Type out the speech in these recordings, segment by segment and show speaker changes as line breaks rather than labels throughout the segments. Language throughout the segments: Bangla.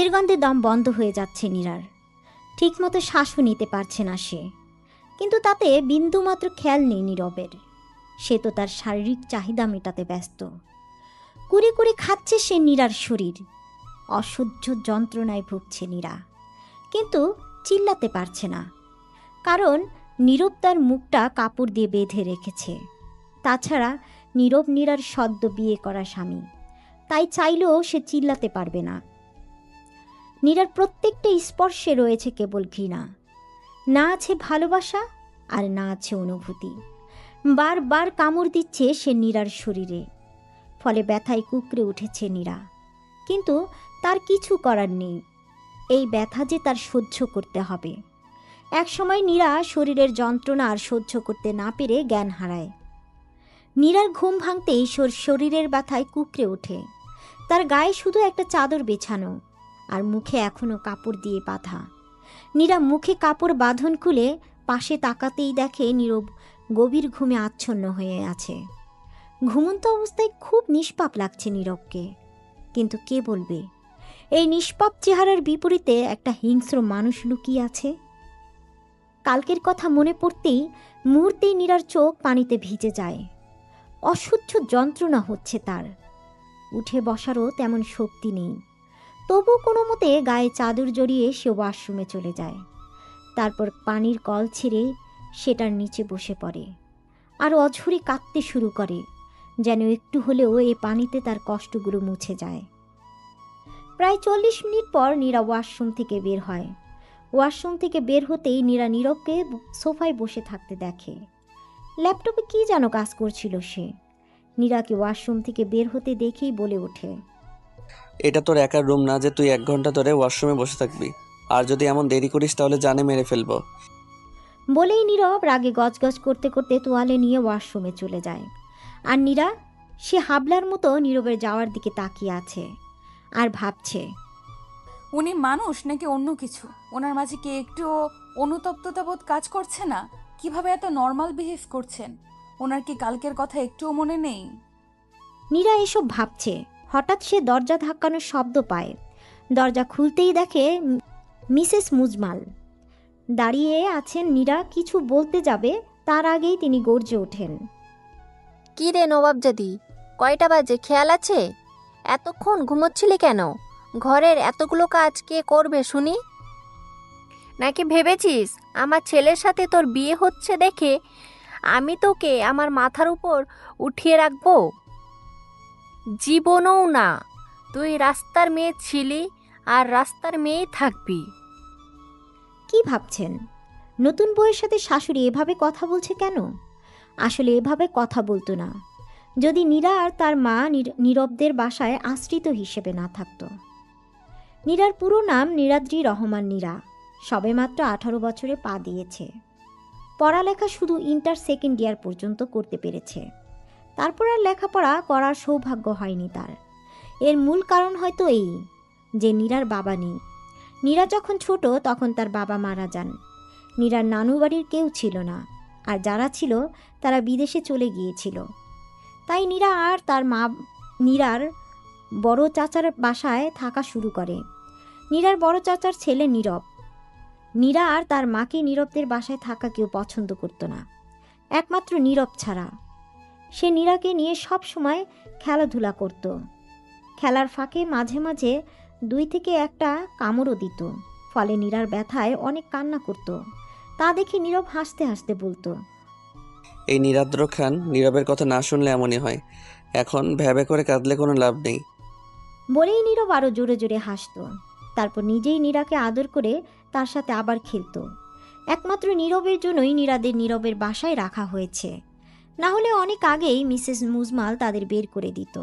নির্গন্ধে দম বন্ধ হয়ে যাচ্ছে নীরার। ঠিকমতো শ্বাসও নিতে পারছে না সে, কিন্তু তাতে বিন্দুমাত্র খেয়াল নেই নীরবের। সে তো তার শারীরিক চাহিদা মেটাতে ব্যস্ত। কুড়ি কুড়ি খাচ্ছে সে নীরার শরীর। অসহ্য যন্ত্রণায় ভুগছে নীরা, কিন্তু চিল্লাতে পারছে না, কারণ নীরব তার মুখটা কাপড় দিয়ে বেঁধে রেখেছে। তাছাড়া নীরব নীরার সদ্য বিয়ে করা স্বামী, তাই চাইলেও সে চিল্লাতে পারবে না। নীরার প্রত্যেকটা স্পর্শে রয়েছে কেবল ঘৃণা, না আছে ভালোবাসা আর না আছে অনুভূতি। বারবার কামড় দিচ্ছে সে নীরার শরীরে, ফলে ব্যথায় কুঁকড়ে উঠেছে নীরা। কিন্তু তার কিছু করার নেই, এই ব্যথা যে তার সহ্য করতে হবে। একসময় নীরা শরীরের যন্ত্রণা আর সহ্য করতে না পেরে জ্ঞান হারায়। নীরার ঘুম ভাঙতেই শরীরের ব্যথায় কুঁকড়ে ওঠে। তার গায়ে শুধু একটা চাদর বেছানো, আর মুখে এখনো কাপড় দিয়ে বাঁধা। নীরা মুখে কাপড় বাঁধন খুলে পাশে তাকাতেই দেখে নীরব গভীর ঘুমে আচ্ছন্ন হয়ে আছে। ঘুমন্ত অবস্থায় খুব নিষ্পাপ লাগছে নীরবকে, কিন্তু কে বলবে এই নিষ্পাপ চেহারার বিপরীতে একটা হিংস্র মানুষ লুকিয়ে আছে? কালকের কথা মনে পড়তেই মুহূর্তেই নীরার চোখ পানিতে ভিজে যায়। অসহ্য যন্ত্রণা হচ্ছে তার। উঠে বসারও তেমন শক্তি নেই, তবু কোনো মতে গায়ে চাদর জড়িয়ে সে ওয়াশরুমে চলে যায়। তারপর পানির কল ছেড়ে সেটার নিচে বসে পড়ে আর অঝরে কাঁদতে শুরু করে, যেন একটু হলেও এই পানিতে তার কষ্টগুলো মুছে যায়। প্রায় 40 মিনিট পর নীরা ওয়াশরুম থেকে বের হয়। ওয়াশরুম থেকে বের হতেই নীরা নীরবকে সোফায় বসে থাকতে দেখে। ল্যাপটপে কি যেন কাজ করছিল সে। নীরাকে ওয়াশরুম থেকে বের হতে দেখেই বলে ওঠে,
এটা তোর একার রুম না যে তুই 1 ঘন্টা ধরে ওয়াশরুমে বসে থাকবি, আর যদি এমন দেরি করিস তাহলে জানে মেরে ফেলবো।
বলেই নীরব রাগে গজগজ করতে করতে তোয়ালে নিয়ে ওয়াশরুমে চলে যায়। আর নীরা সে হাবলার মতো নীরবের যাওয়ার দিকে তাকিয়ে আছে আর ভাবছে,
উনি মানুষ নাকি অন্য কিছু? ওনার মাঝে কি একটু অনুতপ্ততাবোধ কাজ করছে না? কিভাবে এত নর্মাল বিহেভ করছেন? ওনার কি কালকের কথা একটুও মনে নেই?
নীরা এসব ভাবছে, হঠাৎ সে দরজা ধাক্কানোর শব্দ পায়। দরজা খুলতেই দেখে মিসেস মুজমাল দাঁড়িয়ে আছেন। নীরা কিছু বলতে যাবে তার আগেই তিনি গর্জে ওঠেন,
কি রে নবাবজাদি, কয়টা বাজে খেয়াল আছে? এতক্ষণ ঘুমোচ্ছিলি কেন? ঘরের এতগুলো কাজ কে করবে শুনি? নাকি ভেবেছিস আমার ছেলের সাথে তোর বিয়ে হচ্ছে দেখে আমি তোকে আমার মাথার উপর উঠিয়ে রাখবো? জীবনও না, তুই রাস্তার মেয়ে ছিলি আর রাস্তার মেয়েই থাকবি।
কি ভাবছেন? নতুন বউয়ের সাথে শাশুড়ি এভাবে কথা বলছে কেন? আসলে এভাবে কথা বলতো না যদি নীরা আর তার মা নীরবদের বাসায় আশ্রিত হিসেবে না থাকতো। নীরার পুরো নাম নীরাদ্রি রহমান নীরা। সবেমাত্র 18 বছরে পা দিয়েছে। পড়ালেখা শুধু ইন্টার সেকেন্ড ইয়ার পর্যন্ত করতে পেরেছে। তারপর আর লেখাপড়া করার সৌভাগ্য হয়নি তার। এর মূল কারণ হয়তো এই যে নীরার বাবা নেই। নীরা যখন ছোট তখন তার বাবা মারা যান। নীরার নানু বাড়ির কেউ ছিল না, আর যারা ছিল তারা বিদেশে চলে গিয়েছিল। তাই নীরা আর তার মা নীরার বড় চাচার বাসায় থাকা শুরু করে। নীরার বড় চাচার ছেলে নীরব। নীরা আর তার মাকে নীরবদের বাসায় থাকা কেউ পছন্দ করত না, একমাত্র নীরব ছাড়া। সে নীরাকে নিয়ে সব সময় খেলাধুলা করত। খেলার ফাঁকে মাঝে মাঝে 2 থেকে 1টা কামড়ও দিত, ফলে নীরার ব্যথায় অনেক কান্না করত। তা দেখে নীরব হাসতে হাসতে বলতো,
এই নীরাদ্র খান নীরবের কথা না শুনলে এমনই হয়, এখন ভ্যাবে করে কাঁদলে কোনো লাভ নেই।
বলেই নীরব আরও জোরে জোরে হাসত। তারপর নিজেই নীরাকে আদর করে তার সাথে আবার খেলত। একমাত্র নীরবের জন্যই নীরবের বাসায় রাখা হয়েছে, না হলে অনেক আগেই মিসেস মুজমাল তাদের বের করে দিত।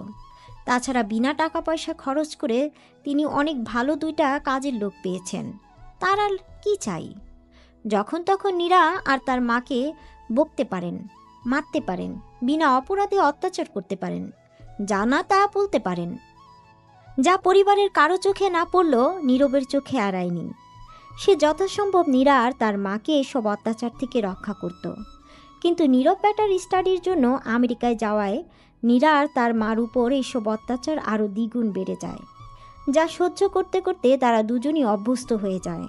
তাছাড়া বিনা টাকা পয়সা খরচ করে তিনি অনেক ভালো 2টা কাজের লোক পেয়েছেন। তার আর কি চাই? যখন তখন নীরা আর তার মাকে বকতে পারেন, মারতে পারেন, বিনা অপরাধে অত্যাচার করতে পারেন, জানা তা বলতে পারেন। যা পরিবারের কারো চোখে না পড়লেও নীরবের চোখে এড়ায়নি। সে যথাসম্ভব নীরা আর তার মাকে এসব অত্যাচার থেকে রক্ষা করত। কিন্তু নীরব ব্যাটার স্টাডির জন্য আমেরিকায় যাওয়ায় নীরা আর তার মার উপর এইসব অত্যাচার আরও দ্বিগুণ বেড়ে যায়। যা সহ্য করতে করতে তারা দুজনই অভ্যস্ত হয়ে যায়।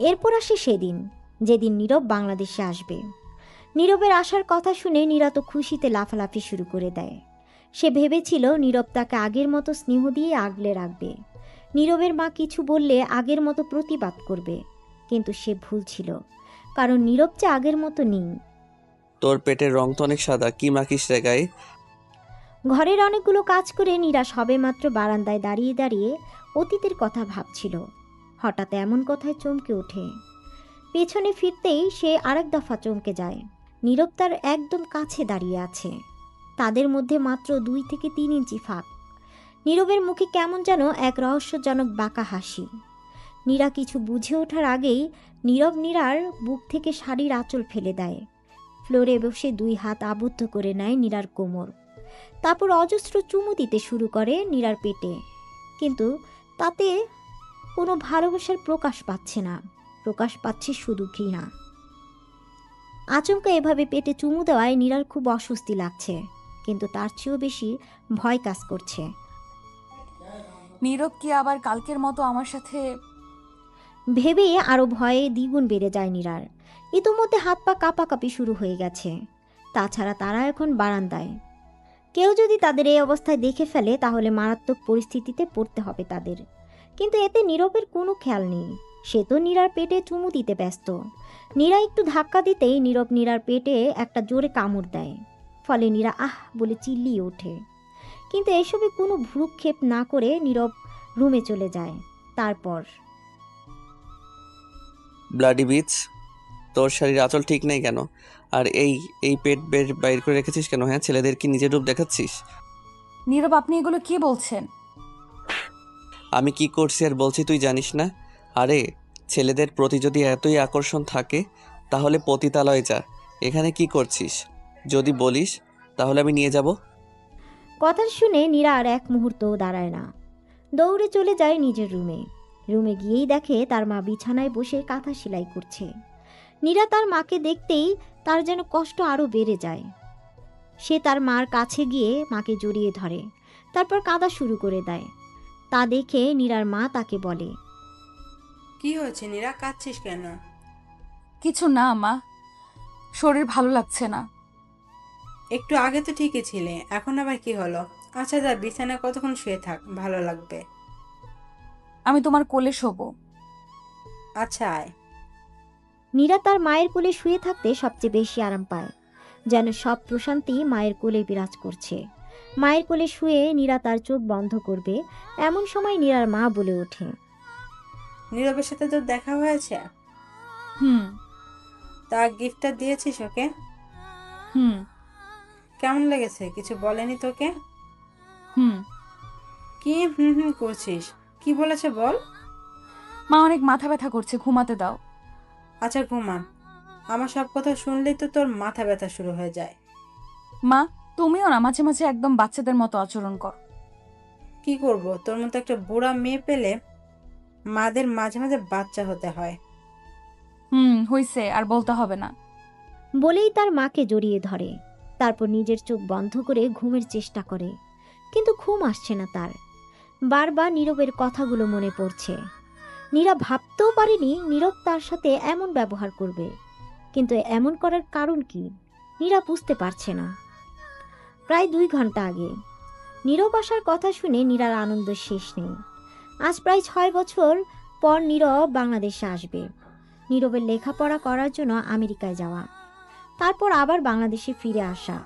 এরপর আসে সেদিন, যেদিন নীরব বাংলাদেশে আসবে। নীরবের আসার কথা শুনে নীরা তো খুশিতে লাফালাফি শুরু করে দেয়। সে ভেবেছিল নীরব তাকে আগের মতো স্নেহ দিয়ে আগলে রাখবে, নীরবের মা কিছু বললে আগের মতো প্রতিবাদ করবে। কিন্তু সে ভুল ছিল, কারণ নীরব যে আগের মতো নেই।
তোর পেটের রং তো অনেক সাদা, কি মাখিস রে গায়ে?
ঘরের অনেকগুলো কাজ করে নীরা সবেমাত্র বারান্দায় দাঁড়িয়ে দাঁড়িয়ে অতীতের কথা ভাবছিল। হঠাৎ এমন কথায় চমকে ওঠে। পেছনে ফিরতেই সে আরেক দফা চমকে যায়। নীরব তার একদম কাছে দাঁড়িয়ে আছে, তাদের মধ্যে মাত্র 2 থেকে 3 ইঞ্চি ফাঁক। নীরবের মুখে কেমন যেন এক রহস্যজনক বাঁকা হাসি। নীরা কিছু বুঝে ওঠার আগেই নীরব নীরার বুক থেকে শাড়ির আঁচল ফেলে দেয়। ফ্লোরে বসে 2 হাত আবদ্ধ করে নেয় নীরার কোমর। তারপর অজস্র চুমু দিতে শুরু করে নীরার পেটে। কিন্তু তাতে কোনো ভালোবাসার প্রকাশ পাচ্ছে না, প্রকাশ পাচ্ছে শুধু ঘৃণা। আচমকা এভাবে পেটে চুমু দেওয়ায় নীরার খুব অস্বস্তি লাগছে, কিন্তু তার চেয়েও বেশি ভয় কাজ করছে।
নীরব কি আবার কালকের মতো আমার সাথে?
ভেবে আরও ভয়ে দ্বিগুণ বেড়ে যায় নীরার। ইতোমধ্যে হাত পা কাঁপাকাঁপি শুরু হয়ে গেছে। তাছাড়া তারা এখন বারান্দায়। কেউ যদি তাদের এই অবস্থায় দেখে ফেলে তাহলে মারাত্মক পরিস্থিতিতে পড়তে হবে তাদের। কিন্তু এতে নীরবের কোনো খেয়াল নেই, সে তো নীরার পেটে চুমু দিতে ব্যস্ত। নীরা একটু ধাক্কা দিতেই নীরব নীরার পেটে একটা জোরে কামড় দেয়, ফলে নীরা আহ বলে চিল্লিয়ে ওঠে। কিন্তু এসবে কোনো ভ্রুক্ষেপ না করে নীরব রুমে চলে যায়। তারপর
ব্লাডি বিচ, তোর শাড়ির আঁচল ঠিক নেই কেন? আর এই পেট বাইর করে রেখেছিস কেন? হ্যাঁ, ছেলেদের কি নিজের রূপ দেখাচ্ছিস?
নীরব, আপনি এগুলো কি বলছেন?
আমি কি করছি আর বলছি তুই জানিস না? আরে, ছেলেদের প্রতি যদি এতই আকর্ষণ থাকে তাহলে পতিতালয়ে যা। এখানে কি করছিস? যদি বলিস তাহলে আমি নিয়ে যাব।
কথা শুনে নীরা আর এক মুহূর্তও দাঁড়ায় না, দৌড়ে চলে যায় নিজের রুমে। রুমে গিয়েই দেখে তার মা বিছানায় বসে কাঁথা সেলাই করছে। নীরা তার মাকে দেখতেই তার যেন কষ্ট আরও বেড়ে যায়। সে তার মার কাছে গিয়ে মাকে জড়িয়ে ধরে, তারপর কাঁদা শুরু করে দেয়। তা দেখে নীরার মা তাকে বলে,
কি হয়েছে নীরা, কাঁদছিস কেন?
কিছু না মা, শরীর ভালো লাগছে না।
একটু আগে তো ঠিকই ছিলে, এখন আবার কি হলো? আচ্ছা যা, বিছানায় কতক্ষণ শুয়ে থাক, ভালো লাগবে।
আমি তোমার কোলে শোবো।
আচ্ছা আয়।
নীরা তার মায়ের কোলে শুয়ে থাকতে সবচেয়ে বেশি আরাম পায়, যেন সব প্রশান্তি মায়ের কোলে বিরাজ করছে। মায়ের কোলে শুয়ে নীরা তার চোখ বন্ধ করবে, এমন সময় নীরার মা বলে ওঠে,
নীরবের সাথে তোর দেখা হয়েছে?
হুম।
তা গিফটটা দিয়েছিস ওকে?
হুম।
কেমন লেগেছে? কিছু বলেনি তোকে?
হুম।
কি হুম হুম করছিস? কি বলেছে বল।
মা অনেক মাথা ব্যথা করছে, ঘুমাতে দাও।
আচ্ছা ঘুমা, আমার সব কথা শুনলেই তো তোর মাথা ব্যথা শুরু হয়ে যায়।
মা, তুমিও না মাঝে মাঝে একদম বাচ্চাদের মতো আচরণ করো।
কি করব, তোর মতো একটা বুড়া মেয়ে পেলে মাদের মাঝে মাঝে বাচ্চা হতে হয়।
হইছে, আর বলতে হবে না।
বলেই তার মাকে জড়িয়ে ধরে। তারপর নিজের চোখ বন্ধ করে ঘুমের চেষ্টা করে, কিন্তু ঘুম আসছে না তার। বারবার নীরবের কথাগুলো মনে পড়ছে। নীরা ভাবতেও পারেনি নীরব তার সাথে এমন ব্যবহার করবে, কিন্তু এমন করার কারণ কি নীরা বুঝতে পারছে না। প্রায় 2 ঘন্টা আগে নীরব আসার কথা শুনে নীরার আনন্দ শেষ নেই। আজ প্রায় 6 বছর পর নীরব বাংলাদেশে আসবে। নীরবের লেখাপড়া করার জন্য আমেরিকায় যাওয়া, তারপর আবার বাংলাদেশে ফিরে আসা,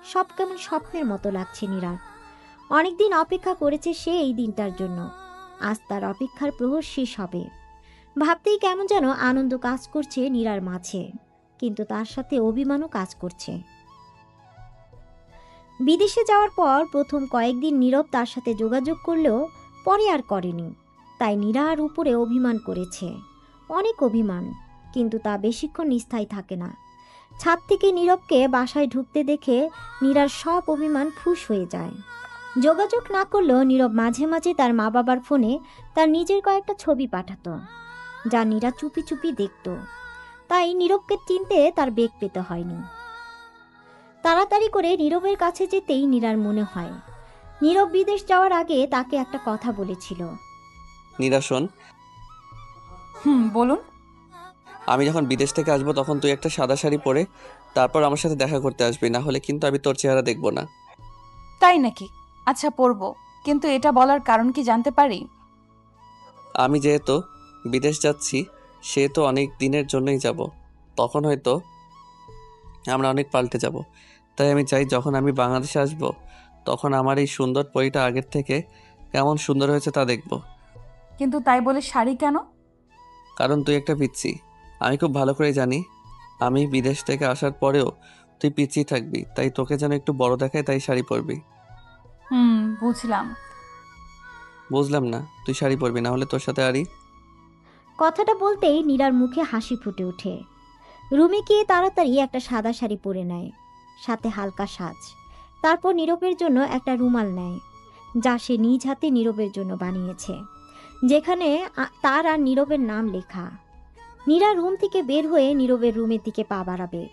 সব কেমন স্বপ্নের মতো লাগছে নীরার। অনেকদিন অপেক্ষা করেছে সে এই দিনটার জন্য। আজ তার অপেক্ষার প্রহর শেষ হবে। ভাবতেই কেমন যেন আনন্দ কাজ করছে নীরার মাঝে, কিন্তু তার সাথে অভিমানও কাজ করছে। বিদেশে যাওয়ার পর প্রথম কয়েকদিন নীরব তার সাথে যোগাযোগ করলেও পরে আর করেনি। তাই নীরার উপরে অভিমান করেছে, অনেক অভিমান, কিন্তু তা বেশিক্ষণ স্থায়ী থাকে না। ছাদ থেকে নীরবকে বাসায় ঢুকতে দেখে নীরার সব অভিমান ফুস হয়ে যায়। যোগাযোগ না করলেও নীরব মাঝে মাঝে তার মা বাবার ফোনে তার নিজের কয়েকটা ছবি পাঠাতো, যা নীরা চুপি চুপি দেখত। তাই নীরবকে চিনতে তার বেগ পেতে হয়নি। তাড়াতাড়ি করে নীরবের কাছে যেতেই নীরার মনে হয় নীরব বিদেশ যাওয়ার আগে তাকে একটা কথা বলেছিল।
নীরা শোন,
বলুন।
আমি যখন বিদেশ থেকে আসবো তখন তুই একটা সাদা শাড়ি পরে তারপর আমার সাথে দেখা করতে আসবি, না হলে কিন্তু আমি তোর চেহারা দেখবো না।
তাই নাকি? আচ্ছা, পরবো, কিন্তু এটা বলার কারণ কি জানতে পারি?
আমি যেহেতু বিদেশ যাচ্ছি সেহেতু অনেক দিনের জন্যই যাব, তখন হয়তো আমরা অনেক পাল্টে যাব। তাই আমি চাই যখন আমি বাংলাদেশে আসব তখন আমার এই সুন্দর পরিটা আগের থেকে কেমন সুন্দর হয়েছে তা দেখব।
কিন্তু তাই বলে শাড়ি কেন?
কারণ তুই একটা পিচ্ছি, আমি খুব ভালো করে জানি। আমি বিদেশ থেকে আসার পরেও তুই পিচ্ছি থাকবি, তাই তোকে যেন একটু বড় দেখায়, তাই শাড়ি পরবি।
বুঝলাম।
বুঝলাম না, তুই শাড়ি পরবি, না হলে তোর সাথে আরই।
কথাটা বলতেই নীরার মুখে হাসি ফুটে ওঠে। রুমে গিয়ে তাড়াতাড়ি একটা সাদা শাড়ি পরে নেয়, সাথে হালকা সাজ। তারপর নীরবের জন্য একটা রুমাল নেয়, যা সে নিজ হাতে নীরবের জন্য বানিয়েছে, যেখানে তার আর নীরবের নাম লেখা। নীরা রুম থেকে বের হয়ে নীরবের রুমের দিকে পা বাড়াবে।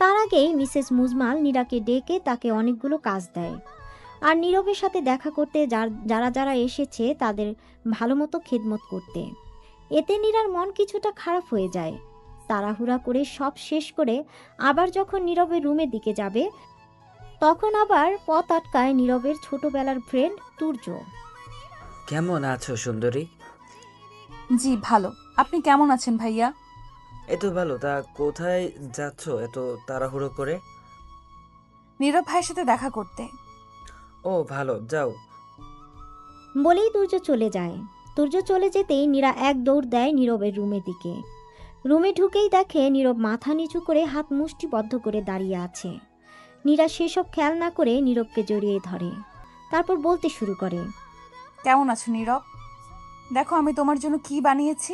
তার আগেই মিসেস মুজমাল নীরাকে ডেকে তাকে অনেকগুলো কাজ দেয়, আর নীরবের সাথে দেখা করতে যারা যারা এসেছে তাদের ভালো মতো খেদমত করতে। এতে নীরার মন কিছুটা খারাপ হয়ে যায়। তাড়াহুড়া করে সব শেষ করে আবার যখন নীরবের রুমের দিকে যাবে, তখন আবার পথ আটকায় নীরবের ছোটবেলার ফ্রেন্ড তুর্য।
কেমন আছো সুন্দরী?
জি ভালো। আপনি কেমন আছেন ভাইয়া?
এই তো ভালো। তা কোথায় যাচ্ছ এত তাড়াহুড়ো করে?
নীরব ভাইয়ের সাথে দেখা করতে।
ও ভালো, যাও।
বলেই তুর্য চলে যায়। তুর্য চলে যেতেই নীরা এক দৌড় দেয় নীরবের রুমের দিকে। রুমে ঢুকেই দেখে নীরব মাথা নিচু করে হাত মুষ্টিবদ্ধ করে দাঁড়িয়ে আছে। নীরা সেসব খেয়াল না করে নীরবকে জড়িয়ে ধরে, তারপর বলতে শুরু করে,
কেমন আছো নীরব? দেখো আমি তোমার জন্য কি বানিয়েছি।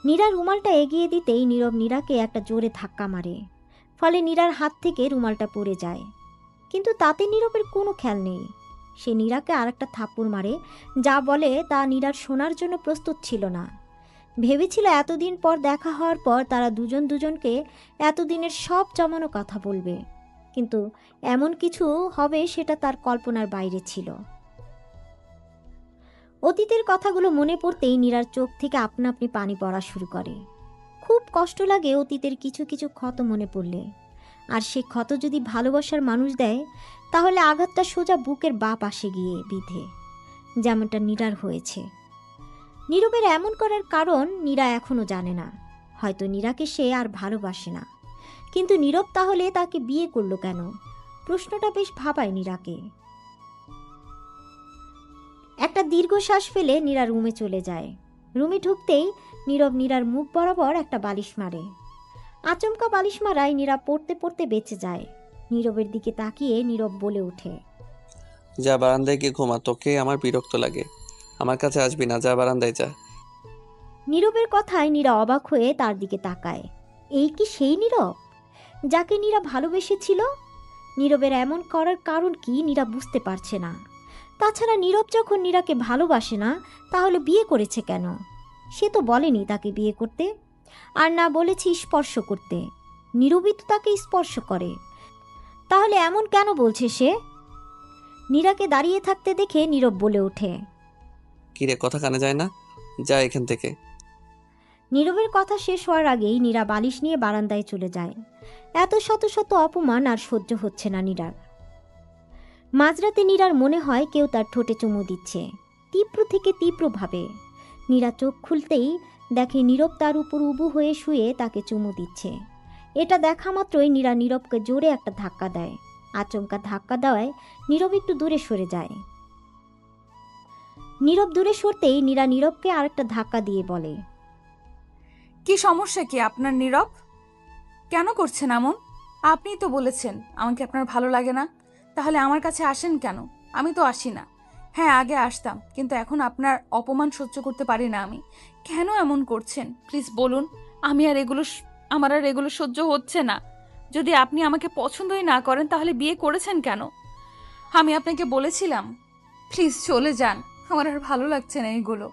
নীরা রুমালটা এগিয়ে দিতেই নীরব নীরাকে একটা জোরে ধাক্কা মারে, ফলে নীরার হাত থেকে রুমালটা পড়ে যায়। কিন্তু তাতে নীরবের কোনো খেয়াল নেই। সে নীরাকে আরেকটা থাপ্পড় মারে, যা বলে তা নীরার শোনার জন্য প্রস্তুত ছিল না। ভেবেছিল এতদিন পর দেখা হওয়ার পর তারা দুজন দুজনকে এতদিনের সব জমানো কথা বলবে, কিন্তু এমন কিছু হবে সেটা তার কল্পনার বাইরে ছিল। অতীতের কথাগুলো মনে পড়তেই নীরার চোখ থেকে আপনা আপনি পানি পড়া শুরু করে। খুব কষ্ট লাগে অতীতের কিছু কিছু ক্ষত মনে পড়লে। আর সে ক্ষত যদি ভালোবাসার মানুষ দেয়, তাহলে আঘাতটা সোজা বুকের বাঁ পাশে গিয়ে বিঁধে, যেমনটা নীরার হয়েছে। নীরবের এমন করার কারণ নীরা এখনো জানে না। হয়তো নীরাকে সে আর ভালোবাসে না, কিন্তু নীরব তাহলে তাকে বিয়ে করলো কেন? প্রশ্নটা বেশ ভাবায় নীরাকে। একটা দীর্ঘশ্বাস ফেলে নীরা রুমে চলে যায়। রুমে ঢুকতেই নীরব নীরার মুখ বরাবর একটা বালিশ মারে। আচমকা বালিশ মারায় নীরা পড়তে পড়তে বেঁচে যায়। নীরবের দিকে তাকিয়ে নীরব বলে ওঠে,
যা বারান্দায় গিয়ে ঘুমা, তোকে আমার বিরক্ত লাগে। আমার কাছে আসবি না, যা বারান্দায় যা।
নীরবের কথায় নীরা অবাক হয়ে তার দিকে তাকায়। এই কি সেই নীরব যাকে নীরা ভালোবেসেছিল? নীরবের এমন করার কারণ কি নীরা বুঝতে পারছে না। তাছাড়া নীরব যখন নীরাকে ভালোবাসে না, তাহলে বিয়ে করেছে কেন? সে তো বলেনি তাকে বিয়ে করতে, আর না বলেছে স্পর্শ করতে। নীরবই তো তাকে স্পর্শ করে, তাহলে এমন কেন বলছে সে? নীরাকে দাঁড়িয়ে থাকতে দেখে নীরব বলে ওঠে,
কিরে, কথা কানে যায় না? যা এখান থেকে।
নীরবের কথা শেষ হওয়ার আগেই নীরা বালিশ নিয়ে বারান্দায় চলে যায়। এত শত শত অপমান আর সহ্য হচ্ছে না নীরার। মাঝরাতে নীরার মনে হয় কেউ তার ঠোঁটে চুমু দিচ্ছে, তীব্র থেকে তীব্রভাবে। নীরা চোখ খুলতেই দেখে নীরব তার উপর উবু হয়ে শুয়ে তাকে চুমু দিচ্ছে। এটা দেখা মাত্রই নীরা নীরবকে জোরে একটা ধাক্কা দেয়। আচমকা ধাক্কা দেওয়ায় নীরব একটু দূরে সরে যায়। নীরব দূরে সরতেই নীরা নীরবকে আরেকটা ধাক্কা দিয়ে বলে,
কি সমস্যা কি আপনার নীরব? কেন করছেন এমন? আপনিই তো বলেছেন আমাকে আপনার ভালো লাগে না, তাহলে আমার কাছে আসেন কেন? আমি তো আসি না। হ্যাঁ, আগে আসতাম, কিন্তু এখন আপনার অপমান সহ্য করতে পারি না আমি। কেন এমন করছেন প্লিজ বলুন। আমার আর এগুলো সহ্য হচ্ছে না। যদি আপনি আমাকে পছন্দই না করেন তাহলে বিয়ে করেছেন কেন? আমি আপনাকে বলেছিলাম প্লিজ চলে যান, আমার আর ভালো লাগছে না এগুলো।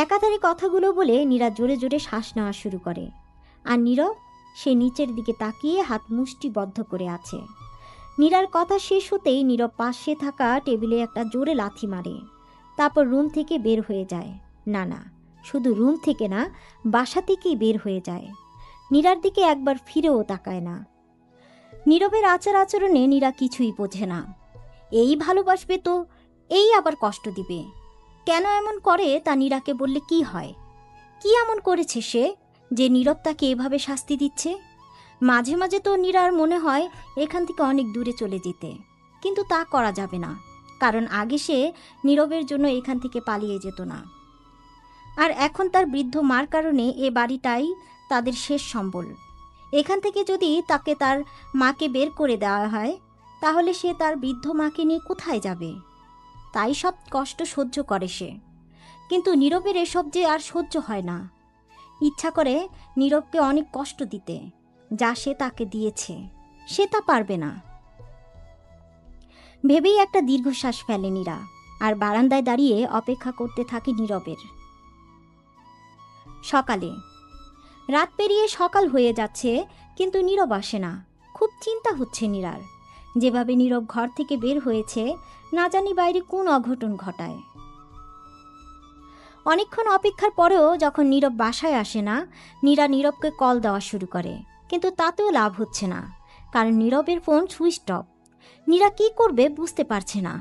একাধারে কথাগুলো বলে নীরা জোরে জোরে শ্বাস নেওয়া শুরু করে। আর নীরব সে নিচের দিকে তাকিয়ে হাত মুষ্টিবদ্ধ করে আছে। নীরার কথা শেষ হতেই নীরব পাশে থাকা টেবিলে একটা জোরে লাথি মারে, তারপর রুম থেকে বের হয়ে যায়। না না, শুধু রুম থেকে না, বাসা থেকেই বের হয়ে যায়। নীরার দিকে একবার ফিরেও তাকায় না। নীরবের আচার আচরণে নীরা কিছুই বোঝে না। এই ভালোবাসবে তো এই আবার কষ্ট দিবে, কেন এমন করে তা নীরাকে বললে কি হয়? কি এমন করেছে সে যে নীরব তাকে এভাবে শাস্তি দিচ্ছে? মাঝে মাঝে তো নীরার মনে হয় এখান থেকে অনেক দূরে চলে যেতে, কিন্তু তা করা যাবে না, কারণ আগে সে নীরবের জন্য এখান থেকে পালিয়ে যেত না। আর এখন তার বৃদ্ধ মার কারণে এ বাড়িটাই তাদের শেষ সম্বল। এখান থেকে যদি তাকে তার মাকে বের করে দেওয়া হয়, তাহলে সে তার বৃদ্ধ মাকে নিয়ে কোথায় যাবে? তাই সব কষ্ট সহ্য করে সে। কিন্তু নীরবের এসব যে আর সহ্য হয় না। ইচ্ছা করে নীরবকে অনেক কষ্ট দিতে, যা সে তাকে দিয়েছে। সে তা পারবে না ভেবেই একটা দীর্ঘশ্বাস ফেলে নীরা, আর বারান্দায় দাঁড়িয়ে অপেক্ষা করতে থাকে নীরবের। সকালে রাত পেরিয়ে সকাল হয়ে যাচ্ছে, কিন্তু নীরব আসে না। খুব চিন্তা হচ্ছে নীরার। যেভাবে নীরব ঘর থেকে বের হয়েছে, না জানি বাইরে কোন অঘটন ঘটায়। অনেকক্ষণ অপেক্ষার পরেও যখন নীরব বাসায় আসে না, নীরা নীরবকে কল দেওয়া শুরু করে, কিন্তু তাতেও লাভ হচ্ছে না, কারণ নীরবের ফোন সুইচ অফ। নীরা কী করবে বুঝতে পারছে না।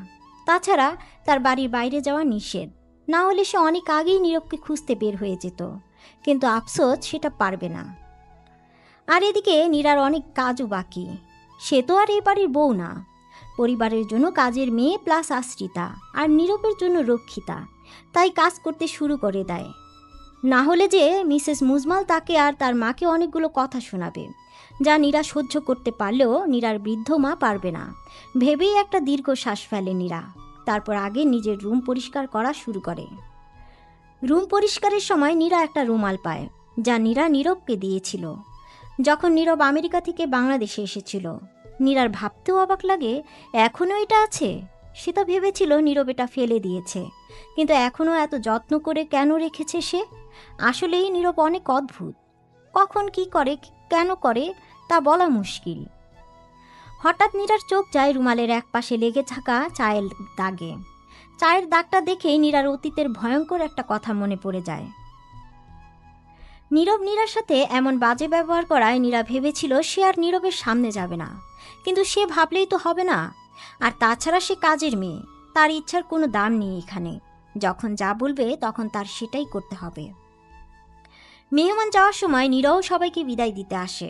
তাছাড়া তার বাড়ির বাইরে যাওয়া নিষেধ, না হলে সে অনেক আগেই নীরবকে খুঁজতে বের হয়ে যেত, কিন্তু আফসোস সেটা পারবে না। আর এদিকে নীরার অনেক কাজও বাকি। সে তো আর এ বাড়ির বউ না, পরিবারের জন্য কাজের মেয়ে প্লাস আশ্রিতা, আর নীরবের জন্য রক্ষিতা। তাই কাজ করতে শুরু করে দেয়, না হলে যে মিসেস মুজমাল তাকে আর তার মাকে অনেকগুলো কথা শোনাবে, যা নীরা সহ্য করতে পারলেও নীরার বৃদ্ধ মা পারবে না। ভেবেই একটা দীর্ঘশ্বাস ফেলে নীরা। তারপর আগে নিজের রুম পরিষ্কার করা শুরু করে। রুম পরিষ্কারের সময় নীরা একটা রুমাল পায়, যা নীরা নীরবকে দিয়েছিল যখন নীরব আমেরিকা থেকে বাংলাদেশে এসেছিল। নীরার ভাবতেও অবাক লাগে, এখনও এটা আছে। সে তো ভেবেছিল নীরব এটা ফেলে দিয়েছে, কিন্তু এখনও এত যত্ন করে কেন রেখেছে সে? আসলেই নীরব অনেক অদ্ভুত। কখন কি করে, কেন করে, তা বলা মুশকিল। হঠাৎ নীরার চোখ যায় রুমালের এক পাশে লেগে থাকা চায়ের দাগে। চায়ের দাগটা দেখেই নীরার অতীতের ভয়ঙ্কর একটা কথা মনে পড়ে যায়। নীরব নীরার সাথে এমন বাজে ব্যবহার করায় নীরা ভেবেছিল সে আর নীরবের সামনে যাবে না, কিন্তু সে ভাবলেই তো হবে না। আর তাছাড়া সে কাজের মেয়ে, তার ইচ্ছার কোনো দাম নেই এখানে। যখন যা বলবে তখন তার সেটাই করতে হবে। মেহমান যাওয়ার সময় নীরাও সবাইকে বিদায় দিতে আসে।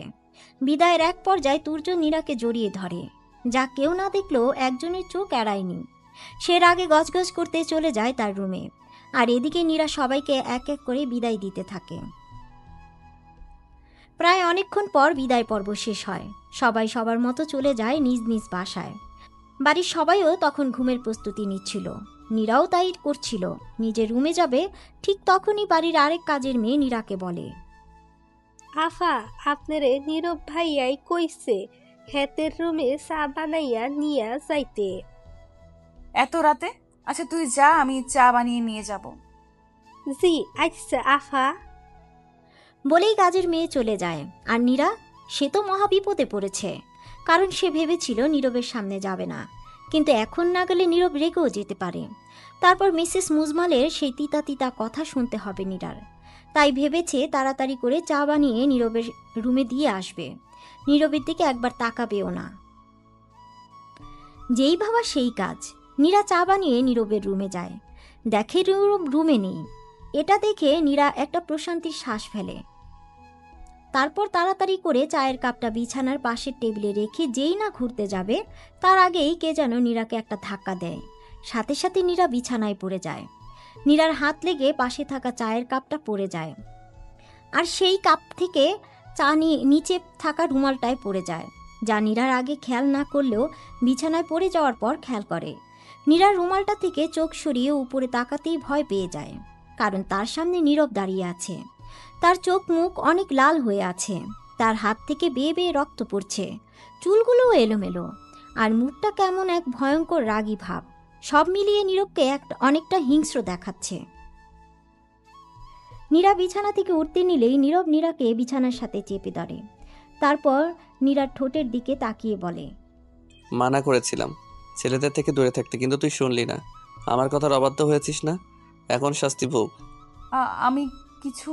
বিদায়ের এক পর্যায়ে তুর্য নীরাকে জড়িয়ে ধরে, যা কেউ না দেখলেও একজনের চোখ এড়ায়নি। সে রাগে গজগজ করতে চলে যায় তার রুমে, আর এদিকে নীরা সবাইকে এক এক করে বিদায় দিতে থাকে। প্রায় অনেকক্ষণ পর বিদায় পর্ব শেষ হয়। সবাই সবার মতো চলে যায় নিজ নিজ বাসায়। বাড়ির সবাইও তখন ঘুমের প্রস্তুতি নিচ্ছিল, নীরাও তাই করছিল। নিজের রুমে যাবে, ঠিক তখনই বাড়ির আরেক কাজের মেয়ে নীরাকে বলে,
আফা, আপনারে নীরব ভাইয়াই কইছে হেতের রুমে চা বানাইয়া নিয়া যাইতে।
এত রাতে? আচ্ছা তুই যা, আমি চা বানিয়ে নিয়ে যাব।
জি আচ্ছা আফা।
বলেই কাজের মেয়ে চলে যায়। আর নীরা, সে তো মহা বিপদে পড়েছে, কারণ সে ভেবেছিল নীরবের সামনে যাবে না, কিন্তু এখন না গেলে নীরব রেগেও যেতে পারে। তারপর মিসেস মুজমালের সেই তিতা তিতা কথা শুনতে হবে নীরার। তাই ভেবেছে তাড়াতাড়ি করে চা বানিয়ে নীরবের রুমে দিয়ে আসবে। নীরবের দিকে একবার তাকাবেও না। যেই ভাবা সেই কাজ। নীরা চা বানিয়ে নীরবের রুমে যায়, দেখে নীরব রুমে নেই। এটা দেখে নীরা একটা প্রশান্তির শ্বাস ফেলে। তারপর তাড়াতাড়ি করে চায়ের কাপটা বিছানার পাশের টেবিলে রেখে যেই না ঘুরতে যাবে, তার আগেই কে যেন নীরাকে একটা ধাক্কা দেয়। সাথে সাথে নীরা বিছানায় পড়ে যায়। নীরার হাত লেগে পাশে থাকা চায়ের কাপটা পড়ে যায়, আর সেই কাপ থেকে চা নিচে থাকা রুমালটায় পড়ে যায়, যা নীরার আগে খেয়াল না করলেও বিছানায় পড়ে যাওয়ার পর খেয়াল করে। নীরার রুমালটা থেকে চোখ সরিয়ে উপরে তাকাতেই ভয় পেয়ে যায়, কারণ তার সামনে নীরব দাঁড়িয়ে আছে। তার চোখ মুখ অনেক লাল হয়ে আছে, তার হাত থেকে বেয়ে বেয়ে রক্ত পড়ছে, চুলগুলোও এলোমেলো, আর মুখটা কেমন এক ভয়ঙ্কর রাগী ভাব। সব মিলিয়ে নীরবকে অনেকটা হিংস্র দেখাচ্ছে। নীরা বিছানা থেকে উঠতে নিলেই নীরব নীরাকে বিছানার সাথে চেপে ধরে। তারপর নীরার ঠোঁটের দিকে তাকিয়ে বলে,
মানা করেছিলাম ছেলেদের থেকে দূরে থাকতে, কিন্তু তুই শুনলি না। আমার কথার অবাধ্য হয়েছিস না, এখন শাস্তি ভোগ।
আমি কিছু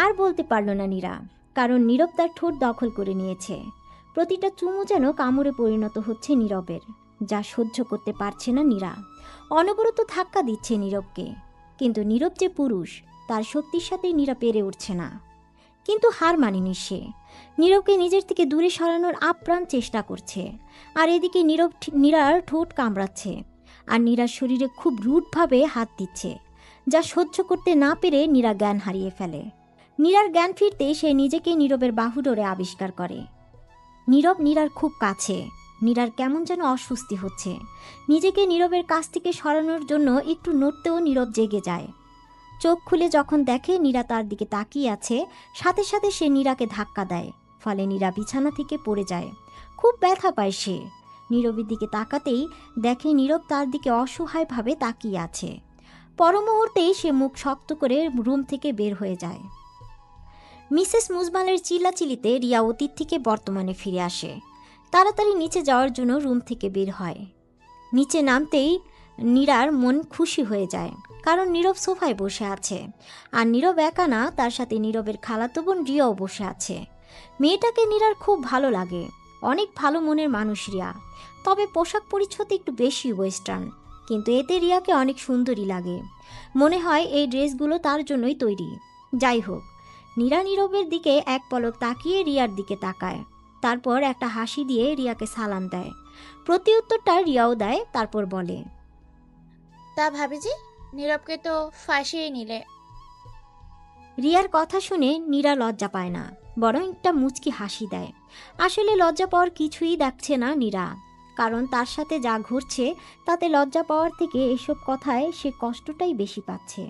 আর বলতে পারল না নীরা, কারণ নীরব তার ঠোঁট দখল করে নিয়েছে। প্রতিটা চুমু যেন কামড়ে পরিণত হচ্ছে নীরবের, যা সহ্য করতে পারছে না নীরা। অনবরত ধাক্কা দিচ্ছে নীরবকে, কিন্তু নীরব যে পুরুষ, তার শক্তির সাথে নীরা পেরে উঠছে না। কিন্তু হার মানেনি সে, নীরবকে নিজের থেকে দূরে সরানোর আপ্রাণ চেষ্টা করছে। আর এদিকে নীরব নীরার ঠোঁট কামড়াচ্ছে, আর নীরার শরীরে খুব রূঢ়ভাবে হাত দিচ্ছে, যা সহ্য করতে না পেরে নীরা জ্ঞান হারিয়ে ফেলে। নীরার জ্ঞান ফিরতে সে নিজেকে নীরবের বাহুডোরে আবিষ্কার করে। নীরব নীরার খুব কাছে। নীরার কেমন যেন অস্বস্তি হচ্ছে। নিজেকে নীরবের কাছ থেকে সরানোর জন্য একটু নড়তেও নীরব জেগে যায়। চোখ খুলে যখন দেখে নীরা তার দিকে তাকিয়ে আছে, সাথে সাথে সে নীরাকে ধাক্কা দেয়, ফলে নীরা বিছানা থেকে পড়ে যায়। খুব ব্যথা পায় সে। নীরবের দিকে তাকাতেই দেখে নীরব তার দিকে অসহায়ভাবে তাকিয়ে আছে। পর মুহূর্তেই সে মুখ শক্ত করে রুম থেকে বের হয়ে যায়। মিসেস মুজমালের চিল্লাচিল্লিতে রিয়া অতীত থেকে বর্তমানে ফিরে আসে। তাড়াতাড়ি নিচে যাওয়ার জন্য রুম থেকে বের হয়। নিচে নামতেই নীরার মন খুশি হয়ে যায়, কারণ নীরব সোফায় বসে আছে। আর নীরব একা না, তার সাথে নীরবের খালাতো বোন রিয়াও বসে আছে। মেয়েটাকে নীরার খুব ভালো লাগে, অনেক ভালো মনের মানুষ রিয়া। তবে পোশাক পরিচ্ছদ একটু বেশি ওয়েস্টার্ন, কিন্তু এতে রিয়াকে অনেক সুন্দরী লাগে। মনে হয় এই ড্রেসগুলো তার জন্যই তৈরি। যাই হোক, নীরা নীরবের দিকে এক পলক তাকিয়ে রিয়ার দিকে তাকায়, তারপর একটা হাসি দিয়ে রিয়াকে সালাম দেয়। প্রত্যুত্তরটা রিয়াও দেয়, তারপর বলে,
তা ভাবিজি, নীরবকে তো ফাঁসিয়ে নিলে।
রিয়ার কথা শুনে নীরা লজ্জা পায় না, বরং একটা মুচকি হাসি দেয়। আসলে লজ্জা পাওয়ার কিছুই দেখছে না নীরা, কারণ তার সাথে যা ঘটছে তাতে লজ্জা পাওয়ার থেকে এসব কথায় সে কষ্টটাই বেশি পাচ্ছে।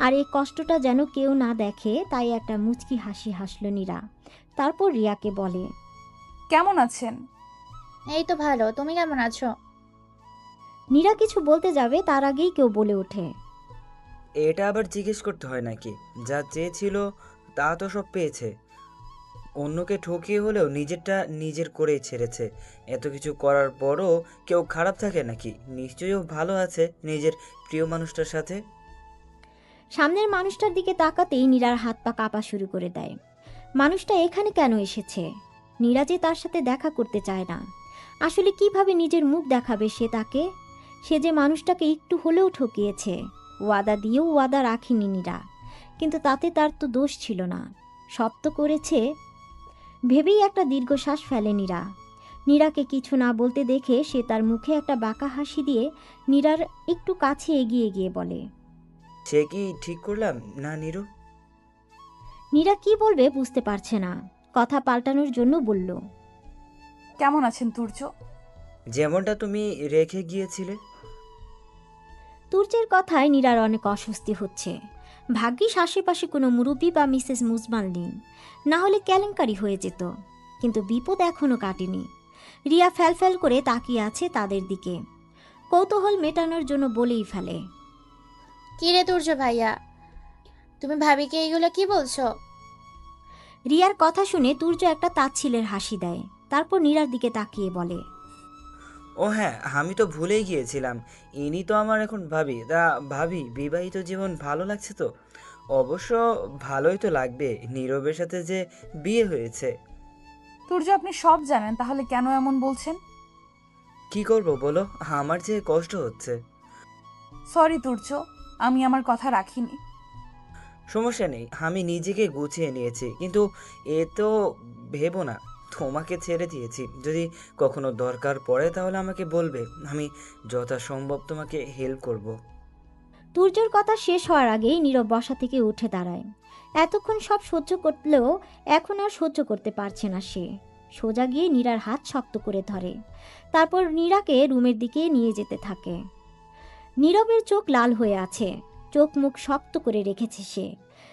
আর এই কষ্টটা যেন কেউ না দেখে, তাই একটা মুচকি হাসি হাসল নীরা। তারপর রিয়াকে বলে,
কেমন আছেন?
এই তো ভালো, তুমি কেমন আছো?
নীরা কিছু বলতে যাবে, তার আগেই কেউ বলে ওঠে,
এটা আবার জিজ্ঞেস করতে হয় নাকি? যা চেয়েছিল তা তো সব পেয়েছে। অন্যকে ঠকিয়ে হলেও নিজেরটা নিজের করেই ছেড়েছে। এত কিছু করার পরও কেউ খারাপ থাকে নাকি? নিশ্চয়ই ও ভালো আছে নিজের প্রিয় মানুষটার সাথে।
সামনের মানুষটার দিকে তাকাতেই নীরার হাত পা কাঁপা শুরু করে দেয়। মানুষটা এখানে কেন এসেছে? নীরা যে তার সাথে দেখা করতে চায় না। আসলে কিভাবে নিজের মুখ দেখাবে সে তাকে? সে যে মানুষটাকে একটু হলেও ঠকিয়েছে। ওয়াদা দিয়েও ওয়াদা রাখেনি নীরা, কিন্তু তাতে তার তো দোষ ছিল না। সব তো করেছে ভেবেই একটা দীর্ঘশ্বাস ফেলে নীরা। নীরাকে কিছু না বলতে দেখে সে তার মুখে একটা বাঁকা হাসি দিয়ে নীরার একটু কাছে এগিয়ে গিয়ে বলে,
সে কি ঠিক করলাম না নীরু?
নীরা কি বলবে বুঝতে পারছে না, কথা পাল্টানোর জন্য বলল,
কেমন আছেন তুর্য?
যেমনটা তুমি রেখে গিয়েছিলে।
তুর্যের কথায় নীরার অনেক অস্বস্তি হচ্ছে। ভাগ্যিস আশেপাশে কোনো মুরব্বী বা মিসেস মুজমাল নেই, না হলে কেলেঙ্কারি হয়ে যেত। কিন্তু বিপদ এখনও কাটেনি। রিয়া ফ্যালফ্যাল করে তাকিয়ে আছে তাদের দিকে। কৌতূহল মেটানোর জন্য বলেই ফেলে,
কি রে তুর্য ভাইয়া, তুমি ভাবিকে এইগুলো কি বলছো?
রিয়ার কথা শুনে তুর্য একটা তাচ্ছিলের হাসি দেয়, তারপর নীরার দিকে তাকিয়ে বলে,
ও হ্যাঁ, আমি তো ভুলেই গিয়েছিলাম। ইনি তো আমার এখন ভাবি। তা ভাবি, বিবাহিত জীবন ভালো লাগছে তো? অবশ্য ভালোই তো লাগবে, নীরবের সাথে যে বিয়ে হয়েছে।
তুর্য, আপনি সব জানেন, তাহলে কেন এমন বলছেন?
কি করব বলো, আমার যে কষ্ট হচ্ছে।
সরি তুর্য, আমি আমার কথা রাখিনি।
সমস্যা নেই, আমি নিজেকে গুছিয়ে নিয়েছি। কিন্তু এ তো ভেবো না, তোমাকে ছেড়ে দিয়েছি। যদি কখনো দরকার পড়ে তাহলে আমাকে বলবে, আমি যথাসম্ভব তোমাকে হেল্প করব।
তুর্যর কথা শেষ হওয়ার আগেই নীরব বসা থেকে উঠে দাঁড়ায়। এতক্ষণ সব সহ্য করলেও এখন আর সহ্য করতে পারছে না সে। সোজা গিয়ে নীরার হাত শক্ত করে ধরে, তারপর নীরাকে রুমের দিকে নিয়ে যেতে থাকে। নীরবের চোখ লাল হয়ে আছে, চোখ মুখ শক্ত করে রেখেছে সে।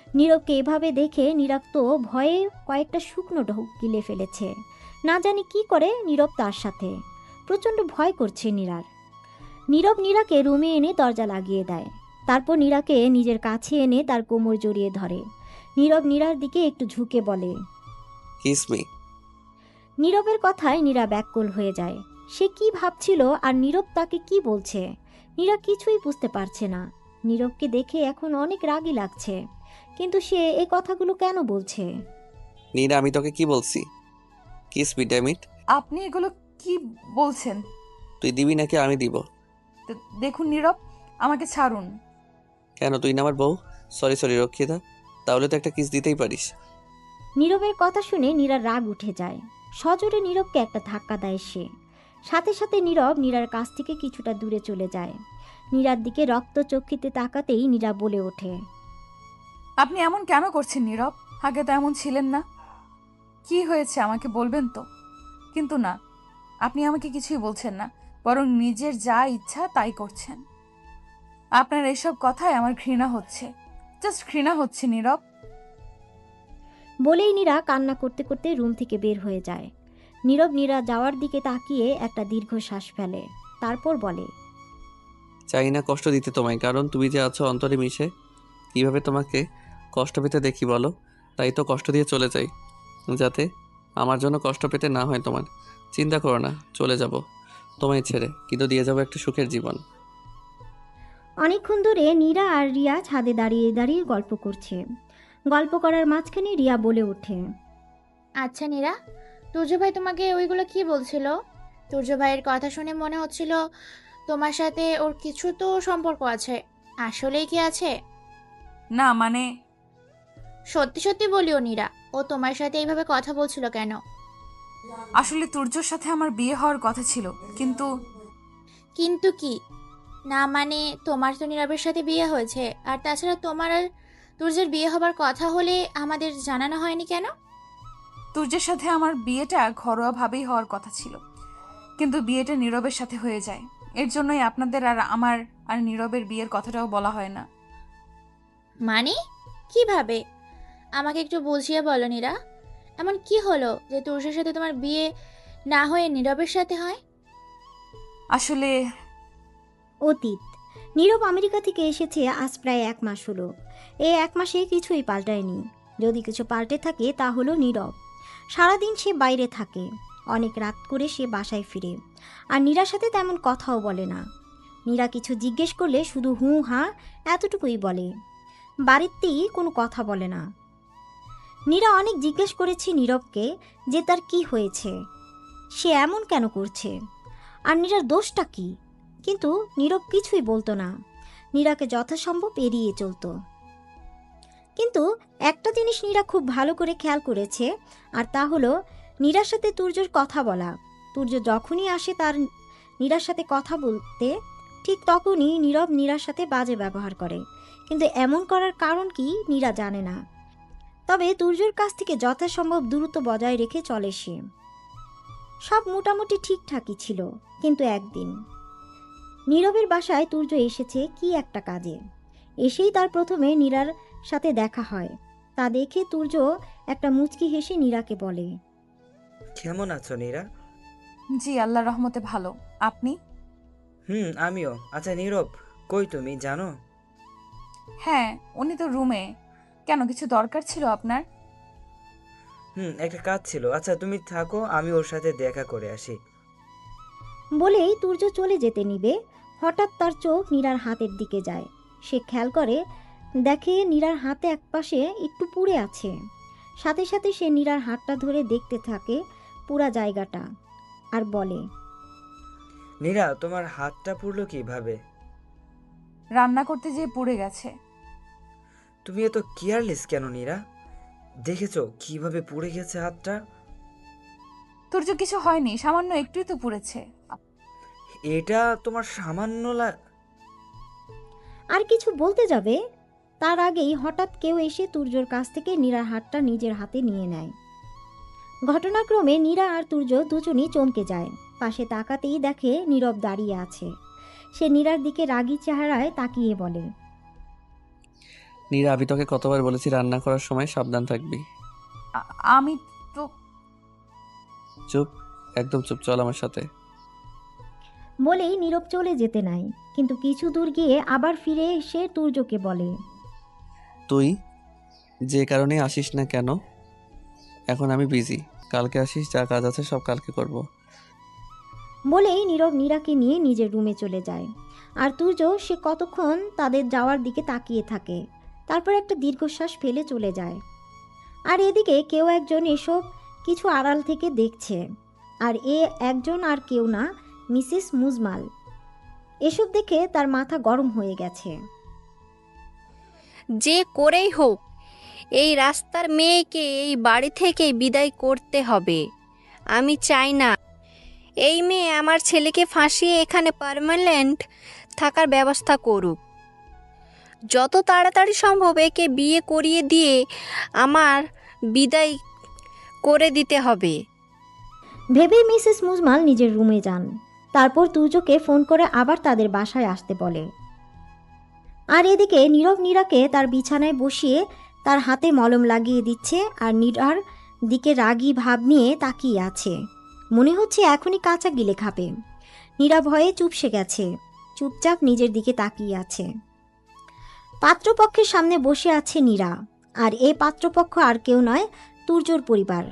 নীরবকে এভাবে দেখে নীরব তো ভয়ে কয়েকটা শুকনো ঢোক গিলে ফেলেছে। না জানি কি করে নীরব তার সাথে। প্রচণ্ড ভয় করছে নীরার। নীরব নীরাকে রুমে এনে দরজা লাগিয়ে দেয়, তারপর নীরাকে নিজের কাছে এনে তার কোমর জড়িয়ে ধরে। নীরব নীরার দিকে একটু ঝুঁকে বলে,
কিস মি।
নীরবের কথায় নীরা ব্যাকুল হয়ে যায়। সে কি ভাবছিল আর নীরব তাকে কি বলছে, নীরা কিছুই বুঝতে পারছে না। নীরবকে দেখে এখন অনেক রাগই লাগছে, কিন্তু সে এই কথাগুলো কেন বলছে?
নীরা, আমি তোকে কি বলছি? Kiss me damn it.
আপনি এগুলো কি বলছেন?
তুই দিবি নাকি আমি দিব?
দেখুন নীরব, আমাকে ছাড়ুন।
কেন, তুই না আমার বউ? সরি রক্ষিতা, তাহলে তো একটা কিস দিতেই পারিস।
নীরবের কথা শুনে নীরার রাগ উঠে যায়। সজোরে নীরবকে একটা ধাক্কা দেয় সে। সাথে সাথে নীরব নীরার কাছ থেকে কিছুটা দূরে চলে যায়। নীরার দিকে রক্তচক্ষিতে তাকাতেই নীরা বলে ওঠে,
আপনি এমন কেন করছেন নীরব? আগে তো এমন ছিলেন না। কি হয়েছে আমাকে বলবেন তো? কিন্তু না, আপনি আমাকে কিছুই বলছেন না, বরং নিজের যা ইচ্ছা তাই করছেন। আপনার এসব কথায় আমার ঘৃণা হচ্ছে, জাস্ট ঘৃণা হচ্ছে নীরব।
বলেই নীরা কান্না করতে করতে রুম থেকে বের হয়ে যায়। নীরব নীরা যাওয়ার দিকে তাকিয়ে একটা দীর্ঘশ্বাস ফেলে, তারপর বলে,
চাই না কষ্ট দিতে তোমায়, কারণ তুমি যে আছো অন্তরে মিশে, কিভাবে তোমাকে কষ্ট পেতে দেখি বলো, তাই তো কষ্ট দিয়ে চলে যাই, যাতে আমার জন্য কষ্ট পেতে না হয় তোমার। চিন্তা করো না, চলে যাব তোমায় ছেড়ে, কিন্তু দিয়ে যাবো একটা সুখের জীবন।
অনেকক্ষণ ধরে নীরা আর রিয়া ছাদে দাঁড়িয়ে দাঁড়িয়ে গল্প করছে। গল্প করার মাঝখানে রিয়া বলে ওঠে,
আচ্ছা নীরা, তুর্য ভাই তোমাকে ওইগুলো কি বলছিল? তুর্য ভাইয়ের কথা শুনে মনে হচ্ছিল তোমার সাথে ওর কিছু তো সম্পর্ক আছে। আসলেই কি আছে?
না মানে,
সত্যি সত্যি বলিও নীরা, ও তোমার সাথে এইভাবে কথা বলছিল কেন?
আসলে তুর্যর সাথে আমার বিয়ে হওয়ার কথা ছিল, কিন্তু
কিন্তু কি? না মানে, তোমার তো নীরবের সাথে বিয়ে হয়েছে, আর তাছাড়া তোমার আর তুর্যের বিয়ে হবার কথা হলে আমাদের জানানো হয়নি কেন?
তুর্যের সাথে আমার বিয়েটা ঘরোয়াভাবেই হওয়ার কথা ছিল, কিন্তু বিয়েটা নীরবের সাথে হয়ে যায়। এর জন্যই আপনাদের আর আমার আর নীরবের বিয়ের কথাটাও বলা হয় না।
মানে কিভাবে? আমাকে একটু বুঝিয়ে বলো নীরা, এমন কি হলো যে তুর্যের সাথে তোমার বিয়ে না হয়ে নীরবের সাথে হয়?
আসলে
অতীত। নীরব আমেরিকা থেকে এসেছে আজ প্রায় 1 মাস হলো। এই 1 মাসে কিছুই পাল্টায়নি। যদি কিছু পাল্টে থাকে তা হলো নীরব। সারাদিন সে বাইরে থাকে, অনেক রাত করে সে বাসায় ফিরে, আর নীরার সাথে তেমন কথাও বলে না। নীরা কিছু জিজ্ঞেস করলে শুধু হুঁ হাঁ এতটুকুই বলে, বাড়িতেই কোনো কথা বলে না। নীরা অনেক জিজ্ঞেস করেছে নীরবকে যে তার কি হয়েছে, সে এমন কেন করছে, আর নীরার দোষটা কি, কিন্তু নীরব কিছুই বলতো না। নীরাকে যথাসম্ভব এড়িয়ে চলতো। কিন্তু একটা জিনিস নীরা খুব ভালো করে খেয়াল করেছে, আর তা হলো নীরার সাথে তুর্যর কথা বলা। তুর্য যখনই আসে তার নীরার সাথে কথা বলতে, ঠিক তখনই নীরব নীরার সাথে বাজে ব্যবহার করে। কিন্তু এমন করার কারণ কি নীরা জানে না। তবে তুর্যর কাছ থেকে যথাসম্ভব দূরত্ব বজায় রেখে চলে সে। সব মোটামুটি ঠিকঠাকই ছিল, কিন্তু একদিন নীরবের বাসায় তুর্য এসেছে কি একটা কাজে। এসেই তার প্রথমে নীরার সাথে দেখা হয়। তা দেখে তুর্য একটা মুচকি হেসে নীরাকে বলে,
কেমন আছো নীরা?
জি, আল্লাহ রহমতে ভালো। আপনি?
আমিও। আচ্ছা নীরব, কই তুমি জানো?
হ্যাঁ, উনি তো রুমে। কেন, কিছু দরকার ছিল আপনার?
একটা কাজ ছিল। আচ্ছা তুমি থাকো, আমি ওর সাথে দেখা করে আসি।
বলেই তুর্য চলে যেতে নিবে, হঠাৎ তার চোখ নীরার হাতের দিকে যায়। সে খেয়াল করে, দেখে নীরার হাতে একপাশে একটু পুড়ে আছে। সাথে সাথে সে নীরার হাতটা ধরে দেখতে থাকে পুরা জায়গাটা, আর বলে,
নীরা, তোমার হাতটা পুড়লো কিভাবে?
রান্না করতে যেয়ে পুড়ে গেছে।
তুমি এত কেয়ারলেস কেন নীরা? দেখেছো কিভাবে পুড়ে গেছে হাতটা?
তুর্য কিছু হয়নি, সামান্য একটুই তো পুড়েছে।
এটা তোমার সামান্য
আর কিছু বলতে যাবে তার আগেই হঠাৎ কেউ এসে তুর্যর কাছ থেকে নীরার হাতটা নিজের হাতে নিয়ে নেয়। ঘটনাক্রমে নীরা আর তুর্য দুজনই চমকে যায়। পাশে তাকাতেই দেখে নীরব দাঁড়িয়ে আছে। সে নীরার দিকে রাগী চেহারায় তাকিয়ে বলে,
নীরা, আমি তোকে কতবার বলেছি রান্না করার সময় সাবধান থাকবি।
আমি তো
চুপ, একদম চুপ, চল আমার সাথে।
বলেই নীরব চলে যেতে নাই, কিন্তু কিছু দূর গিয়ে আবার ফিরে এসে তুর্যকে বলে,
তুই যে কারণে আসিস না কেন, এখন আমি বিজি, কালকে আসিস, যা কাজ আছে সব কালকে করব।
বলেই নীরব নীরাকে নিয়ে নিজের রুমে চলে যায়। আর তুর্য সে কতক্ষণ তাদের যাওয়ার দিকে তাকিয়ে থাকে, তারপর একটা দীর্ঘশ্বাস ফেলে চলে যায়। আর এদিকে কেউ একজন এসব কিছু আড়াল থেকে দেখছে, আর এ একজন আর কেউ না, মিসেস মুজমাল। এসব দেখে তার মাথা গরম হয়ে গেছে।
যে করেই হোক এই রাস্তার মেয়েকে এই বাড়ি থেকে বিদায় করতে হবে। আমি চাই না এই মেয়ে আমার ছেলেকে ফাঁসিয়ে এখানে পার্মানেন্ট থাকার ব্যবস্থা করুক। যত তাড়াতাড়ি সম্ভব একে বিয়ে করিয়ে দিয়ে আমার বিদায় করে দিতে হবে।
ভেবে মিসেস মুজমাল নিজের রুমে যান। তারপর তুর্যকে ফোন করে আবার তাদের বাসায় আসতে বলে। আর এদিকে নীরব নীরাকে তার বিছানায় বসিয়ে তার হাতে মলম লাগিয়ে দিচ্ছে, আর নীরার দিকে রাগী ভাব নিয়ে তাকিয়ে আছে। মনে হচ্ছে এখনই কাঁচা গিলে খাবে। নীরা ভয়ে চুপসে গেছে, চুপচাপ নিজের দিকে তাকিয়ে আছে। পাত্রপক্ষের সামনে বসে আছে নীরা, আর এই পাত্রপক্ষ আর কেউ নয়, তুর্যর পরিবার।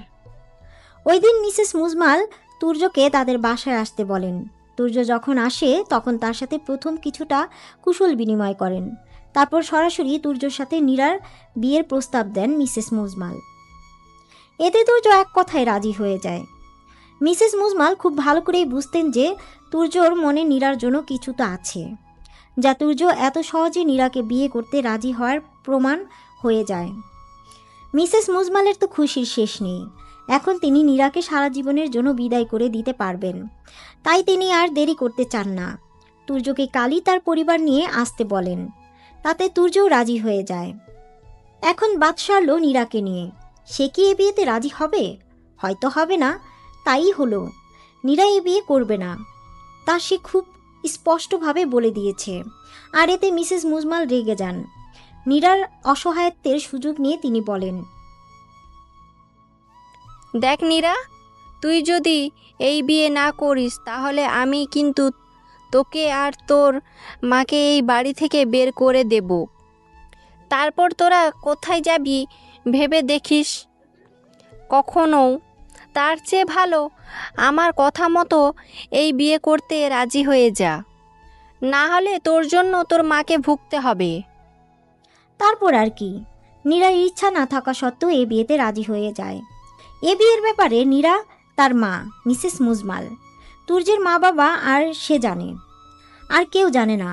ওই দিন মিসেস মুজমাল তুর্যকে তাদের বাসায় আসতে বলেন। তুর্য যখন আসে তখন তার সাথে প্রথম কিছুটা কুশল বিনিময় করেন, তারপর সরাসরি তুর্যর সাথে নীরার বিয়ের প্রস্তাব দেন মিসেস মুজমাল। এতে তুর্য এক কথায় রাজি হয়ে যায়। মিসেস মুজমাল খুব ভালো করেই বুঝতেন যে তুর্যর মনে নীরার জন্য কিছু তো আছে, যা তুর্য এত সহজে নীরাকে বিয়ে করতে রাজি হওয়ার প্রমাণ হয়ে যায়। মিসেস মুজমালের তো খুশির শেষ নেই। এখন তিনি নীরাকে সারা জীবনের জন্য বিদায় করে দিতে পারবেন, তাই তিনি আর দেরি করতে চান না। তুর্যকে কালই তার পরিবার নিয়ে আসতে বলেন, তাতে তুর্যও রাজি হয়ে যায়। এখন বাদ সারল নীরাকে নিয়ে। সে কি এ বিয়েতে রাজি হবে? হয়তো হবে না, তাই হলো। নীরা এ বিয়ে করবে না, তা সে খুব স্পষ্টভাবে বলে দিয়েছে। আর এতে মিসেস মুজমাল রেগে যান। নীরার অসহায়ত্বের সুযোগ নিয়ে তিনি বলেন,
দেখ নীরা, তুই যদি এই বিয়ে না করিস তাহলে আমি কিন্তু তোকে আর তোর মাকে এই বাড়ি থেকে বের করে দেব। তারপর তোরা কোথায় যাবি ভেবে দেখিস। কখনো তার চেয়ে ভালো আমার কথা মতো এই বিয়ে করতে রাজি হয়ে যা, না হলে তোর জন্য তোর মাকে ভুগতে হবে।
তারপর আর কি, নীরার ইচ্ছা না থাকা সত্ত্বেও এ বিয়েতে রাজি হয়ে যায়। এ বিয়ের ব্যাপারে নীরা, তার মা মিসেস মুজমাল, তুর্যের মা বাবা আর সে জানে, আর কেউ জানে না।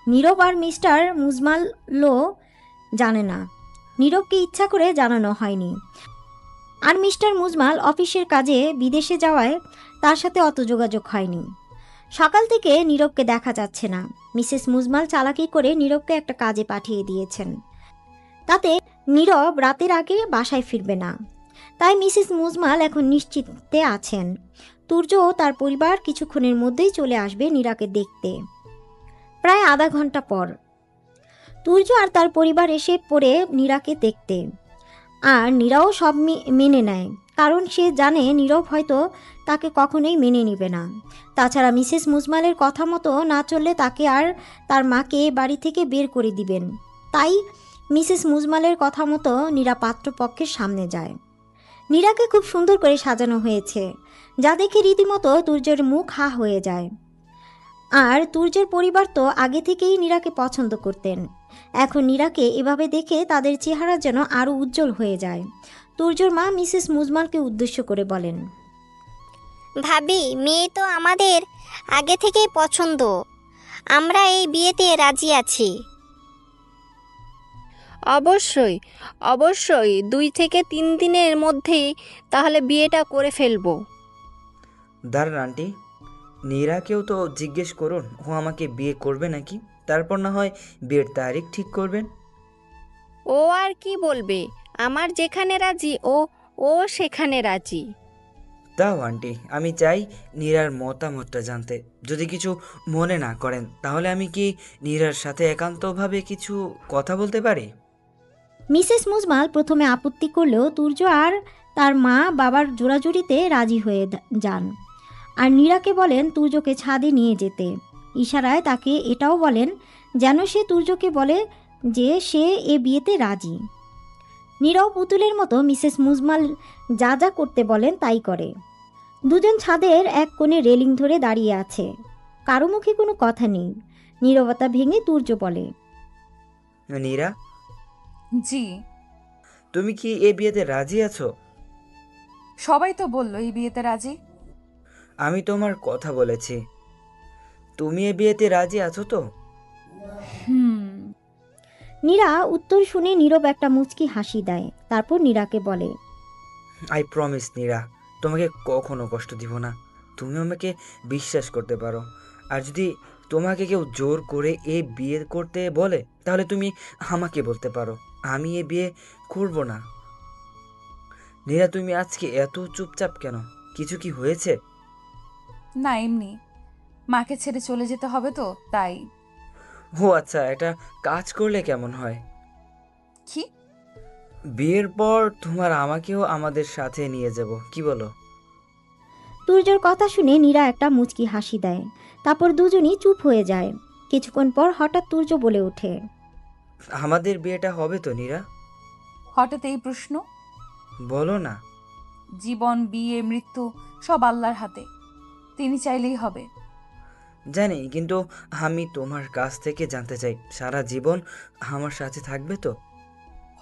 নীরব আর মিস্টার মুজমালও জানে না। নীরবকে ইচ্ছা করে জানানো হয়নি। আর মিস্টার মুজমাল অফিসের কাজে বিদেশে যাওয়ায় তার সাথে অত যোগাযোগ হয়নি। সকাল থেকে নীরবকে দেখা যাচ্ছে না। মিসেস মুজমাল চালাকি করে নীরবকে একটা কাজে পাঠিয়ে দিয়েছেন, তাতে নীরব রাতের আগে বাসায় ফিরবে না। তাই মিসেস মুজমাল এখন নিশ্চিন্তে আছেন তুর্য ও তার পরিবার কিছুক্ষণের মধ্যেই চলে আসবে নীরাকে দেখতে। প্রায় আধা ঘন্টা পর তুর্য আর তার পরিবার এসে পড়ে নীরাকে দেখতে। আর নীরাও সব মেনে নেয়, কারণ সে জানে নীরব হয়তো তাকে কখনোই মেনে নেবে না। তাছাড়া মিসেস মুজমালের কথা মতো না চললে তাকে আর তার মাকে বাড়ি থেকে বের করে দিবেন। তাই মিসেস মুজমালের কথা মতো নীরা পাত্রপক্ষের সামনে যায়। নীরাকে খুব সুন্দর করে সাজানো হয়েছে, যা দেখে রীতিমতো তুর্যের মুখ হা হয়ে যায়। আর তুর্যের পরিবার তো আগে থেকেই নীরাকে পছন্দ করতেন। এখন নীরাকে এভাবে দেখে তাদের চেহারা যেন আরও উজ্জ্বল হয়ে যায়। তুর্যর মা মিসেস মুজমালকে উদ্দেশ্য করে বলেন,
ভাবি, মেয়ে তো আমাদের আগে থেকেই পছন্দ। আমরা এই বিয়েতে রাজি আছি।
অবশ্যই অবশ্যই 2 থেকে 3 দিনের মধ্যেই তাহলে বিয়েটা করে ফেলবো।
দাঁড়ান আন্টি, নীরাকেও তো জিজ্ঞেস করুন ও আমাকে বিয়ে করবে নাকি, তারপর না হয় বিয়ের তারিখ ঠিক করবেন।
ও আর কি বলবে, আমার যেখানে রাজি ও সেখানে রাজি।
তাও আন্টি, আমি চাই নীরার মতামতটা জানতে। যদি কিছু মনে না করেন তাহলে আমি কি নীরার সাথে একান্তভাবে কিছু কথা বলতে পারি?
মিসেস মুজমাল প্রথমে আপত্তি করলেও তুর্য আর তার মা বাবার জোড়াজুড়িতে রাজি হয়ে যান। আর নীরাকে বলেন তুর্যকে ছাদে নিয়ে যেতে। ইশারায় তাকে এটাও বলেন যেন সে তুর্যকে বলে যে সে এ বিয়েতে রাজি। নীরব পুতুলের মতো মিসেস মুজমাল যা যা করতে বলেন তাই করে। দুজন ছাদের এক কোণে রেলিং ধরে দাঁড়িয়ে আছে, কারো মুখে কোনো কথা নেই। নীরবতা ভেঙে তুর্য বলে,
নীরা,
জি।
তুমি কি এ বিয়েতে রাজি আছো?
সবাই তো বললো এই বিয়েতে রাজি।
আমি তোমার কথা বলেছি, তুমি এ বিয়েতে রাজি আছো তো?
নীরা উত্তর শুনে নীরব একটা মুচকি হাসি দেয়। তারপর নীরাকে বলে,
আই প্রমিস নীরা, তোমাকে কখনো কষ্ট দিব না। তুমি আমাকে বিশ্বাস করতে পারো। আর যদি তোমাকে কেউ জোর করে এ বিয়ে করতে বলে, তাহলে তুমি আমাকে বলতে পারো, আমি এ বিয়ে করব না। নীরা, তুমি আজকে এত চুপচাপ কেন? কিছু কি হয়েছে?
না, এমনি মাকে ছেড়ে চলে যেতে হবে তো তাই।
ও আচ্ছা, এটা কাজ করলে কেমন হয়?
কি?
বিয়ের পর তোমার আমাকেও আমাদের সাথে নিয়ে যাব, কি বলো?
তুর্যর কথা শুনে নীরা একটা মুচকি হাসি দেয়। তারপর দুজনই চুপ হয়ে যায়। কিছুক্ষণ পর হঠাৎ তুর্য বলে ওঠে,
আমাদের বিয়েটা হবে তো নীরা?
হঠাৎ এই প্রশ্ন?
বলো না।
জীবন, বিয়ে, মৃত্যু সব আল্লাহর হাতে, তিনি চাইলেই হবে।
জানি, কিন্তু আমি তোমার কাছ থেকে জানতে চাই, সারা জীবন আমার সাথে থাকবে তো?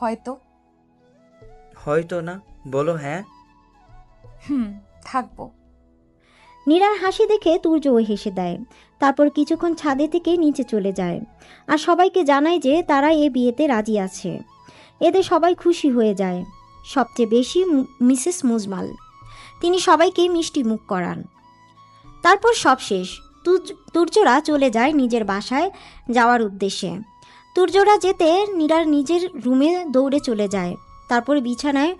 হয়তো।
হয়তো না, বলো হ্যাঁ।
থাকবো।
নীরার হাসি দেখে তুর্যও হেসে দেয়। তারপর কিছুক্ষণ ছাদে থেকে নিচে চলে যায় আর সবাইকে জানায় যে তারা এ বিয়েতে রাজি আছে। এতে সবাই খুশি হয়ে যায়, সবচেয়ে বেশি মিসেস মুজমাল। তিনি সবাইকে মিষ্টি মুখ করান। তারপর সব শেষ। তুর্যরা চলে যায় নিজের বাসায় যাওয়ার উদ্দেশ্যে। তুর্যরা যেতে নীরার নিজের রুমে দৌড়ে চলে যায়। তারপর বিছানায়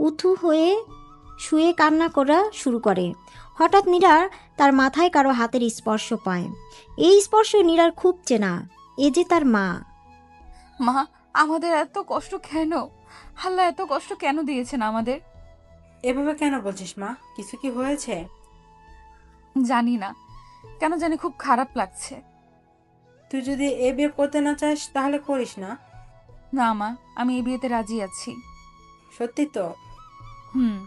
উথু হয়ে শুয়ে কান্না করা শুরু করে। হঠাৎ নীরার তার মাথায় কারো হাতের স্পর্শ পায়। এই স্পর্শ নীরার খুব চেনা, এ যে তার মা।
মা, আমাদের এত কষ্ট কেন? আল্লাহ এত কষ্ট কেন দিয়েছেন আমাদের?
এভাবে কেন বলছিস মা? কিছু কি হয়েছে?
জানি না, কেন জানি খুব খারাপ লাগছে।
তুই যদি এ বিয়ে করতে না চাস তাহলে করিস না।
না মা, আমি এই বিয়েতে রাজি আছি।
সত্যি তো?
হুম।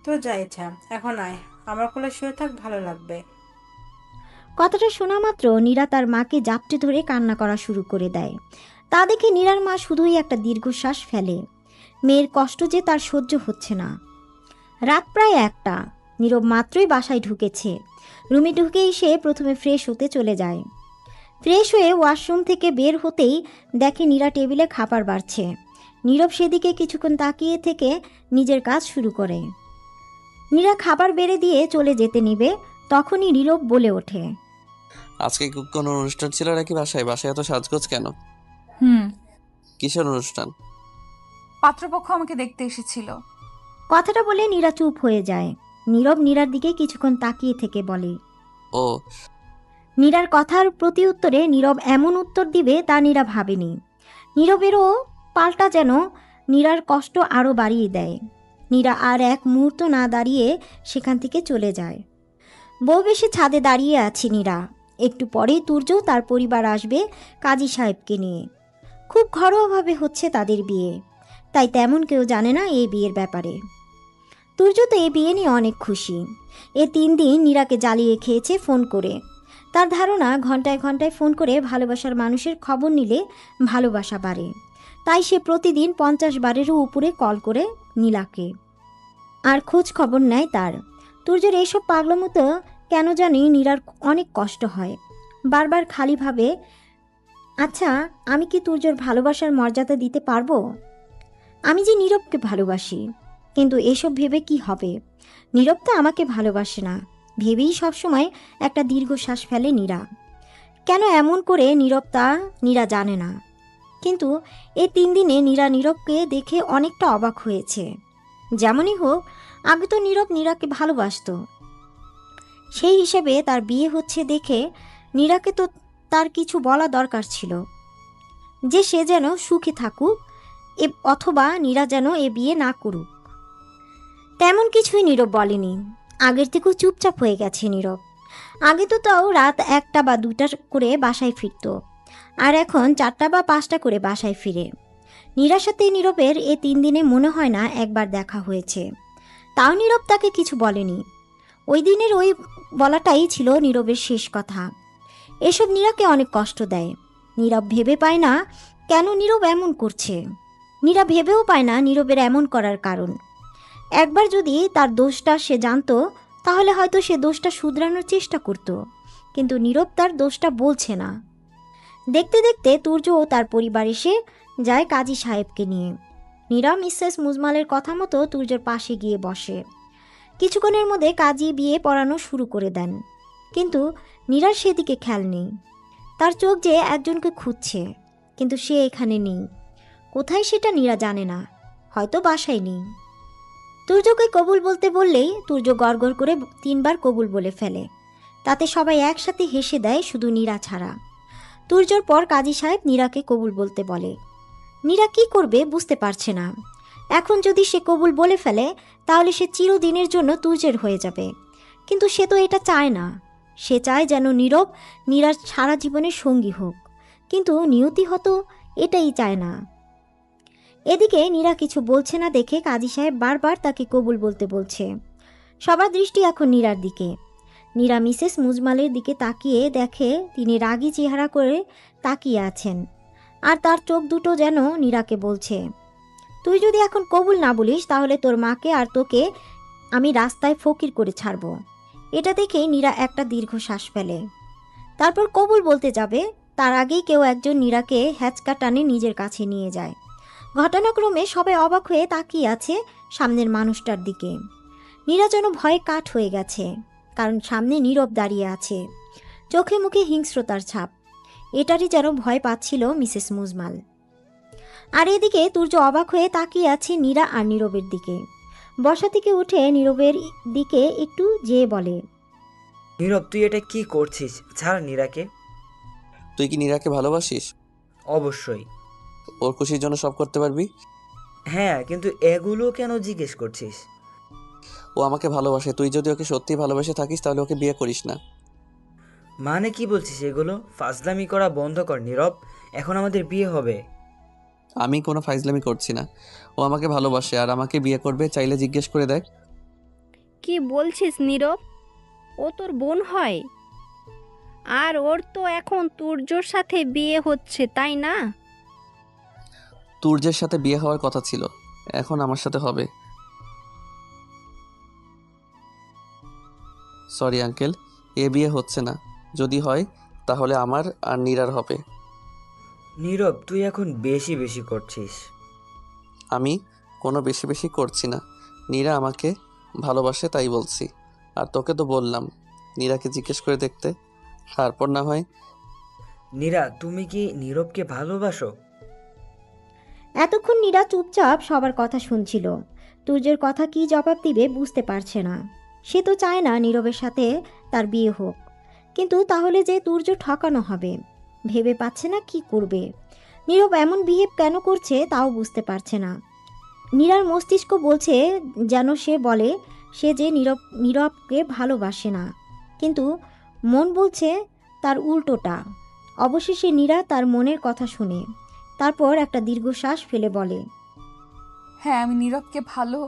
তো যা ইচ্ছা, এখন আয়, আমার কোলে শুয়ে থাক, ভালো লাগবে।
কথাটা শোনা মাত্র নীরা তার মাকে জাপটে ধরে কান্না করা শুরু করে দেয়। তা দেখে নীরার মা শুধুই একটা দীর্ঘশ্বাস ফেলে। মেয়ের কষ্ট যে তার সহ্য হচ্ছে না। রাত প্রায় 1টা। নীরব মাত্রই বাসায় ঢুকেছে। রুমে ঢুকেই সে প্রথমে ফ্রেশ হতে চলে যায়। ফ্রেশ হয়ে ওয়াশরুম থেকে বের হতেই দেখে নীরা টেবিলে খাবার বাড়ছে। নীরব সেদিকে কিছুক্ষণ তাকিয়ে থেকে নিজের কাজ শুরু করে। নীরা খাবার বেড়ে দিয়ে চলে যেতে নিবে, তখনই নীরব বলে ওঠে,
আজকে কোনো অনুষ্ঠান ছিল নাকি বাসায়? বাসায় এত সাজগোজ কেন? কিসের অনুষ্ঠান?
পাত্রপক্ষ আমাকে দেখতে এসেছিল।
কথাটা বলে নীরা চুপ হয়ে যায়। নীরব নীরার দিকে কিছুক্ষণ তাকিয়ে থেকে বলে,
ও।
নীরার কথার প্রতি উত্তরে নীরব এমন উত্তর দিবে তা নীরা ভাবেনি। নীরবেরও পাল্টা যেন নীরার কষ্ট আরও বাড়িয়ে দেয়। নীরা আর এক মুহূর্ত না দাঁড়িয়ে সেখান থেকে চলে যায়। বউ বেশি ছাদে দাঁড়িয়ে আছে নীরা। একটু পরেই তুর্য তার পরিবার আসবে কাজী সাহেবকে নিয়ে। খুব ঘরোয়াভাবে হচ্ছে তাদের বিয়ে, তাই তেমন কেউ জানে না এই বিয়ের ব্যাপারে। তুর্য তো এই বিয়ে নিয়ে অনেক খুশি। এ 3 দিন নীরাকে জ্বালিয়ে খেয়েছে ফোন করে। তার ধারণা ঘন্টায় ঘন্টায় ফোন করে ভালোবাসার মানুষের খবর নিলে ভালোবাসা বাড়ে। তাই সে প্রতিদিন 50 বারেরও উপরে কল করে নীলাকে আর খোঁজ খবর নেয় তার। তুর্যের এইসব পাগলামতো কেন জানি নীরার অনেক কষ্ট হয়। বারবার খালি ভাবে, আচ্ছা আমি কি তুর্যর ভালোবাসার মর্যাদা দিতে পারবো? আমি যে নীরবকে ভালোবাসি, কিন্তু এসব ভেবে কি হবে? নীরব তো আমাকে ভালোবাসে না ভেবেই সবসময় একটা দীর্ঘশ্বাস ফেলে নীরা। কেন এমন করে নীরব তা নীরা জানে না। কিন্তু এই 3 দিনে নীরা নীরবকে দেখে অনেকটা অবাক হয়েছে। যেমনই হোক, আগে তো নীরব নীরাকে ভালোবাসতো। সেই হিসেবে তার বিয়ে হচ্ছে দেখে নীরাকে তো তার কিছু বলা দরকার ছিল, যে সে যেন সুখে থাকুক অথবা নীরা যেন এ বিয়ে না করুক। তেমন কিছুই নীরব বলেনি। আগের থেকেও চুপচাপ হয়ে গেছে নীরব। আগে তো তাও রাত 1টা বা 2টা করে বাসায় ফিরত, আর এখন 4টা বা 5টা করে বাসায় ফিরে। নীরার সাথে নীরবের এ 3 দিনে মনে হয় না একবার দেখা হয়েছে। তাও নীরব তাকে কিছু বলেনি। ওই দিনের ওই বলাটাই ছিল নীরবের শেষ কথা। এসব নীরাকে অনেক কষ্ট দেয়। নীরব ভেবে পায় না কেন নীরব এমন করছে। নীরা ভেবেও পায় না নীরবের এমন করার কারণ। একবার যদি তার দোষটা সে জানতো তাহলে হয়তো সে দোষটা শুধরানোর চেষ্টা করত, কিন্তু নীরব তার দোষটা বলছে না। দেখতে দেখতে তুর্য ও তার পরিবার এসে যায় কাজী সাহেবকে নিয়ে। নীরা মিসেস মুজমালের কথা মতো তুর্যর পাশে গিয়ে বসে। কিছুক্ষণের মধ্যে কাজী বিয়ে পড়ানো শুরু করে দেন, কিন্তু নীরার সেদিকে খেয়াল নেই। তার চোখ যে একজনকে খুঁজছে, কিন্তু সে এখানে নেই। কোথায় সেটা নীরা জানে না, হয়তো বাসায় নেই। তুর্যকে কবুল বলতে বললেই তুর্য গড়গড় করে 3 বার কবুল বলে ফেলে। তাতে সবাই একসাথে হেসে দেয়, শুধু নীরা ছাড়া। তুর্যর পর কাজী সাহেব নীরাকে কবুল বলতে বলে। নীরা কি করবে বুঝতে পারছে না। এখন যদি সে কবুল বলে ফেলে তাহলে সে চিরদিনের জন্য তুর্যের হয়ে যাবে, কিন্তু সে তো এটা চায় না। সে চায় যেন নীরব নীরার সারা জীবনের সঙ্গী হোক, কিন্তু নিয়তি হতো এটাই চায় না। এদিকে নীরা কিছু বলছে না দেখে কাজী সাহেব বারবার তাকে কবুল বলতে বলছে। সবার দৃষ্টি এখন নীরার দিকে। নীরা মিসেস মুজমালের দিকে তাকিয়ে দেখে তিনি রাগী চেহারা করে তাকিয়ে আছেন, আর তার চোখ দুটো যেন নীরাকে বলছে, তুই যদি এখন কবুল না বলিস তাহলে তোর মাকে আর তোকে আমি রাস্তায় ফকির করে ছাড়ব। এটা দেখেই নীরা একটা দীর্ঘশ্বাস ফেলে। তারপর কবুল বলতে যাবে, তার আগেই কেউ একজন নীরাকে হ্যাচকা টানে নিজের কাছে নিয়ে যায়। ঘটনাক্রমে সবাই অবাক হয়ে তাকিয়ে আছে সামনের মানুষটার দিকে। নীরা যেন ভয়ে কাঠ হয়ে গেছে, কারণ সামনে নীরব দাঁড়িয়ে আছে, চোখে মুখে হিংস্রতার ছাপ। এটারই যেন ভয় পাচ্ছিল মিসেস মুজমাল। আর এদিকে তুর্য অবাক হয়ে তাকিয়ে আছে নীরা আর নীরবের দিকে। বসা থেকে উঠে নীরবের দিকে একটু যেয়ে বলে,
নীরব, তুই এটা কি করছিস? ছাড় নীরাকে।
তুই কি নীরাকে ভালোবাসিস?
অবশ্যই।
ওর খুশির জন্য সব করতে পারবি?
হ্যাঁ, কিন্তু এগুলো কেন জিজ্ঞেস করছিস?
ও আমাকে ভালোবাসে। তুই যদি ওকে সত্যি ভালোবেসে থাকিস তাহলে ওকে বিয়ে করিস না।
মানে কি বলছিস এগুলো? ফাজলামি করা বন্ধ কর নীরব, এখন আমাদের বিয়ে হবে।
আমি কোনো ফাইজলামি করছি না। ও আমাকে ভালোবাসে আর আমাকে বিয়ে করবে। চাইলে জিজ্ঞেস করে দেখ।
কি বলছিস নীরব? ও তোর বোন হয়, আর ওর তো এখন তুর্যর সাথে বিয়ে হচ্ছে, তাই না?
তুর্যের সাথে বিয়ে হওয়ার কথা ছিল, এখন আমার সাথে হবে। সরি আঙ্কেল, এ বিয়ে হচ্ছে না। যদি হয় তাহলে আমার আর নীরার হবে।
নীরব, তুই এখন বেশি বেশি করছিস।
আমি কোনো বেশি বেশি করছি না। নীরা আমাকে ভালোবাসে তাই বলছি। আর তোকে তো বললাম নীরাকে জিজ্ঞেস করে দেখতে, তারপর না হয়।
নীরা, তুমি কি নীরবকে ভালোবাসো?
এতক্ষণ নীরা চুপচাপ সবার কথা শুনছিল। তুর্যের কথা কি জবাব দিবে বুঝতে পারছে না। সে তো চায় না নীরবের সাথে তার বিয়ে হোক, কিন্তু তাহলে যে তুর্য ঠকানো হবে, ভেবে পাচ্ছে না কি করবে। নীরব এমন বিহেভ কেন করছে তাও বুঝতে পারছে না। নীরার মস্তিষ্ক বলছে যেন সে বলে সে যে নীরবকে ভালোবাসে না, কিন্তু মন বলছে তার উল্টোটা। অবশেষে নীরা তার মনের কথা শুনে তারপর একটা দীর্ঘশ্বাস ফেলে বলে,
হ্যাঁ, আমি নীরবকে ভালো।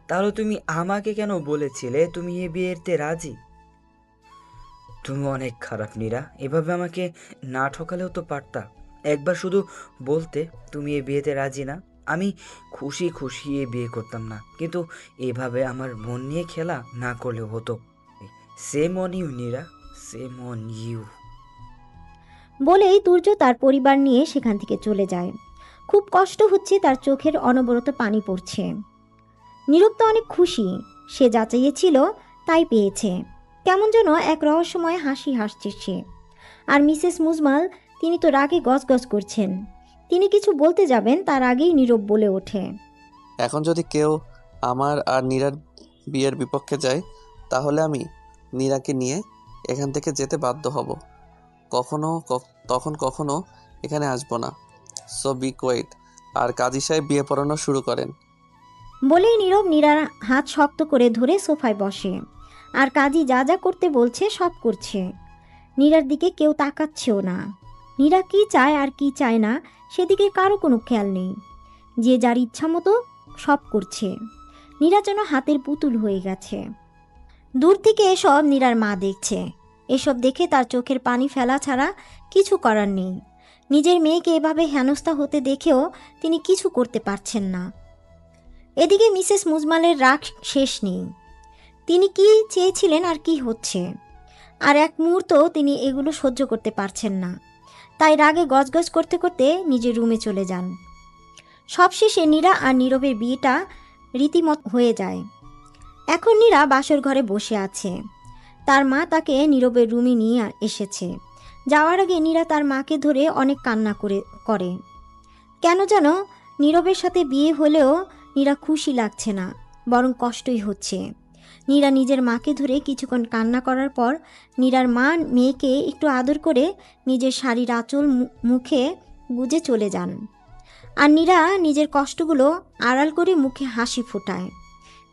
তাহলে তুমি আমাকে কেন বলেছিলে তুমি এ বিয়েতে রাজি? তুমি অনেক খারাপ নীরা, এভাবে আমাকে না ঠকালেও তো পারতা। একবার শুধু বলতে তুমি এ বিয়েতে রাজি না, আমি খুশি খুশি এ বিয়ে করতাম না। কিন্তু এভাবে আমার মন নিয়ে খেলা না করলেও হতো। Shame on you Nira, shame on you.
বলেই তুর্য তার পরিবার নিয়ে সেখান থেকে চলে যায়। খুব কষ্ট হচ্ছে, তার চোখের অনবরত পানি পড়ছে। নীরব তো অনেক খুশি, সে যা চেয়েছিল তাই পেয়েছে। কেমন যেন এক রহস্যময় হাসি হাসছে সে। আর মিসেস মুজমাল, তিনি তো রাগে গজগজ করছেন। তিনি কিছু বলতে যাবেন তার আগেই নীরব বলে ওঠে,
এখন যদি কেউ আমার আর নীরার বিয়ের বিপক্ষে যায় তাহলে আমি নীরাকে নিয়ে এখান থেকে যেতে বাধ্য হব। তখন কখনো এখানে আসবো না। So be quiet. আর কাজী সাহেব বিয়ে পড়ানো শুরু করেন।
বলেই নীরব নীরার হাত শক্ত করে ধরে সোফায় বসে। আর কাজী যা যা করতে বলছে সব করছে। নীরার দিকে কেউ তাকাচ্ছেও না। নীরা কি চায় আর কি চায় না সেদিকে কারো কোনো খেয়াল নেই। যে যার ইচ্ছা মতো সব করছে। নীরা যেন হাতের পুতুল হয়ে গেছে। দূর থেকে এসব নীরার মা দেখছে। এসব দেখে তার চোখের পানি ফেলা ছাড়া কিছু করার নেই। নিজের মেয়েকে এভাবে হেনস্থা হতে দেখেও তিনি কিছু করতে পারছেন না। এদিকে মিসেস মুজমালের রাগ শেষ নেই। তিনি কি চেয়েছিলেন আর কি হচ্ছে, আর এক মুহূর্ত তিনি এগুলো সহ্য করতে পারছেন না। তাই রাগে গজগজ করতে করতে নিজের রুমে চলে যান। সবশেষে নীরা আর নীরবের বিয়েটা রীতিমত হয়ে যায়। এখন নীরা বাসর ঘরে বসে আছে। তার মা তাকে নীরবের রুমে নিয়ে এসেছে। যাওয়ার আগে নীরা তার মাকে ধরে অনেক কান্না করে। কেন যেন নীরবের সাথে বিয়ে হলেও নীরা খুশি লাগছে না, বরং কষ্টই হচ্ছে। নীরা নিজের মাকে ধরে কিছুক্ষণ কান্না করার পর নীরার মা মেয়েকে একটু আদর করে নিজের শাড়ির আঁচল মুখে গুজে চলে যান। আর নীরা নিজের কষ্টগুলো আড়াল করে মুখে হাসি ফোটায়।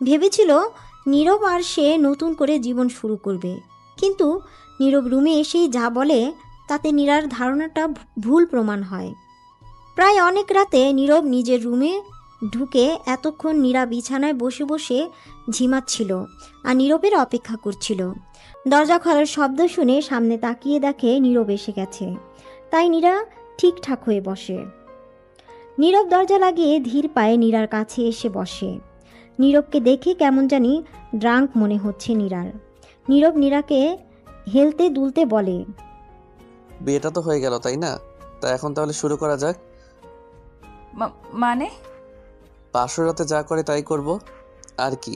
ভেবেছিল নীরব আর সে নতুন করে জীবন শুরু করবে, কিন্তু নীরব রুমে এসেই যা বলে তাতে নীরার ধারণাটা ভুল প্রমাণ হয়। প্রায় অনেক রাতে নীরব নিজের রুমে ঢুকে এতক্ষণ নীরা বিছানায় বসে বসে ঝিমাচ্ছিল আর নীরবের অপেক্ষা করছিল। দরজা খোলার শব্দ শুনে সামনে তাকিয়ে দেখে নীরব এসে গেছে। তাই নীরা ঠিকঠাক হয়ে বসে। নীরব দরজা লাগিয়ে ধীর পায়ে নীরার কাছে এসে বসে। নীরবকে দেখে কেমন জানি ড্রাঙ্ক মনে হচ্ছে নীরার। নীরব নীরাকে হেলতে দুলতে বলে,
বিয়েটা তো হয়ে গেল তাই না? তা এখন তাহলে শুরু করা যাক।
মানে?
বাসর রাতে যা করে তাই করব, আর কি?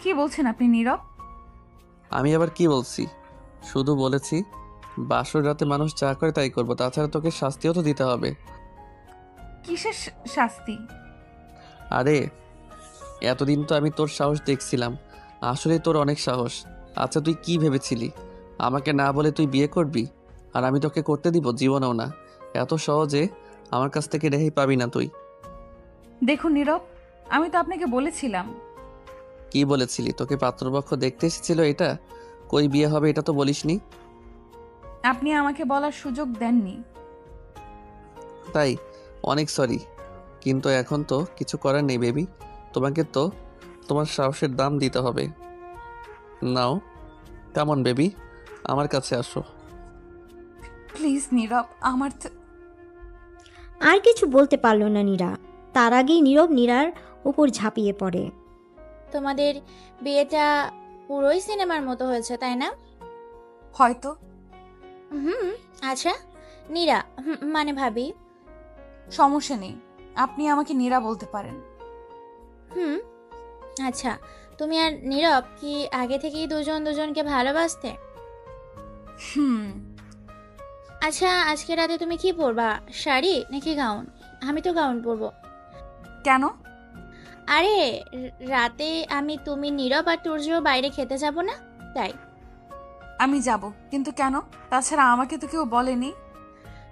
কি বলছেন আপনি নীরব?
আমি আবার কি বলছি? শুধু বলেছি বাসর রাতে মানুষ যা করে তাই করব, তাছাড়া তোকে শাস্তিও তো দিতে হবে।
কিসের শাস্তি?
আরে এতদিন তো আমি তোর সাহস দেখছিলাম, আসলে তোর অনেক সাহস। আচ্ছা তুই কি ভেবেছিলি আমাকে না বলে তুই বিয়ে করবি আর আমি তোকে করতে দিব? জীবনেও না। এত সহজে আমার কাছ থেকে রেহাই পাবি না তুই।
দেখুন নীরব, আমি তো আপনাকে বলেছিলাম।
কি বলেছিলি? তোকে পাত্রপক্ষ দেখতে এসেছিল, এটা কই বিয়ে হবে এটা তো বলিসনি।
আপনি আমাকে বলার সুযোগ দেননি।
তাই অনেক সরি, কিন্তু এখন তো কিছু করার নেই বেবি। তোমাকে তো তোমার সাহসের দাম দিতে হবে। নাও কেমন বেবি, আমার কাছে আসো।
প্লিজ নীরব, আমার
আর কিছু বলতে পারল না নীরা। তার আগেই নীরব নীরার উপর ঝাঁপিয়ে পড়ে।
তোমাদের বিয়েটা পুরোই সিনেমার মতো হয়েছে, তাই না?
হয়তো।
আচ্ছা নীরা, মানে ভাবি।
সমস্যা নেই, আপনি আমাকে নীরা বলতে পারেন।
আচ্ছা, তুমি আর নীরব কি আগে থেকেই দুজন দুজনকে ভালোবাসতে? আচ্ছা, আজকে রাতে তুমি কি পরবা, শাড়ি নাকি গাউন? আমি তো গাউন পরবো।
কেন?
আরে রাতে আমি, তুমি, নীরব আর তুর্য বাইরে খেতে যাব না, তাই।
আমি যাব, কিন্তু কেন? তাছাড়া আমাকে তো কেউ বলেনি।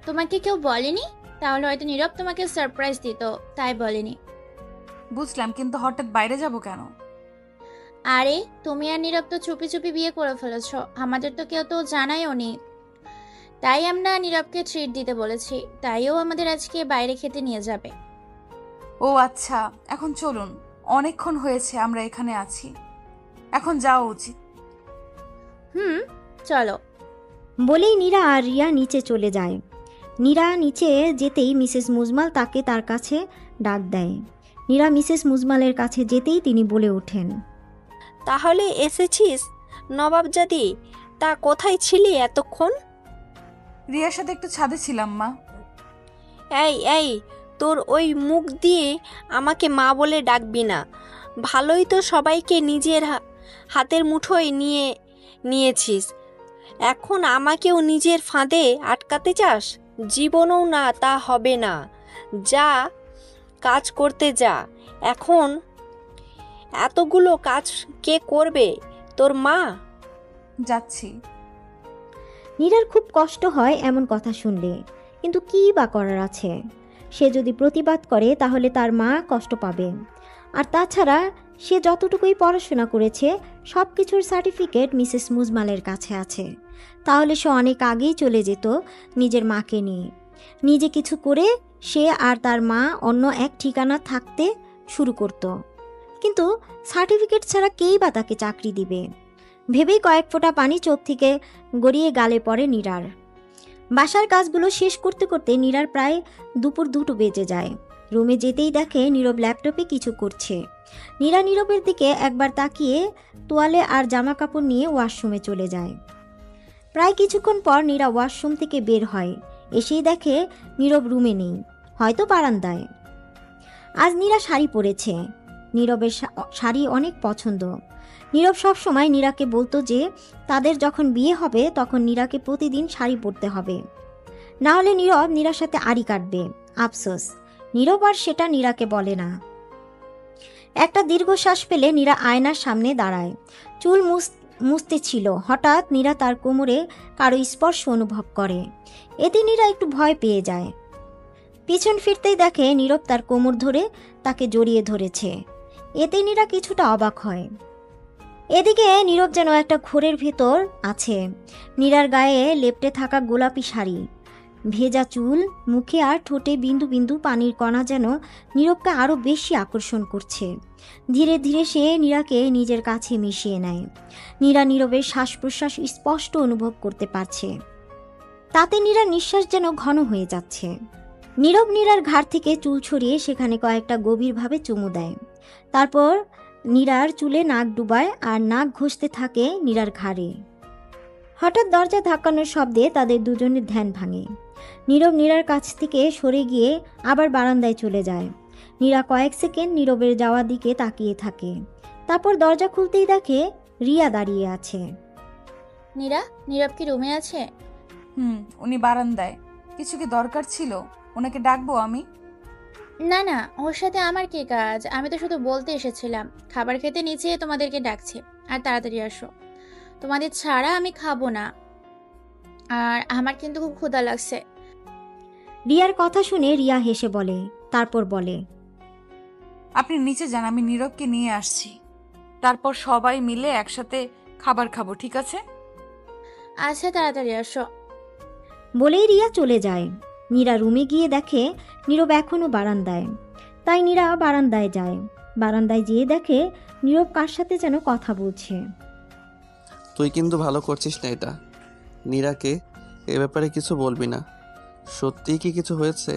তোমাকে কেউ বলেনি? তাহলে হয়তো নীরব তোমাকে সারপ্রাইজ দিত, তাই বলেনি।
বুঝলাম, কিন্তু হঠাৎ বাইরে যাব কেন?
আরে তুমি আর নীরব তো চুপি চুপি বিয়ে করে ফেলেছ, আমাদের তো কেউ তো জানায়ও নি। তাই আমরা নীরবকে ট্রিট দিতে বলেছি, তাইও আমাদের আজকে বাইরে খেতে নিয়ে যাবে।
ও আচ্ছা, এখন চলুন, অনেকক্ষণ হয়েছে আমরা এখানে আছি, এখন যাওয়া উচিত।
চলো।
বলেই নীরা আর রিয়া নিচে চলে যায়। নীরা নিচে যেতেই মিসেস মুজমাল তাকে তার কাছে ডাক দেয়। নীরা মিসেস মুজমালের কাছে যেতেই তিনি বলে ওঠেন,
তাহলে এসেছিস নবাবজাদি? তা কোথায় ছিলি এতক্ষণ?
রিয়ার সাথে একটু ছাদে ছিলাম মা।
এই তোর ওই মুখ দিয়ে আমাকে মা বলে ডাকবি না। ভালোই তো সবাইকে নিজের হাতের মুঠোয় নিয়েছিস, এখন আমাকেও নিজের ফাঁদে আটকাতে চাস? জীবনেও না, তা হবে না। যা কাজ করতে যা। এখন এতগুলো কাজ কে করবে? তোর মা।
যাচ্ছি।
নীরার খুব কষ্ট হয় এমন কথা শুনলে, কিন্তু কী বা করার আছে? সে যদি প্রতিবাদ করে তাহলে তার মা কষ্ট পাবে। আর তাছাড়া সে যতটুকুই পড়াশোনা করেছে সব কিছুর সার্টিফিকেট মিসেস মুজমালের কাছে আছে। তাহলে সে অনেক আগেই চলে যেত নিজের মাকে নিয়ে। নিজে কিছু করে সে আর তার মা অন্য এক ঠিকানা থাকতে শুরু করত। কিন্তু সার্টিফিকেট ছাড়া কেই বা তাকে চাকরি দিবে ভেবেই কয়েক ফোঁটা পানি চোখ থেকে গড়িয়ে গালে পড়ে নীরার। বাসার কাজগুলো শেষ করতে করতে নীরার প্রায় দুপুর 2টো বেজে যায়। রুমে যেতেই দেখে নীরব ল্যাপটপে কিছু করছে। নীরা নীরবের দিকে একবার তাকিয়ে তোয়ালে আর জামা কাপড় নিয়ে ওয়াশরুমে চলে যায়। প্রায় কিছুক্ষণ পর নীরা ওয়াশরুম থেকে বের হয়। এসেই দেখে নীরব রুমে নেই, হয়তো বারান্দায়। আজ নীরা শাড়ি পরেছে। নীরবের শাড়ি অনেক পছন্দ। নীরব সবসময় নীরাকে বলতো যে তাদের যখন বিয়ে হবে তখন নীরাকে প্রতিদিন শাড়ি পরতে হবে, না হলে নীরব নীরার সাথে আড়ি কাটবে। আফসোস নীরব আর সেটা নীরাকে বলে না। একটা দীর্ঘশ্বাস ফেলে নীরা আয়নার সামনে দাঁড়ায়। চুল মুছতে ছিল, হঠাৎ নীরা তার কোমরে কারো স্পর্শ অনুভব করে। এতে নীরা একটু ভয় পেয়ে যায়। পিছন ফিরতেই দেখে নীরব তার কোমর ধরে তাকে জড়িয়ে ধরেছে। এতে নীরা কিছুটা অবাক হয়। এদিকে নীরব যেন একটা ঘোরের ভেতর আছে। নীরার গায়ে লেপ্টে থাকা গোলাপি শাড়ি, ভেজা চুল, মুখে আর ঠোঁটে বিন্দু বিন্দু পানির কণা যেন নীরবকে আরও বেশি আকর্ষণ করছে। ধীরে ধীরে সে নীরাকে নিজের কাছে মিশিয়ে নেয়। নীরা নীরবের শ্বাস প্রশ্বাস স্পষ্ট অনুভব করতে পারছে। তাতে নীরার নিঃশ্বাস যেন ঘন হয়ে যাচ্ছে। নীরব নীরার ঘাড় থেকে চুল ছড়িয়ে সেখানে কয়েকটা গভীরভাবে চুমু দেয়। তারপর নীরার চুলে নাক ডুবায় আর নাক ঘষতে থাকে নীরার ঘাড়ে। হঠাৎ দরজা ধাক্কানোর শব্দে তাদের দুজনের ধ্যান ভাঙে। নীরব নীরার কাছ থেকে সরে গিয়ে আবার বারান্দায় চলে যায়। নীরা কয়েক সেকেন্ড নীরবের যাওয়ার দিকে তাকিয়ে থাকে। তারপর দরজা খুলতেই দেখে রিয়া দাঁড়িয়ে আছে।
নীরা, নীরব কি রুমে আছে?
উনি বারান্দায়। কিছু কি দরকার ছিল? ওনাকে ডাকবো আমি?
না না, ওর সাথে আমার কি কাজ? আমি তো শুধু বলতে এসেছিলাম খাবার খেতে নিচে তোমাদেরকে ডাকছে, আর তাড়াতাড়ি আসো। তোমাদের ছাড়া আমি খাবো না, আর আমার কিন্তু খুব ক্ষুধা লাগছে।
রিয়ার কথা শুনে রিয়া হেসে বলে, তারপর বলে,
আপনি নিচে যান, আমি নীরবকে নিয়ে আসছি। তারপর সবাই মিলে একসাথে খাবার খাবো, ঠিক আছে?
আচ্ছা, তাড়াতাড়ি আসো।
বলেই রিয়া চলে যায়। নীরা রুমে গিয়ে দেখে নীরব এখনও বারান্দায়। তাই নীরা বারান্দায় যায়। বারান্দায় যেয়ে দেখে নীরব কার সাথে যেন কথা বলছে।
তুই কিন্তু ভালো করছিস না এটা। নীরাকে এ ব্যাপারে কিছু বলবি না। সত্যিই কি কিছু হয়েছে,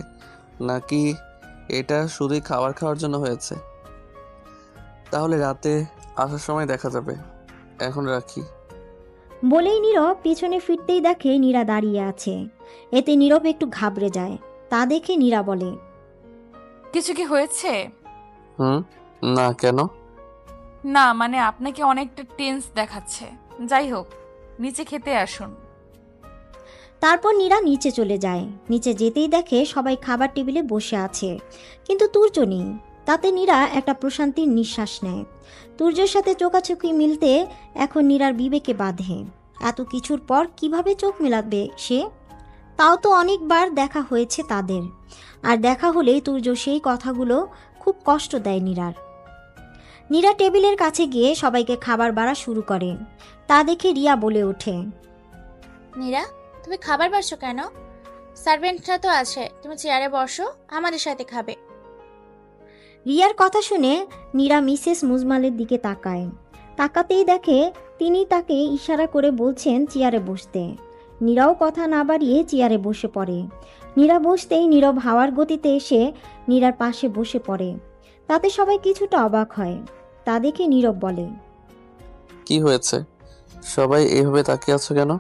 নাকি এটা শুধুই খাওয়ার জন্য হয়েছে? তাহলে রাতে আসার সময় দেখা যাবে। এখন রাখি।
বলেই নীরব পিছনে ফিরতেই দেখে নীরা দাঁড়িয়ে আছে। এতে নীরব একটু ঘাবড়ে যায়। তা দেখে নীরা বলে,
কিছু কি হয়েছে?
না, কেন?
না মানে আপনাকে অনেকটা টেন্স দেখাচ্ছে। যাই হোক, নিচে খেতে আসুন।
তারপর নীরা নিচে চলে যায়। নিচে যেতেই দেখে সবাই খাবার টেবিলে বসে আছে, কিন্তু তুর্য নেই। তাতে নীরা একটা প্রশান্তির নিঃশ্বাস নেয়। তুর্যের সাথে চোখাচোখি মিলতে এখন নীরার বিবেকে বাঁধে। এত কিছুর পর কিভাবে চোখ মেলাবে সে? তাও তো অনেকবার দেখা হয়েছে তাদের, আর দেখা হলেই তুর্য সেই কথাগুলো খুব কষ্ট দেয় নীরার। নীরা টেবিলের কাছে গিয়ে সবাইকে খাবার বাড়া শুরু করে। তা দেখে রিয়া বলে ওঠে,
নীরা, তুমি খাবার বাড়ছো কেন? সার্ভেন্টরা তো আছে, তুমি চেয়ারে বসো, আমাদের সাথে খাবে।
রিয়ার কথা শুনে নীরা মিসেস মুজমালের দিকে তাকায়। তাকাতেই দেখে তিনি তাকে ইশারা করে বলছেন চেয়ারে বসতে। নীরাও কথা না বাড়িয়ে চেয়ারে বসে পড়ে। নীরা বসতেই নীরব হাওয়ার গতিতে এসে নীরার পাশে বসে পড়ে। তাতে সবাই কিছুটা অবাক হয়। তা দেখে নীরব বলে,
কি হয়েছে? সবাই এইভাবে তাকিয়ে আছো কেন?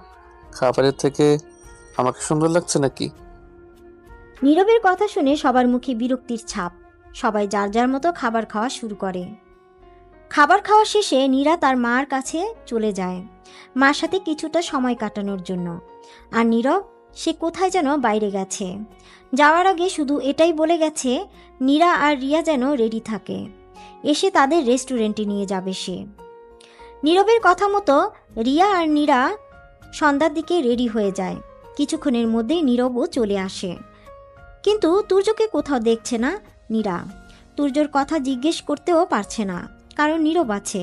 খাবারের থেকে আমাকে সুন্দর লাগছে নাকি?
নীরবের কথা শুনে সবার মুখে বিরক্তির ছাপ। সবাই যার যার মতো খাবার খাওয়া শুরু করে। খাবার খাওয়া শেষে নীরা তার মার কাছে চলে যায়, মার সাথে কিছুটা সময় কাটানোর জন্য। আর নীরব, সে কোথায় যেন বাইরে গেছে। যাওয়ার আগে শুধু এটাই বলে গেছে নীরা আর রিয়া যেন রেডি থাকে, এসে তাদের রেস্টুরেন্টে নিয়ে যাবে সে। নীরবের কথা মতো রিয়া আর নীরা সন্ধ্যার দিকে রেডি হয়ে যায়। কিছুক্ষণের মধ্যেই নীরবও চলে আসে, কিন্তু তুর্যকে কোথাও দেখছে না নীরা। তুর্যর কথা জিজ্ঞেস করতেও পারছে না, কারণ নীরব আছে।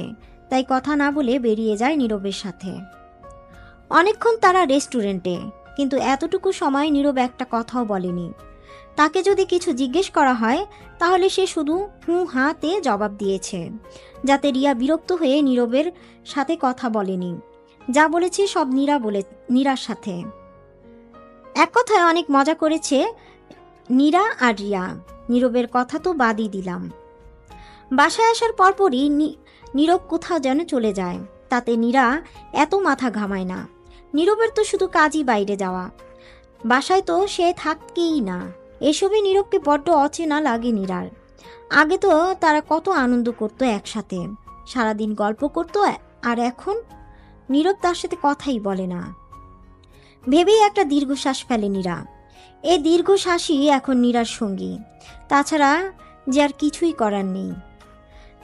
তাই কথা না বলে বেরিয়ে যায় নীরবের সাথে। অনেকক্ষণ তারা রেস্টুরেন্টে, কিন্তু এতটুকু সময় নীরব একটা কথাও বলেনি। তাকে যদি কিছু জিজ্ঞেস করা হয় তাহলে সে শুধু হুঁ হাতে জবাব দিয়েছে, যাতে রিয়া বিরক্ত হয়ে নীরবের সাথে কথা বলেনি। যা বলেছে সব নীরার সাথে। এক কথায় অনেক মজা করেছে নীরা আর রিয়া। নীরবের কথা তো বাদই দিলাম। বাসায় আসার পরপরই নীরব কোথাও যেন চলে যায়। তাতে নীরা এত মাথা ঘামায় না। নীরবের তো শুধু কাজই বাইরে যাওয়া, বাসায় তো সে থাকেই না। এসবই নীরবকে বড্ড অচেনা লাগে নীরার। আগে তো তারা কত আনন্দ করতো একসাথে, সারাদিন গল্প করতো, আর এখন নীরব তার সাথে কথাই বলে না। ভেবেই একটা দীর্ঘশ্বাস ফেলে নীরা। এই দীর্ঘশ্বাসই এখন নীরার সঙ্গী, তাছাড়া যে আর কিছুই করার নেই।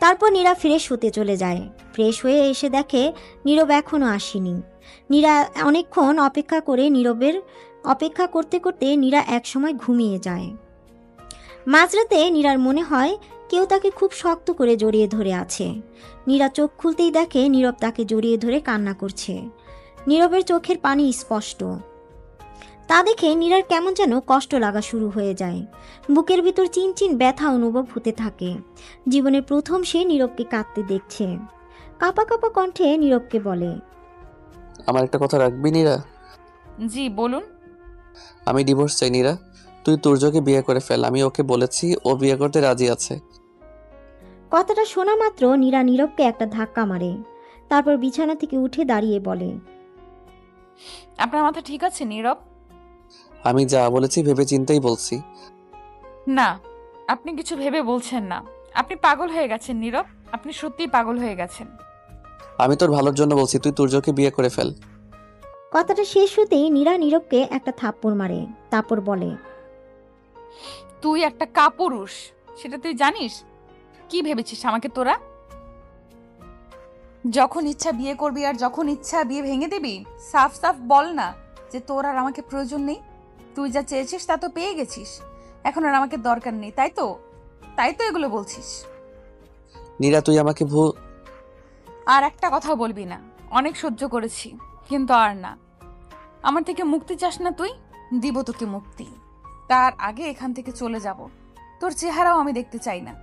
তারপর নীরা ফ্রেশ হতে চলে যায়। ফ্রেশ হয়ে এসে দেখে নীরব এখনও আসেনি। নীরা অনেকক্ষণ অপেক্ষা করতে করতে নীরা একসময় ঘুমিয়ে যায়। মাঝরাতে নীরার মনে হয় কেউ তাকে খুব শক্ত করে জড়িয়ে ধরে আছে। নীরা চোখ খুলতেই দেখে নীরব তাকে জড়িয়ে ধরে কান্না করছে। নীরবের চোখের পানি স্পষ্ট। তা দেখে নীরার কেমন যেন কষ্ট লাগা শুরু হয়ে যায়। বুকের ভিতর চিনচিন ব্যথা অনুভব হতে থাকে। জীবনে প্রথম সে নীরবকে কাঁদতে দেখছে। কাঁপা কাঁপা কণ্ঠে নীরবকে বলে,
আমার একটা কথা রাখবি নীরা?
জি বলুন।
আমি ডিভোর্স চাই নীরা। তুই তুর্যকে বিয়ে করে ফেল। আমি ওকে বলেছি, ও বিয়ে করতে রাজি আছে।
কথাটা শোনা মাত্র নীরা নীরবকে একটা ধাক্কা মারে। তারপর বিছানা থেকে উঠে দাঁড়িয়ে বলে,
আপনার মাথা ঠিক আছে নীরব?
আমি যা বলেছি ভেবে চিন্তেই বলছি।
না, আপনি কিছু ভেবে বলছেন না। আপনি পাগল হয়ে গেছেন নীরব, আপনি সত্যিই পাগল হয়ে গেছেন।
আমি তোর ভালোর জন্য বলছি, তুই তুর্যকে বিয়ে করে ফেল।
কথাটা শেষ হতেই নীরা নীরবকে একটা থাপ্পড় মারে। তারপর বলে,
তুই একটা কাপুরুষ, সেটা তুই জানিস? কি ভেবেছিস আমাকে তোরা? যখন ইচ্ছা বিয়ে করবি আর যখন ইচ্ছা বিয়ে ভেঙে দিবি। সাফ সাফ বল না যে তোর আর আমাকে প্রয়োজন নেই। তুই যা চেয়েছিস তা তো পেয়ে গেছিস, এখন আর আমাকে দরকার নেই, তাই তো এগুলো বলছিস।
নীরা তুই আমাকে
আর একটা কথা বলবি না। অনেক সহ্য করেছি, কিন্তু আর না। আমার থেকে মুক্তি চাস না তুই? দিব তোকে মুক্তি। তার আগে এখান থেকে চলে যাব। তোর চেহারাও আমি দেখতে চাই না।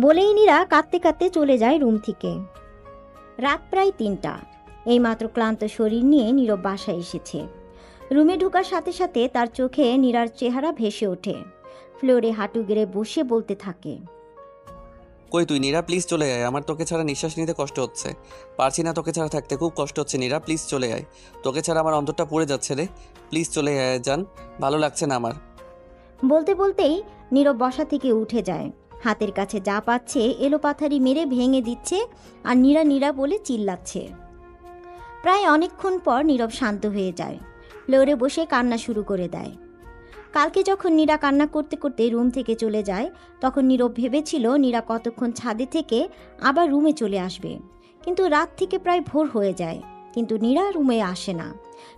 বলেই নীরা কাঁদতে কাঁদতে চলে যায় রুম থেকে। রাত প্রায় 3টা। এইমাত্র ক্লান্ত শরীর নিয়ে নীরব বাসায় এসেছে। রুমে ঢোকার সাথে সাথে তার চোখে নীরার চেহারা ভেসে ওঠে। ফ্লোরে হাঁটু গেড়ে বসে বলতে থাকে,
কই তুই নীরা? প্লিজ চলে আয়। আমার তোকে ছাড়া নিঃশ্বাস নিতে কষ্ট হচ্ছে। পারছি না তোকে ছাড়া থাকতে, খুব কষ্ট হচ্ছে নীরা। প্লিজ চলে আয়। তোকে ছাড়া আমার অন্তরটা পড়ে যাচ্ছে রে। প্লিজ চলে আয় জান, ভালো লাগছে না আমার।
বলতে বলতেই নীরব বসা থেকে উঠে যায়। হাতের কাছে যা পাচ্ছে এলোপাথারি মেরে ভেঙে দিচ্ছে আর নীরা নীরা বলে চিল্লাচ্ছে। প্রায় অনেকক্ষণ পর নীরব শান্ত হয়ে যায়। ফ্লোরে বসে কান্না শুরু করে দেয়। কালকে যখন নীরা কান্না করতে করতে রুম থেকে চলে যায়, তখন নীরব ভেবেছিল নীরা কতক্ষণ ছাদে থেকে আবার রুমে চলে আসবে। কিন্তু রাত থেকে প্রায় ভোর হয়ে যায়, কিন্তু নীরা রুমে আসে না।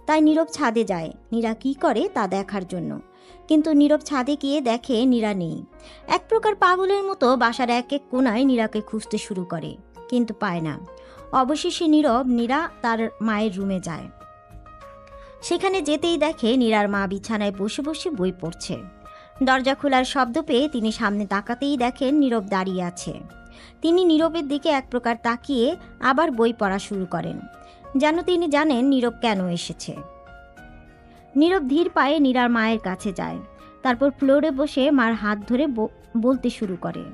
তাই নীরব ছাদে যায় নীরা কী করে তা দেখার জন্য। কিন্তু নীরব ছাদে গিয়ে দেখে নীরা নেই। এক প্রকার পাগলের মতো বাসার এক এক কোণায় নীরাকে খুঁজতে শুরু করে, কিন্তু পায় না। অবশেষে নীরা তার মায়ের রুমে যায়। সেখানে যেতেই দেখে নীরার মা বিছানায় বসে বসে বই পড়ছে। দরজা খোলার শব্দ পেয়ে তিনি সামনে তাকাতেই দেখেন নীরব দাঁড়িয়ে আছে। তিনি নীরবের দিকে এক প্রকার তাকিয়ে আবার বই পড়া শুরু করেন, যেন তিনি জানেন নীরব কেন এসেছে। নীরব ধীর পায়ে নীরার মায়ের কাছে যায়। তারপর ফ্লোরে বসে মার হাত ধরে বলতে শুরু করে,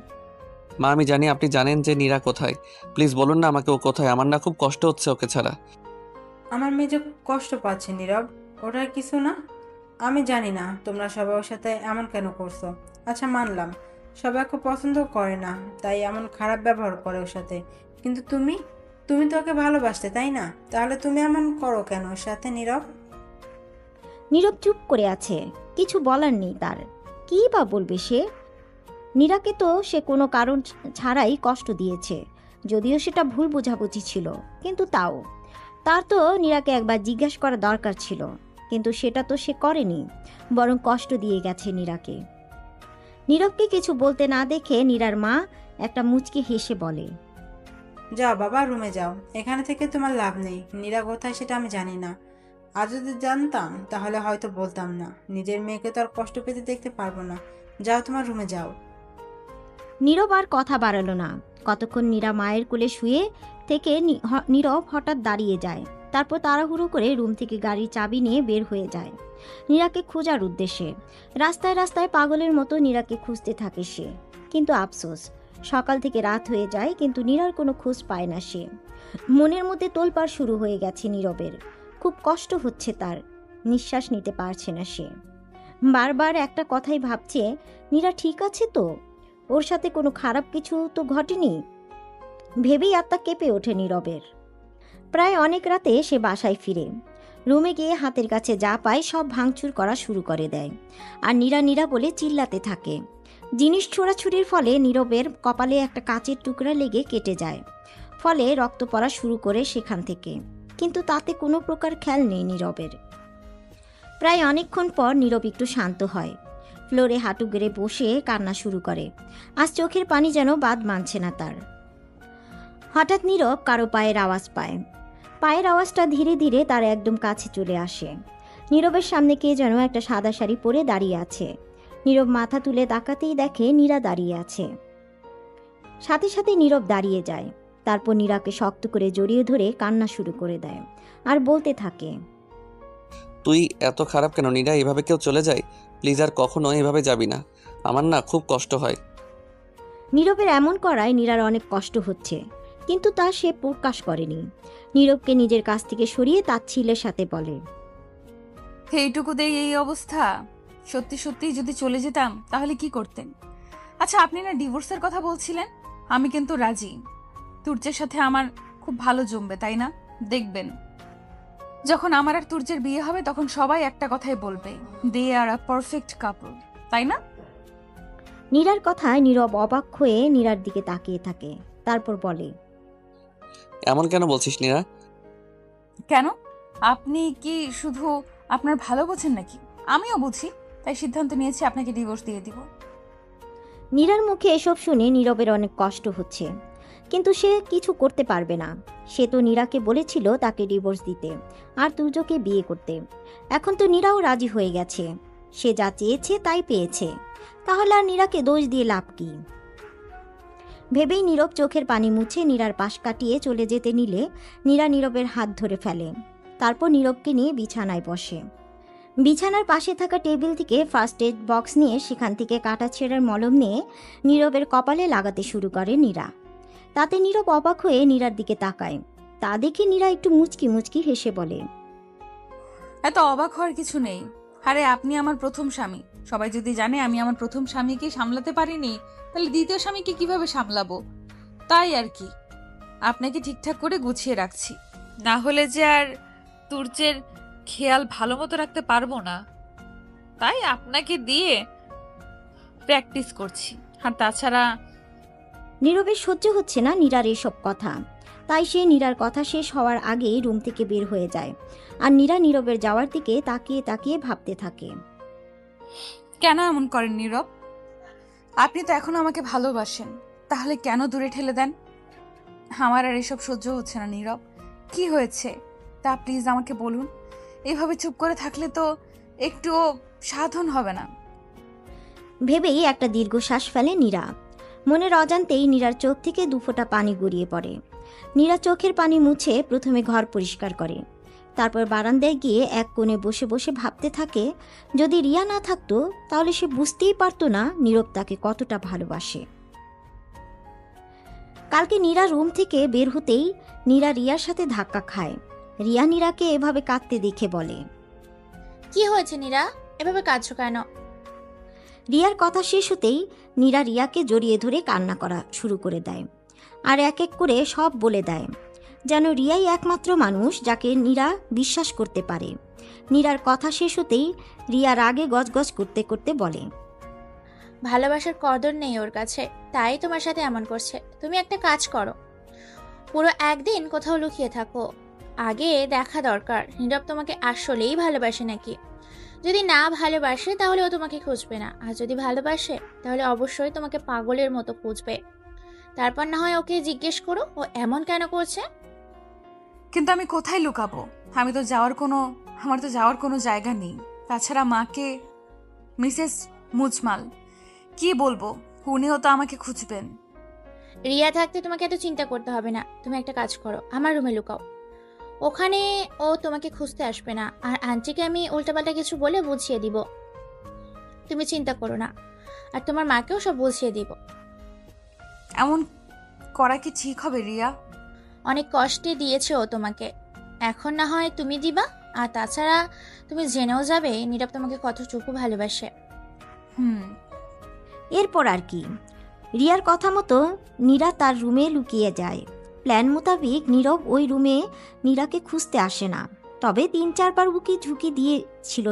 মা আমি জানি আপনি জানেন যে নীরা কোথায়। প্লিজ বলুন না আমাকে ও কোথায়। আমার না খুব কষ্ট হচ্ছে ওকে ছাড়া।
আমার মেয়ে যে কষ্ট পাচ্ছে নীরব, ওটার কিছু না। আমি জানি না তোমরা সবাই ওর সাথে এমন কেন করছো। আচ্ছা মানলাম সবাই ওকে পছন্দ করে না, তাই এমন খারাপ ব্যবহার করে ওর সাথে, কিন্তু তুমি তো ওকে ভালোবাসতে, তাই না? তাহলে তুমি এমন করো কেন ওর সাথে নীরব?
নীরব চুপ করে আছে, কিছু বলার নেই তার। কী বা বলবে সে? নীরাকে তো সে কোনো কারণ ছাড়াই কষ্ট দিয়েছে, যদিও সেটা ভুল বোঝাবুঝি ছিল, কিন্তু তার তো নীরাকে একবার জিজ্ঞাসা করা দরকার ছিল, কিন্তু সেটা তো সে করেনি, বরং কষ্ট দিয়ে গেছে নীরাকে। নীরবকে কিছু বলতে না দেখে নীরার মা একটা মুচকি হেসে বলে,
যাও বাবা রুমে যাও, এখানে থেকে তোমার লাভ নেই। নীরা কোথায় সেটা আমি জানি না, আর যদি জানতাম তাহলে হয়তো বলতাম না। নিজের মেয়েকে তো আর কষ্ট পেতে দেখতে পারবো না। যাও, তোমার রুমে যাও।
নীরব আর কথা বাড়ালো না। কতক্ষণ নীরা মায়ের কোলে শুয়ে থেকে নীরব হঠাৎ দাঁড়িয়ে যায়। তারপর তাড়াহুড়ো করে রুম থেকে গাড়ির চাবি নিয়ে বের হয়ে যায় নীরাকে খোঁজার উদ্দেশ্যে। রাস্তায় রাস্তায় পাগলের মতো নীরাকে খুঁজতে থাকে সে। কিন্তু আফসোস, সকাল থেকে রাত হয়ে যায় কিন্তু নীরার কোনো খোঁজ পায় না সে। মনের মধ্যে তোলপাড় শুরু হয়ে গেছে নীরবের। খুব কষ্ট হচ্ছে তার, নিঃশ্বাস নিতে পারছে না সে। বারবার একটা কথাই ভাবছে, নীরা ঠিক আছে তো? ওর সাথে কোনো খারাপ কিছু তো ঘটেনি? ভেবেই আত্মা কেঁপে ওঠে নীরবের। প্রায় অনেক রাতে সে বাসায় ফিরে। রুমে গিয়ে হাতের কাছে যা পায় সব ভাঙচুর করা শুরু করে দেয় আর নীরা নীরা বলে চিল্লাতে থাকে। জিনিস ছোড়াছুড়ির ফলে নীরবের কপালে একটা কাচের টুকরা লেগে কেটে যায়। ফলে রক্ত পড়া শুরু করে সেখান থেকে। কিন্তু তাতে কোনো প্রকার খেয়াল নেই নীরবের। প্রায় অনেকক্ষণ পর নীরব একটু শান্ত হয়। ফ্লোরে হাঁটু গেড়ে বসে কান্না শুরু করে। আজ চোখের পানি যেন বাদ মানছে না তার। হঠাৎ নীরব কারো পায়ের আওয়াজ পায়। পায়ের আওয়াজটা ধীরে ধীরে তার একদম কাছে চলে আসে। নীরবের সামনে কে যেন একটা সাদা শাড়ি পরে দাঁড়িয়ে আছে। নীরব মাথা তুলে তাকাতেই দেখে নীরা দাঁড়িয়ে আছে। সাথে সাথে নীরব দাঁড়িয়ে যায়। তারপর নীরাকে শক্ত করে জড়িয়ে ধরে কান্না শুরু করে দেয় আর বলতে থাকে,
তুই এত খারাপ কেন নীরা? এভাবে কেউ চলে যায়? প্লিজ আর কখনো এভাবে যাবি না। আমার না খুব কষ্ট হয়।
নীরবের এমন করায় নীরার অনেক কষ্ট হচ্ছে, কিন্তু তা সে প্রকাশ করেনি। নীরবকে নিজের কাছ থেকে সরিয়ে তাচ্ছিল্যের সাথে বলে,
এইটুকুতেই এই অবস্থা? সত্যি সত্যি যদি চলে যেতাম তাহলে কি করতেন? আচ্ছা, আপনি না ডিভোর্সের কথা বলছিলেন? আমি কিন্তু রাজি। তুর্যের সাথে আমার খুব ভালো জমবে, তাই না? দেখবেন যখন আমার আর তুর্যের বিয়ে হবে তখন সবাই একটা কথাই বলবে, দে আর আ পারফেক্ট কাপল, তাই না?
নীরার কথায় নীরব অবাক হয়ে নীরার দিকে তাকিয়ে থাকে। তারপর বলে,
এমন কেন বলছিস নীরা?
কেন? আপনি কি শুধু আপনার ভালো বোঝেন নাকি? আমিও বুঝি, তাই সিদ্ধান্ত নিয়েছি আপনাকে ডিভোর্স দিয়ে দিব।
নীরার মুখে এসব শুনে নীরবের অনেক কষ্ট হচ্ছে, কিন্তু সে কিছু করতে পারবে না। সে তো নীরাকে বলেছিল তাকে ডিভোর্স দিতে আর তুর্যকে বিয়ে করতে। এখন তো নীরাও রাজি হয়ে গেছে। সে যা চেয়েছে তাই পেয়েছে, তাহলে আর নীরাকে দোষ দিয়ে লাভ কি? ভেবেই নীরব চোখের পানি মুছে নীরার পাশ কাটিয়ে চলে যেতে নিলে নীরা নীরবের হাত ধরে ফেলে। তারপর নীরবকে নিয়ে বিছানায় বসে। বিছানার পাশে থাকা টেবিল থেকে ফার্স্ট এড বক্স নিয়ে সেখান থেকে কাটা ছেঁড়ার মলম নিয়ে নীরবের কপালে লাগাতে শুরু করে নীরা। তাতে নীরব অবাক হয়ে নীরার দিকে তাকায়। তা দেখে নীরা একটু মুচকি মুচকি হেসে বলে,
এত অবাক হওয়ার কিছু নেই। আরে আপনি আমার প্রথম স্বামী। সবাই যদি জানে আমি আমার প্রথম স্বামীকে সামলাতে পারিনি, তাহলে দ্বিতীয় স্বামীকে কিভাবে সামলাবো? তাই আর কি, আপনাকে ঠিকঠাক করে গুছিয়ে রাখছি। না হলে যে আর তুর্যের খেয়াল ভালো মতো রাখতে পারবো না, তাই আপনাকে দিয়ে প্র্যাকটিস করছি। আর তাছাড়া
নীরবের সহ্য হচ্ছে না নীরার এসব কথা। তাই সে নীরার কথা শেষ হওয়ার আগেই রুম থেকে বের হয়ে যায়। আর নীরা নীরবের যাওয়ার দিকে তাকিয়ে তাকিয়ে ভাবতে থাকে,
কেন এমন করেন নীরব? আপনি তো এখন আমাকে ভালোবাসেন, তাহলে কেন দূরে ঠেলে দেন? আমার আর এসব সহ্য হচ্ছে না নীরব। কি হয়েছে তা প্লিজ আমাকে বলুন। এভাবে চুপ করে থাকলে তো একটুও সাধন হবে না।
ভেবেই একটা দীর্ঘশ্বাস ফেলে নীরা। মনের অজান্তেই নীরার চোখ থেকে দুফোঁটা পানি গড়িয়ে পড়ে। নীরা চোখের পানি মুছে প্রথমে ঘর পরিষ্কার করে। তারপর বারান্দায় গিয়ে এক কোণে বসে বসে ভাবতে থাকে, যদি রিয়া না থাকতো তাহলে সে বুঝতেই পারতো না নীরব তাকে কতটা ভালোবাসে। কালকে নীরা রুম থেকে বের হতেই নীরা রিয়ার সাথে ধাক্কা খায়। রিয়া নীরাকে এভাবে কাঁদতে দেখে বলে,
কি হয়েছে নীরা, এভাবে কাঁদছো কেন?
রিয়ার কথা শেষ হতেই নীরা রিয়াকে জড়িয়ে ধরে কান্না করা শুরু করে দেয় আর এক এক করে সব বলে দেয়, যেন রিয়াই একমাত্র মানুষ যাকে নীরা বিশ্বাস করতে পারে। নীরার কথা শেষ হতেই রিয়া রাগে গজগজ করতে করতে বলে,
ভালোবাসার কদর নেই ওর কাছে, তাই তোমার সাথে এমন করছে। তুমি একটা কাজ করো, পুরো একদিন কোথাও লুকিয়ে থাকো। আগে দেখা দরকার নীরব তোমাকে আসলেই ভালোবাসে নাকি। যদি না ভালোবাসে তাহলে ও তোমাকে খুঁজবে না, আর যদি ভালোবাসে তাহলে অবশ্যই তোমাকে পাগলের মতো খুঁজবে। তারপর না হয় ওকে জিজ্ঞেস করো ও এমন কেন করছে।
কিন্তু আমি কোথায় লুকাবো? আমি তো যাওয়ার কোনো আমার তো যাওয়ার কোনো জায়গা নেই। তাছাড়া মাকে, মিসেস মুজমাল কি বলবো, উনিও তো আমাকে খুঁজবেন।
রিয়া থাকতে তোমাকে এত চিন্তা করতে হবে না। তুমি একটা কাজ করো, আমার রুমে লুকাও। ওখানে ও তোমাকে খুঁজতে আসবে না, আর আন্টিকে আমি উল্টাপাল্টা কিছু বলে বুঝিয়ে দিব। তুমি চিন্তা করো না, আর তোমার মাকেও সব বুঝিয়ে দিব।
এমন করা কি ঠিক হবে রিয়া?
অনেক কষ্টে দিয়েছে ও তোমাকে, এখন না হয় তুমি দিবা। আর তাছাড়া তুমি জেনেও যাবে নীরব তোমাকে কতটুকু ভালোবাসে।
এরপর আর কি, রিয়ার কথা মতো নীরা তার রুমে লুকিয়ে যায়। প্ল্যান মোতাবেক নীরব ওই রুমে নীরাকে খুঁজতে আসে না। তবে 3-4 বার উকি ঝুঁকি দিয়েছিল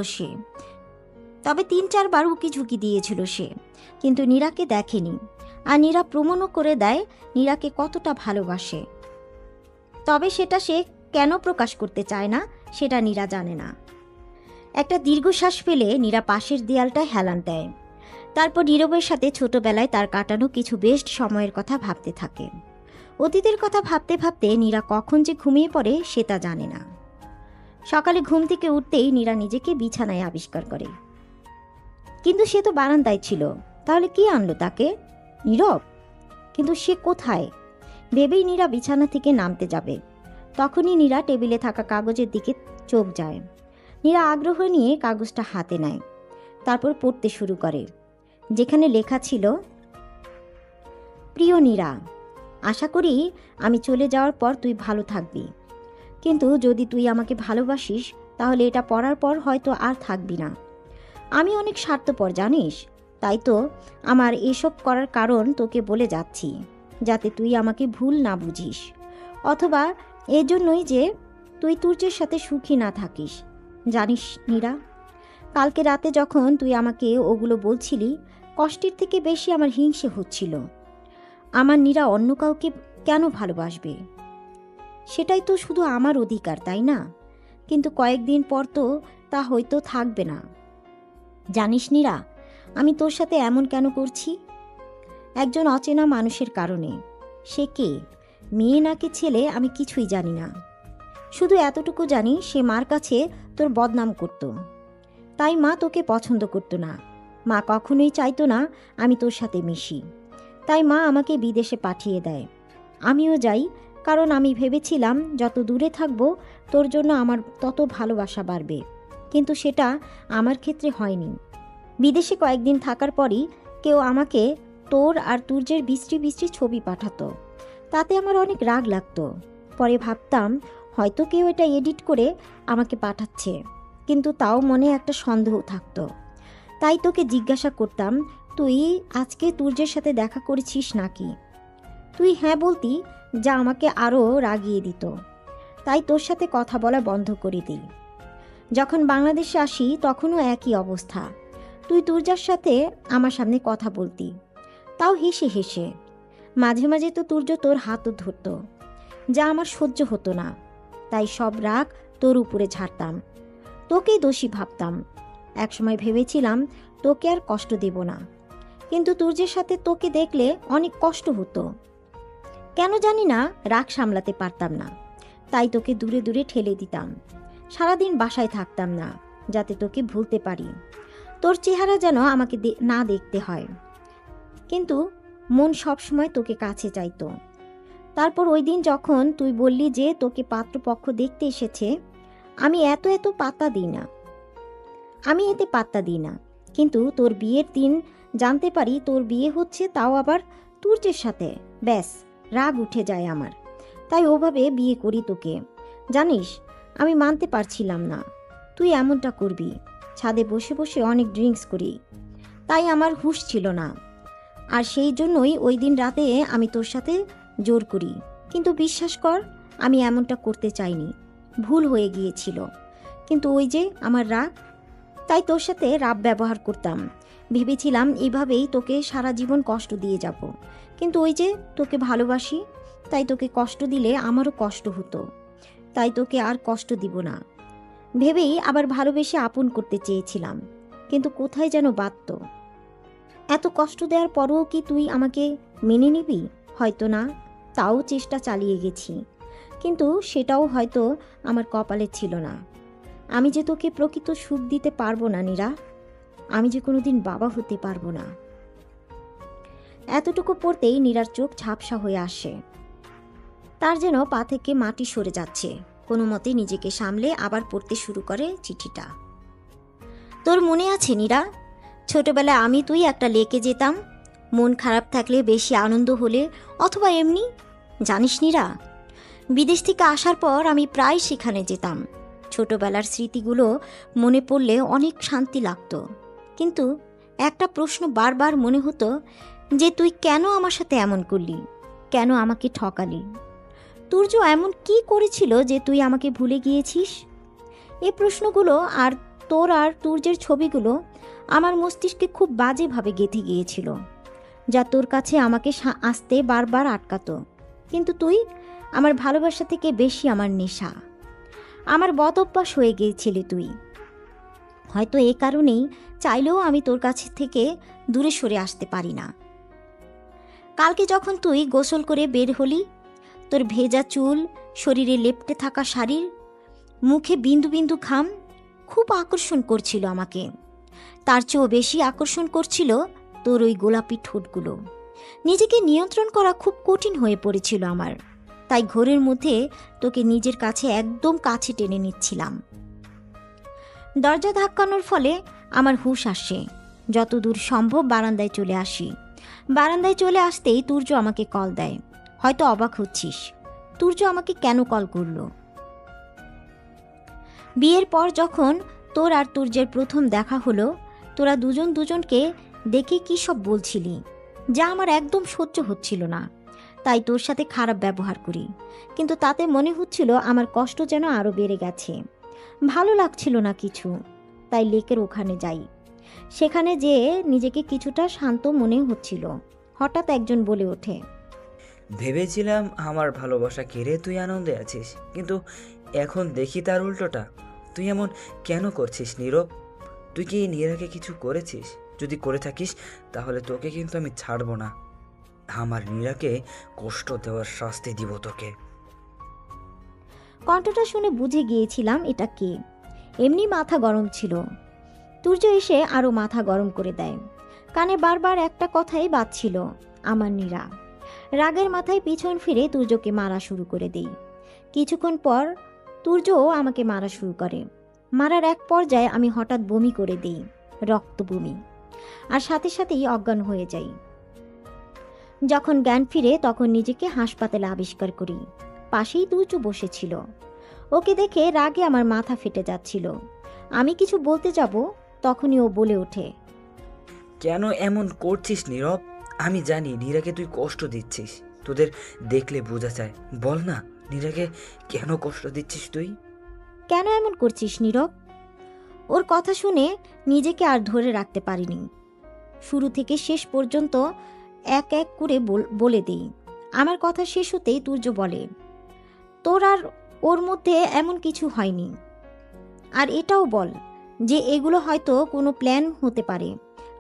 সে, কিন্তু নীরাকে দেখেনি। আর নীরা প্রমাণও করে দেয় নীরাকে কতটা ভালোবাসে। তবে সেটা সে কেন প্রকাশ করতে চায় না সেটা নীরা জানে না। একটা দীর্ঘশ্বাস ফেলে নীরা পাশের দেয়ালটা হেলান দেয়। তারপর নীরবের সাথে ছোটবেলায় তার কাটানো কিছু বেস্ট সময়ের কথা ভাবতে থাকে। অতীতের কথা ভাবতে ভাবতে নীরা কখন যে ঘুমিয়ে পড়ে সে তা জানে না। সকালে ঘুম থেকে উঠতেই নীরা নিজেকে বিছানায় আবিষ্কার করে, কিন্তু সে তো বারান্দায় ছিল। তাহলে কি আনলো তাকে? নীরব। কিন্তু সে কোথায় ভেবেই নীরা বিছানা থেকে নামতে যাবে। তখনই নীরা টেবিলে থাকা কাগজের দিকে চোখ যায়। নীরা আগ্রহ নিয়ে কাগজটা হাতে নেয়, তারপর পড়তে শুরু করে, যেখানে লেখা ছিল, প্রিয় নীরা, আশা করি আমি চলে যাওয়ার পর তুই ভালো থাকবি। কিন্তু যদি তুই আমাকে ভালোবাসিস তাহলে এটা পড়ার পর হয়তো আর থাকবি না। আমি অনেক স্বার্থপর জানিস, তাই তো আমার এসব করার কারণ তোকে বলে যাচ্ছি, যাতে তুই আমাকে ভুল না বুঝিস, অথবা এজন্যই যে তুই তুর্যের সাথে সুখী না থাকিস। জানিস নীরা, কালকে রাতে যখন তুই আমাকে ওগুলো বলছিলি, কষ্টের থেকে বেশি আমার হিংসে হচ্ছিল। আমার নীরা অন্য কাউকে কেন ভালোবাসবে? সেটাই তো শুধু আমার অধিকার, তাই না? কিন্তু কয়েকদিন পর তো তা হয়তো থাকবে না। জানিস নীরা, আমি তোর সাথে এমন কেন করছি? একজন অচেনা মানুষের কারণে। সে কে, মেয়ে নাকি ছেলে, আমি কিছুই জানি না। শুধু এতটুকু জানি সে মার কাছে তোর বদনাম করত, তাই মা তোকে পছন্দ করত না। মা কখনোই চাইতো না আমি তোর সাথে মিশি, তাই মা আমাকে বিদেশে পাঠিয়ে দেয়। আমিও যাই, কারণ আমি ভেবেছিলাম যত দূরে থাকবো তোর জন্য আমার তত ভালোবাসা বাড়বে। কিন্তু সেটা আমার ক্ষেত্রে হয়নি। বিদেশে কয়েকদিন থাকার পরই কেউ আমাকে তোর আর তুর্যের বিশ্রী বিশ্রী ছবি পাঠাতো। তাতে আমার অনেক রাগ লাগতো। পরে ভাবতাম হয়তো কেউ এটা এডিট করে আমাকে পাঠাচ্ছে, কিন্তু তাও মনে একটা সন্দেহ থাকতো। তাই তোকে জিজ্ঞাসা করতাম, তুই আজকে তুর্যের সাথে দেখা করেছিস নাকি? তুই হ্যাঁ বলতি, যা আমাকে আরও রাগিয়ে দিত। তাই তোর সাথে কথা বলা বন্ধ করে দিই। যখন বাংলাদেশে আসি তখনও একই অবস্থা। তুই তুর্যার সাথে আমার সামনে কথা বলতি, তাও হেসে হেসে। মাঝে মাঝে তো তুর্য তোর হাতও ধরত, যা আমার সহ্য হতো না। তাই সব রাগ তোর উপরে ঝাড়তাম, তোকেই দোষী ভাবতাম। একসময় ভেবেছিলাম তোকে আর কষ্ট দেব না, কিন্তু তুর্যের সাথে তোকে দেখলে অনেক কষ্ট হতো। কেন জানি না রাগ সামলাতে পারতাম না, তাই তোকে দূরে দূরে ঠেলে দিতাম। সারাদিন বাসায় থাকতাম না, যাতে তোকে ভুলতে পারি। তোর চেহারা যেন আমাকে না দেখতে হয়, কিন্তু মন সবসময় তোকে কাছে চাইতো। তারপর ওই দিন যখন তুই বললি যে তোকে পাত্রপক্ষ দেখতে এসেছে, আমি এত পাত্তা দিই না। এতে পাত্তা দিই না, কিন্তু তোর বিয়ের দিন জানতে পারি তোর বিয়ে হচ্ছে, তাও আবার তুর্যের সাথে। ব্যাস, রাগ উঠে যায় আমার। তাই ওভাবে বিয়ে করি তোকে। জানিস, আমি মানতে পারছিলাম না তুই এমনটা করবি। ছাদে বসে বসে অনেক ড্রিঙ্কস করি, তাই আমার হুঁশ ছিল না। আর সেই জন্যই ওই দিন রাতে আমি তোর সাথে জোর করি। কিন্তু বিশ্বাস কর, আমি এমনটা করতে চাইনি, ভুল হয়ে গিয়েছিল। কিন্তু ওই যে আমার রাগ, তাই তোর সাথে রাগ ব্যবহার করতাম। ভেবেছিলাম এভাবেই তোকে সারা জীবন কষ্ট দিয়ে যাব। কিন্তু ওই যে তোকে ভালোবাসি, তাই তোকে কষ্ট দিলে আমারও কষ্ট হতো। তাই তোকে আর কষ্ট দিব না ভেবেই আবার ভালোবেসে আপন করতে চেয়েছিলাম, কিন্তু কোথায় যেন বাধ্য। এত কষ্ট দেওয়ার পরও কি তুই আমাকে মেনে নিবি? হয়তো না, তাও চেষ্টা চালিয়ে গেছি, কিন্তু সেটাও হয়তো আমার কপালে ছিল না। আমি যে তোকে প্রকৃত সুখ দিতে পারবো না নীরা, আমি যে কোনোদিন বাবা হতে পারবো না। এতটুকু পড়তেই নীরার চোখ ঝাপসা হয়ে আসে। তার যেন পা থেকে মাটি সরে যাচ্ছে। কোনো মতে নিজেকে সামলে আবার পড়তে শুরু করে চিঠিটা। তোর মনে আছে নীরা, ছোটবেলায় আমি তুই একটা লেকে যেতাম, মন খারাপ থাকলে, বেশি আনন্দ হলে, অথবা এমনি। জানিস নীরা, বিদেশ থেকে আসার পর আমি প্রায় সেখানে যেতাম। ছোটবেলার স্মৃতিগুলো মনে পড়লে অনেক শান্তি লাগতো। কিন্তু একটা প্রশ্ন বারবার মনে হতো যে তুই কেন আমার সাথে এমন করলি, কেন আমাকে ঠকালি? তুর্য এমন কি করেছিল যে তুই আমাকে ভুলে গিয়েছিস? এই প্রশ্নগুলো আর তোর আর তুর্যের ছবিগুলো আমার মস্তিষ্কে খুব বাজেভাবে গেঁথে গিয়েছিল, যা তোর কাছে আমাকে আসতে বারবার আটকাতো। কিন্তু তুই আমার ভালোবাসা থেকে বেশি আমার নেশা, আমার বদ অভ্যাস হয়ে গিয়েছিলি তুই। হয়তো এ কারণেই চাইলেও আমি তোর কাছে থেকে দূরে সরে আসতে পারি না। কালকে যখন তুই গোসল করে বের হলি, তোর ভেজা চুল, শরীরে লেপ্টে থাকা শাড়ির, মুখে বিন্দু বিন্দু ঘাম খুব আকর্ষণ করছিল আমাকে। তার চেয়েও বেশি আকর্ষণ করছিল তোর ওই গোলাপি ঠোঁটগুলো। নিজেকে নিয়ন্ত্রণ করা খুব কঠিন হয়ে পড়েছিল আমার, তাই ঘোরের মধ্যে তোকে নিজের কাছে একদম কাছে টেনে নিচ্ছিলাম। দরজা ধাক্কানোর ফলে আমার হুঁশ আসে। যতদূর সম্ভব বারান্দায় চলে আসি। বারান্দায় চলে আসতেই তুর্য আমাকে কল দেয়। হয়তো অবাক হচ্ছিস, তুর্য আমাকে কেন কল করলো। বিয়ের পর যখন তোর আর তুর্যের প্রথম দেখা হলো, তোরা দুজন দুজনকে দেখে কী সব বলছিলি, যা আমার একদম সহ্য হচ্ছিল না। তাই তোর সাথে খারাপ ব্যবহার করি, কিন্তু তাতে মনে হচ্ছিল আমার কষ্ট যেন আরও বেড়ে গেছে। ভালো লাগছিল না কিছু, তাই লেকের ওখানে যাই। সেখানে যেয়ে নিজেকে কিছুটা শান্ত মনে হচ্ছিল। হঠাৎ একজন বলে ওঠে,
ভেবেছিলাম আমার ভালোবাসা কেড়ে তুই আনন্দে আছিস, কিন্তু এখন দেখি তার উল্টোটা। তুই এমন কেন করছিস নীরব? তুই কি নীরাকে কিছু করেছিস? যদি করে থাকিস তাহলে তোকে কিন্তু আমি ছাড়বো না। আমার নীরাকে কষ্ট দেওয়ার শাস্তি দিব তোকে।
কণ্ঠটা শুনে বুঝে গিয়েছিলাম এটা কে। এমনি মাথা গরম ছিল। তুর্য এসে আরও মাথা গরম করে দেয়। কানে বারবার একটা কথাই বাজছিল, আমার নীরা। রাগের মাথায় পিছন ফিরে তুর্যকে মারা শুরু করে দেই। কিছুক্ষণ পর তুর্যও আমাকে মারা শুরু করে। মারার এক পর্যায়ে আমি হঠাৎ বমি করে দিই, রক্ত বমি, আর সাথে সাথেই অজ্ঞান হয়ে যাই। যখন জ্ঞান ফিরে তখন নিজেকে হাসপাতালে আবিষ্কার করি। পাশেই তুর্য বসেছিল। ওকে দেখে রাগে আমার মাথা ফেটে যাচ্ছিল। আমি কিছু বলতে যাব, তখনই ও বলে ওঠে,
কেন এমন করছিস নীরব? আমি জানি নীরাকে তুই কষ্ট দিচ্ছিস, তোদের দেখলে বোঝা যায়। বল না, নীরাকে কেন কষ্ট দিচ্ছিস তুই?
কেন এমন করছিস নীরব? ওর কথা শুনে নিজেকে আর ধরে রাখতে পারিনি। শুরু থেকে শেষ পর্যন্ত এক এক করে বলে দিই। আমার কথা শেষ হতেই তুর্য বলে, তোর আর ওর মধ্যে এমন কিছু হয়নি। আর এটাও বল যে এগুলো হয়তো কোনো প্ল্যান হতে পারে,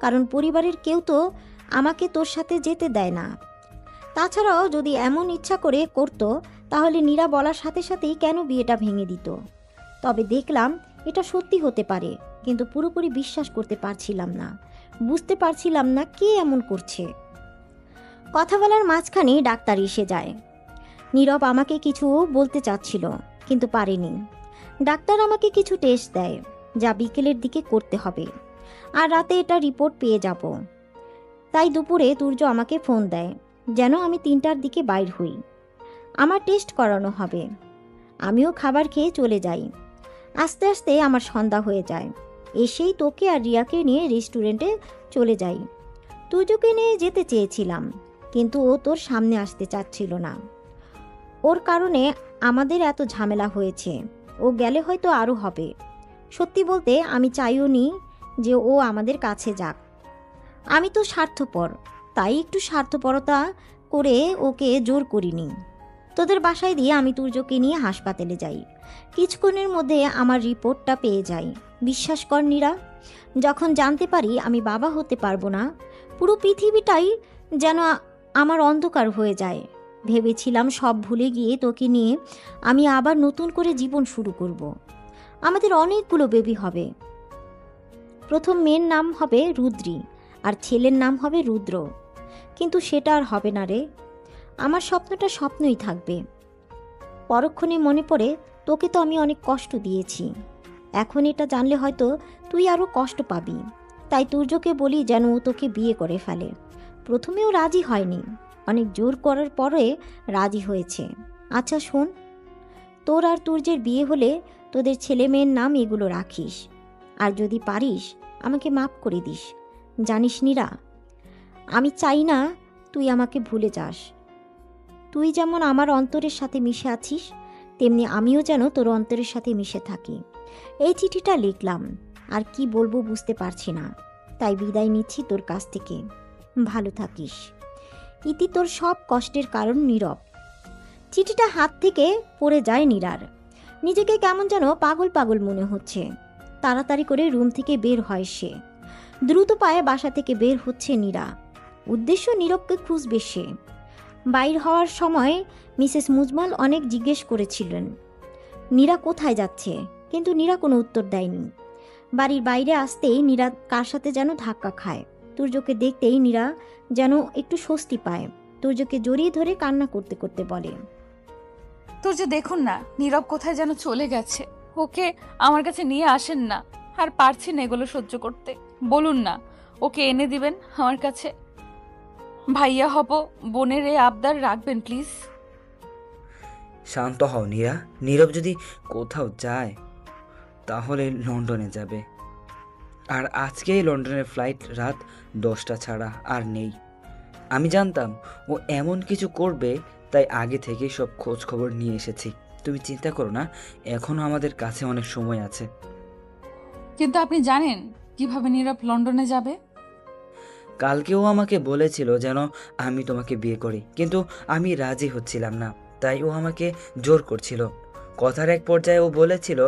কারণ পরিবারের কেউ তো আমাকে তোর সাথে যেতে দেয় না। তাছাড়াও যদি এমন ইচ্ছা করে করতো তাহলে নীরা বলার সাথে সাথেই কেন বিয়েটা ভেঙে দিত। তবে দেখলাম এটা সত্যি হতে পারে, কিন্তু পুরোপুরি বিশ্বাস করতে পারছিলাম না। বুঝতে পারছিলাম না কে এমন করছে। কথা বলার মাঝখানে ডাক্তার এসে যায়। নীরব আমাকে কিছু বলতে চাচ্ছিল, কিন্তু পারেনি। ডাক্তার আমাকে কিছু টেস্ট দেয়, যা বিকেলের দিকে করতে হবে, আর রাতে এটা রিপোর্ট পেয়ে যাব। তাই দুপুরে তুর্য আমাকে ফোন দেয় যেন আমি 3টার দিকে বাইর হই। আমার টেস্ট করানো হবে। আমিও খাবার খেয়ে চলে যাই। আস্তে আস্তে আমার সন্ধ্যা হয়ে যায়। এসেই তোকে আর রিয়াকে নিয়ে রেস্টুরেন্টে চলে যাই। তুর্যকে নিয়ে যেতে চেয়েছিলাম, কিন্তু ও তোর সামনে আসতে চাচ্ছিল না। ওর কারণে আমাদের এত ঝামেলা হয়েছে। ও গেলে হয়তো আরও হবে। সত্যি বলতে আমি চাইও নি যে ও আমাদের কাছে যাক। আমি তো স্বার্থপর, তাই একটু স্বার্থপরতা করে ওকে জোর করিনি। তোদের বাসায় দিয়ে আমি তুর্যকে নিয়ে হাসপাতালে যাই। কিছুক্ষণের মধ্যে আমার রিপোর্টটা পেয়ে যাই। বিশ্বাস কর নীরা, যখন জানতে পারি আমি বাবা হতে পারবো না, পুরো পৃথিবীটাই যেন আমার অন্ধকার হয়ে যায়। ভেবেছিলাম সব ভুলে গিয়ে তোকে নিয়ে আমি আবার নতুন করে জীবন শুরু করব। আমাদের অনেকগুলো বেবি হবে। প্রথম মেয়ের নাম হবে রুদ্রী আর ছেলের নাম হবে রুদ্র। কিন্তু সেটা আর হবে না রে। আমার স্বপ্নটা স্বপ্নই থাকবে। পরক্ষণে মনে পড়ে তোকে তো আমি অনেক কষ্ট দিয়েছি। এখন এটা জানলে হয়তো তুই আরও কষ্ট পাবি। তাই তুর্যকে বলি যেন ও তোকে বিয়ে করে ফেলে। প্রথমেও রাজি হয়নি, অনেক জোর করার পরে রাজি হয়েছে। আচ্ছা শোন, তোর আর তুর্যের বিয়ে হলে তোদের ছেলে মেয়ের নাম এগুলো রাখিস। আর যদি পারিস আমাকে মাফ করে দিস। জানিস নীরা, আমি চাই না তুই আমাকে ভুলে যাস। তুই যেমন আমার অন্তরের সাথে মিশে আছিস, তেমনি আমিও যেন তোর অন্তরের সাথে মিশে থাকি। এই চিঠিটা লিখলাম, আর কি বলবো বুঝতে পারছি না, তাই বিদায় নিচ্ছি তোর কাছ থেকে। ভালো থাকিস। ইতি, তোর সব কষ্টের কারণ নীরব। চিঠিটা হাত থেকে পড়ে যায় নীরার। নিজেকে কেমন যেন পাগল পাগল মনে হচ্ছে। তাড়াতাড়ি করে রুম থেকে বের হয় সে। দ্রুত পায়ে বাসা থেকে বের হচ্ছে নীরা। উদ্দেশ্য নীরবকে খুঁজবে সে। বাইর হওয়ার সময় মিসেস মুজমল অনেক জিজ্ঞেস করেছিলেন নীরা কোথায় যাচ্ছে, কিন্তু নীরা কোনো উত্তর দেয়নি। বাড়ির বাইরে আসতেই নীরা কার সাথে যেন ধাক্কা খায়। তুর্যকে দেখতেই নীরা যেন একটু স্বস্তি পায়। তুর্যকে জড়িয়ে ধরে কান্না করতে করতে বলে,
তুর্য দেখুন না, নীরব কোথায় যেন চলে গেছে। ওকে আমার কাছে নিয়ে আসেন না, আর পারছি না এগুলো সহ্য করতে। বলুন না ওকে এনে দিবেন আমার কাছে। ভাইয়া হব, বোনের এই আবদার রাখবেন প্লিজ।
শান্ত হও নীরা। নীরব যদি কোথাও যায় তাহলে লন্ডনে যাবে। আর আজকেই লন্ডনের ফ্লাইট রাত 10টা ছাড়া আর নেই। আমি জানতাম ও এমন কিছু করবে, তাই আগে থেকেই সব খোঁজ খবর নিয়ে এসেছি। তুমি চিন্তা করো না, এখনো আমাদের কাছে অনেক সময় আছে।
কিন্তু আপনি জানেন কিভাবে নীরব লন্ডনে যাবে?
কালকেও আমাকে বলেছিল যেন আমি তোমাকে বিয়ে করি, কিন্তু আমি রাজি হচ্ছিলাম না, তাই ও আমাকে জোর করছিল। কথার এক পর্যায়ে ও বলেছিল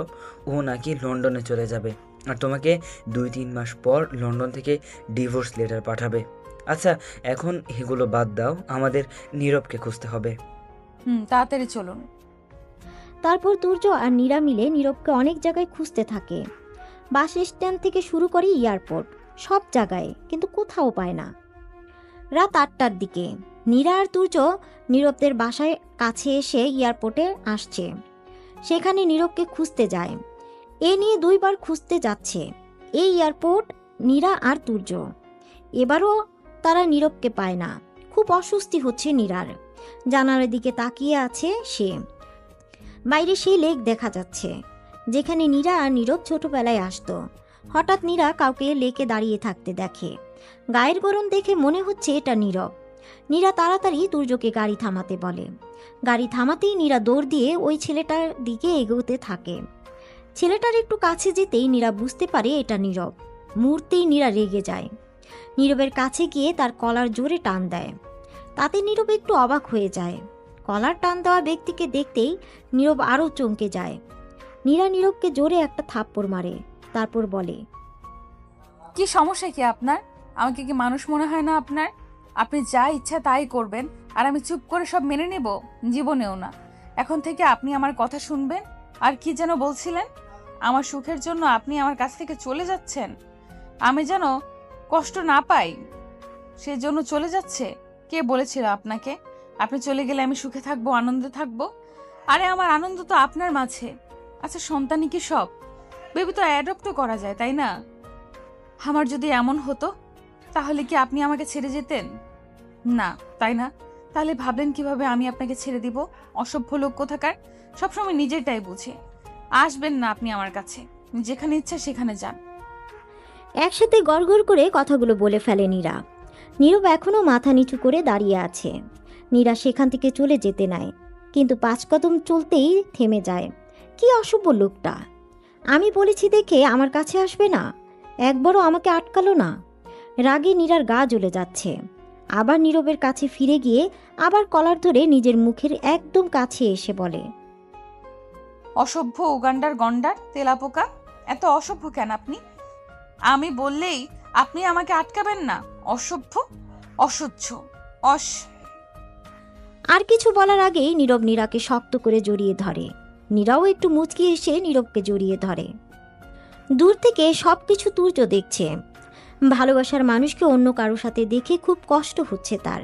ও নাকি লন্ডনে চলে যাবে আর তোমাকে 2-3 মাস পর লন্ডন থেকে ডিভোর্স লেটার পাঠাবে। আচ্ছা এখন এগুলো বাদ দাও, আমাদের নীরবকে খুঁজতে হবে।
তাড়াতাড়ি চলুন।
তারপর তুর্য আর নীরা মিলে নীরবকে অনেক জায়গায় খুঁজতে থাকে। বাস স্ট্যান্ড থেকে শুরু করে এয়ারপোর্ট, সব জায়গায়, কিন্তু কোথাও পায় না। রাত 8টার দিকে নীরা আর তুর্য নীরবদের বাসায় কাছে এসে এয়ারপোর্টে আসছে। সেখানে নীরবকে খুঁজতে যায়। এ নিয়ে 2 বার খুঁজতে যাচ্ছে এই এয়ারপোর্ট নীরা আর তুর্য। এবারও তারা নীরবকে পায় না। খুব অস্বস্তি হচ্ছে নীরার। জানালার দিকে তাকিয়ে আছে সে। বাইরে সেই লেক দেখা যাচ্ছে যেখানে নীরা আর নীরব ছোটবেলায় আসতো। হঠাৎ নীরা কাউকে লেকে দাঁড়িয়ে থাকতে দেখে। গায়ের গরম দেখে মনে হচ্ছে এটা নীরব। নীরা তাড়াতাড়ি তুর্যকে গাড়ি থামাতে বলে। গাড়ি থামাতেই নীরা দৌড় দিয়ে ওই ছেলেটার দিকে এগোতে থাকে। ছেলেটার একটু কাছে যেতেই নীরা বুঝতে পারে এটা নীরব। মুহূর্তেই নীরা রেগে যায়। নীরবের কাছে গিয়ে তার কলার জোরে টান দেয়। তাতে নীরব একটু অবাক হয়ে যায়। কলার টান দেওয়া ব্যক্তিকে দেখতেই নীরব আরও চমকে যায়। নীরা নীরবকে জোরে একটা থাপ্পড় মারে, তারপর বলে,
কি সমস্যা কি আপনার? আমাকে কি মানুষ মনে হয় না আপনার? আপনি যা ইচ্ছা তাই করবেন আর আমি চুপ করে সব মেনে নেব? জীবনেও না। এখন থেকে আপনি আমার কথা শুনবেন। আর কি যেন বলছিলেন? আমার সুখের জন্য আপনি আমার কাছ থেকে চলে যাচ্ছেন? আমি যেন কষ্ট না পাই সেজন্য চলে যাচ্ছে? কে বলেছিল আপনাকে আপনি চলে গেলে আমি সুখে থাকবো, আনন্দে থাকবো? আরে আমার আনন্দ তো আপনার মাঝে। আচ্ছা সন্তানই কি সব? বেবি তো অ্যাডপ্টও করা যায়, তাই না? আমার যদি এমন হতো তাহলে কি আপনি আমাকে ছেড়ে যেতেন? না, তাই না? তাহলে ভাবলেন কিভাবে আমি আপনাকে ছেড়ে দিব? অসভ্য লোক কোথাকার, সবসময় নিজেরটাই বুঝে। আসবেন না আপনি আমার কাছে, যেখানে ইচ্ছা সেখানে যান।
একসাথে গড়গড় করে কথাগুলো বলে ফেলে নীরা। নীরব এখনও মাথা নিচু করে দাঁড়িয়ে আছে। নীরা সেখান থেকে চলে যেতে নেয়, কিন্তু 5 কদম চলতেই থেমে যায়। কি অসভ্য লোকটা! আমি বলেছি দেখে আমার কাছে আসবে না? একবারও আমাকে আটকালো না। রাগে নীরার গা জ্বলে যাচ্ছে। আবার নীরবের কাছে ফিরে গিয়ে আবার কলার ধরে নিজের মুখের একদম কাছে এসে বলে,
অসভ্য উগান্ডার গন্ডার তেলাপোকা, এত অসভ্য কেন আপনি? আমি বললেই আপনি আমাকে আটকাবেন না? অসভ্য, অসহ্য,
আর কিছু বলার আগেই নীরব নীরাকে শক্ত করে জড়িয়ে ধরে। নীরাও একটু মুচকি এসে নীরবকে জড়িয়ে ধরে। দূর থেকে সব কিছু তুর্য দেখছে। ভালোবাসার মানুষকে অন্য কারোর সাথে দেখে খুব কষ্ট হচ্ছে তার,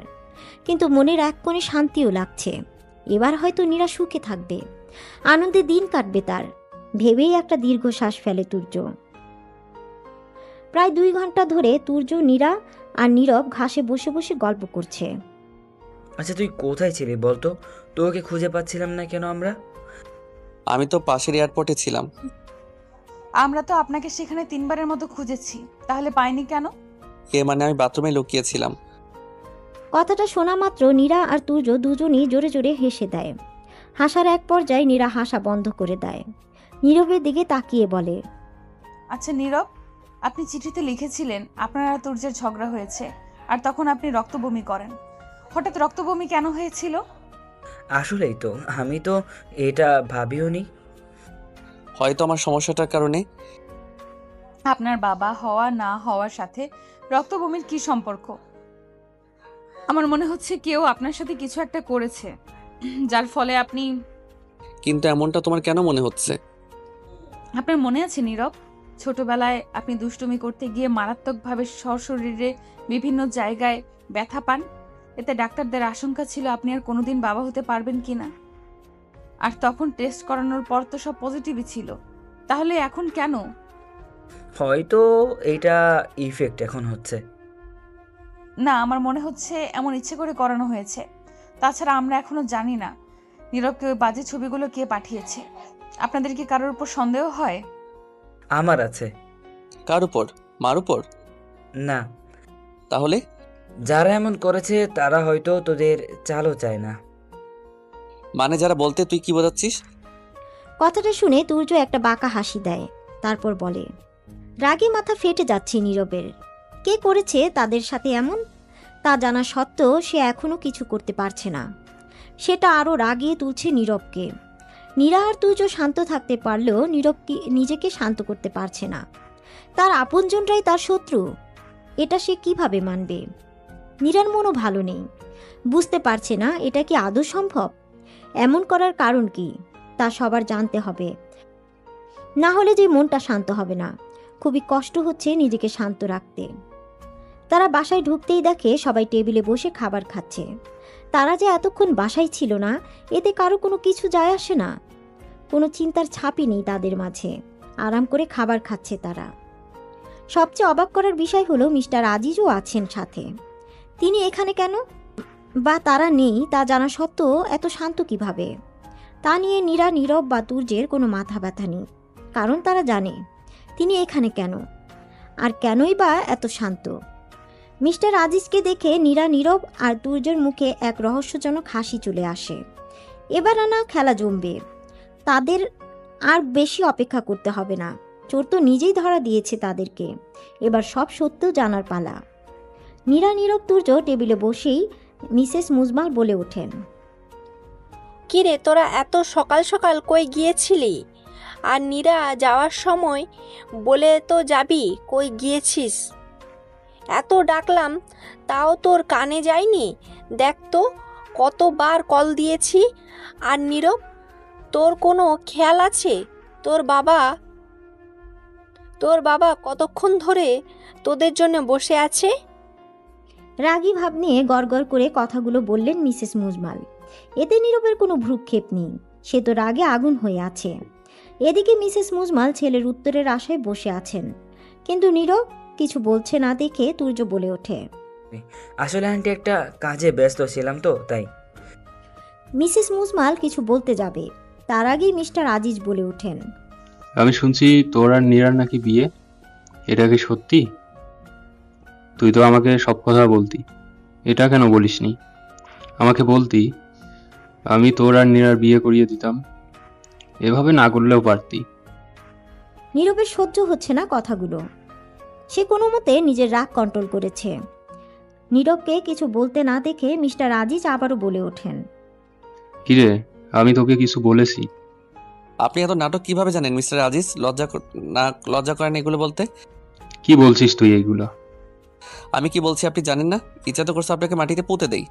কিন্তু মনের এক কোণে শান্তিও লাগছে। এবার হয়তো নীরা সুখে থাকবে, আনন্দে দিন কাটবে তার, ভেবেই একটা দীর্ঘশ্বাস ফেলে তুর্য। প্রায় 2 ঘন্টা ধরে তুর্য, নীরা আর নীরব ঘাসে বসে বসে গল্প করছে।
আচ্ছা তুই কোথায় ছিলি বলতো? তোকে খুঁজে পাচ্ছিলাম না কেন আমরা?
আমি তো পাশের এয়ারপোর্টে ছিলাম।
আমরা তো আপনাকে সেখানে 3 বারের মতো খুঁজেছি, তাহলে পাইনি কেন?
মানে আমি বাথরুমে লুকিয়েছিলাম।
কথাটা শোনা মাত্র নীরা আর তুর্য দুজনই জোরে জোরে হেসে দেয়। হাসার এক পর্যায়ে নীরা হাসা বন্ধ করে দেয়, নীরবের দিকে তাকিয়ে বলে,
আচ্ছা নীরব, আপনি চিঠিতে লিখেছিলেন আপনার আর তুর্যের ঝগড়া হয়েছে, আর তখন আপনি রক্তবমি করেন। হঠাৎ রক্তবমি কেন হয়েছিল?
আসলেই তো, আমি তো এটা ভাবিও নি।
হয়তো আমার সমস্যাটার কারণে।
আপনার বাবা হওয়া না হওয়ার সাথে রক্তবমির কি সম্পর্ক? আমার মনে হচ্ছে কেউ আপনার সাথে কিছু একটা করেছে, যার ফলে আপনি।
কিন্তু এমনটা তোমার কেন মনে হচ্ছে?
আপনার মনে আছে নীরব, ছোটবেলায় আপনি দুষ্টুমি করতে গিয়ে মারাত্মকভাবে সশরীরে বিভিন্ন জায়গায় ব্যথা পান? এতে ডাক্তারদের আশঙ্কা ছিল আপনি আর কোনোদিন বাবা হতে পারবেন কিনা। আর তখন টেস্ট করানোর পর তো সব পজিটিভই ছিল, তাহলে এখন কেন?
হয়তো এটা ইফেক্ট এখন হচ্ছে।
না, আমার মনে হচ্ছে এমন ইচ্ছে করে করানো হয়েছে। তাছাড়া আমরা এখনো জানি না নীরবকে ওই বাজে ছবিগুলো কে পাঠিয়েছে। আপনাদের কি কারোর উপর সন্দেহ হয়?
আমার আছে।
কার উপর? মার উপর?
না,
তাহলে?
যারা এমন করেছে তারা হয়তো তোদের চালও চায় না।
মানে যারা বলতে তুই কি বোঝাচ্ছিস?
কথাটা শুনে তুর্য একটা বাঁকা হাসি দেয়, তারপর বলে, রাগে মাথা ফেটে যাচ্ছে নীরবের। কে করেছে তাদের সাথে এমন, তা জানা সত্ত্বেও সে এখনো কিছু করতে পারছে না। সেটা আরও রাগিয়ে তুলছে নীরবকে। নীরা আর তুর্য শান্ত থাকতে পারলেও নীরব নিজেকে শান্ত করতে পারছে না। তার আপনজনরাই তার শত্রু, এটা সে কিভাবে মানবে? নীরার মনও ভালো নেই, বুঝতে পারছে না এটা কি আদৌ সম্ভব। এমন করার কারণ কি তা সবার জানতে হবে, না হলে যে মনটা শান্ত হবে না। খুবই কষ্ট হচ্ছে নিজেকে শান্ত রাখতে। তারা বাসায় ঢুকতেই দেখে সবাই টেবিলে বসে খাবার খাচ্ছে। তারা যে এতক্ষণ বাসায় ছিল না, এতে কারো কোনো কিছু যায় আসে না। কোনো চিন্তার ছাপই নেই তাদের মাঝে, আরাম করে খাবার খাচ্ছে তারা। সবচেয়ে অবাক করার বিষয় হলো মিস্টার আজিজও আছেন সাথে। তিনি এখানে কেন, বা তারা নেই তা জানা সত্ত্বেও এত শান্ত কিভাবে? তা নিয়ে নীরা, নীরব বা তুর্যের কোনো মাথা ব্যথা নেই, কারণ তারা জানে তিনি এখানে কেন, আর কেনই বা এত শান্ত। মিস্টার আজিজকে দেখে নীরা, নীরব আর তুর্যের মুখে এক রহস্যজনক হাসি চলে আসে। এবার না খেলা জমবে, তাদের আর বেশি অপেক্ষা করতে হবে না। চোর তো নিজেই ধরা দিয়েছে তাদেরকে, এবার সব সত্য জানার পালা। নীরা, নীরব, তুর্য টেবিলে বসেই মিসেস মুজমাল বলে ওঠেন,
কিরে তোরা এত সকাল সকাল কই গিয়েছিলি? আর নীরা যাওয়ার সময় বলে তো যাবি, কই গিয়েছিস? এত ডাকলাম তাও তোর কানে যায়নি। দেখ তো কতবার কল দিয়েছি। আর নীরব, তোর কোনো খেয়াল আছে তোর বাবা কতক্ষণ ধরে তোদের জন্য বসে আছে?
রাগী ভাব নিয়ে গড়গড় করে কথাগুলো বললেন মিসেস মুজমাল। এতে নীরবের কোনো ভ্রুক্ষেপ নেই, সে তো রাগে আগুন হয়ে আছে। এদিকে মিসেস মুজমাল ছেলের উত্তরের আশায় বসে আছেন, কিন্তু নীরব কিছু বলছে না দেখে তুর্য বলে ওঠে,
আসলে আন্টি একটা কাজে ব্যস্ত ছিলাম তো তাই।
মিসেস মুজমাল কিছু বলতে যাবে, তার আগেই মিস্টার আজিজ বলে ওঠেন,
আমি শুনছি তোর আর নীরার নাকি বিয়ে। এটা কি সত্যি? তুই তো আমাকে সব কথা বলতি, এটা কেন বলিসনি? আমাকে বলতি, আমি তোর আর নীরার বিয়ে করিয়ে দিতাম। এভাবে না করলেও পারতি।
নীরবের সহ্য হচ্ছে না কথাগুলো। সে কোনো মতে নিজের রাগ কন্ট্রোল করেছে। নীরবকে কিছু বলতে না দেখে মিস্টার আজিজ আবারও বলে ওঠেন,
কিরে, আমি তোকে কিছু বলেছি?
আপনি এত নাটক কিভাবে জানেন মিস্টার আজিজ? লজ্জা করেন এগুলো বলতে?
কি বলছিস তুই এইগুলো?
আমি কি বলছি আপনি জানেন না? ইচ্ছা তো করছে আপনাকে মাটিতে পুঁতে দেই।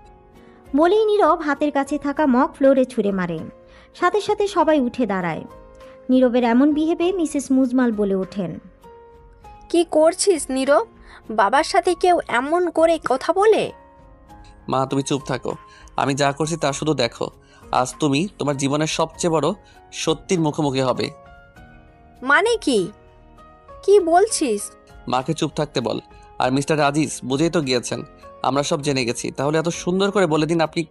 বলেই নীরব হাতের কাছে থাকা মগ ফ্লোরে ছুঁড়ে মারে। সাথে সাথে সবাই উঠে দাঁড়ায়। নীরবের এমন বিহেভে মিসেস মুজমাল বলে ওঠেন,
কি করছিস নীরব? বাবার সাথে কেউ এমন করে কথা বলে?
মা তুমি চুপ থাকো, আমি যা করছি তা শুধু দেখো। আজ তুমি তোমার জীবনের সবচেয়ে বড় সত্যির মুখোমুখি হবে।
মানে কি? কি বলছিস?
মাকে চুপ থাকতে বল। আর মিস্টার আজিজ বুঝেই তো গিয়েছেন, আমরা সব জেনে গেছি। তাহলে এত সুন্দর করে বলে দিন আপনি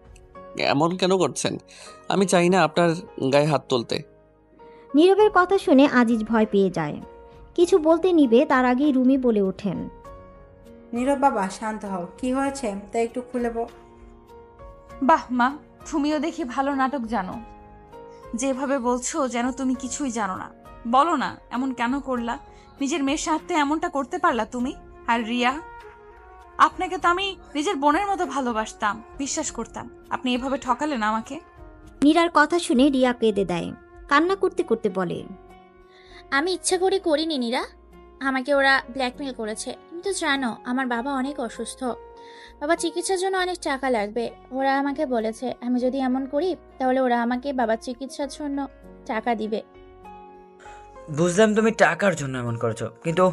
এমন কেন করছেন। আমি চাই না আপনার গায়ে হাত তুলতে।
নীরবের কথা শুনে আজিজ ভয় পেয়ে যায়। কিছু বলতে নিবে তার আগেই রুমি বলে ওঠেন,
নীরব বাবা শান্ত হও, কি হয়েছে তা একটু খুলে
বাহ মা, তুমিও দেখি ভালো নাটক জানো। যেভাবে বলছো যেন তুমি কিছুই জানো না। বলো না, এমন কেন করলা? নিজের মেয়ের সাথে এমনটা করতে পারলা তুমি? আর রিয়া, আপনাকে তো আমি নিজের বোনের মতো ভালোবাসতাম, বিশ্বাস করতাম। আপনি এভাবে ঠকালেন আমাকে।
নীরার কথা শুনে রিয়া কেঁদে দেয়। কান্না করতে করতে বলে,
আমি ইচ্ছা করে করিনি নীরা, আমাকে ওরা ব্ল্যাকমেল করেছে। তুমি তো জানো আমার বাবা অনেক অসুস্থ, বাবা চিকিৎসার জন্য অনেক টাকা লাগবে। ওরা আমাকে বলেছে আমি যদি এমন করি তাহলে ওরা আমাকে বাবার চিকিৎসার জন্য টাকা দিবে।
বুঝলাম তুমি টাকার জন্য এমন করেছো, কিন্তু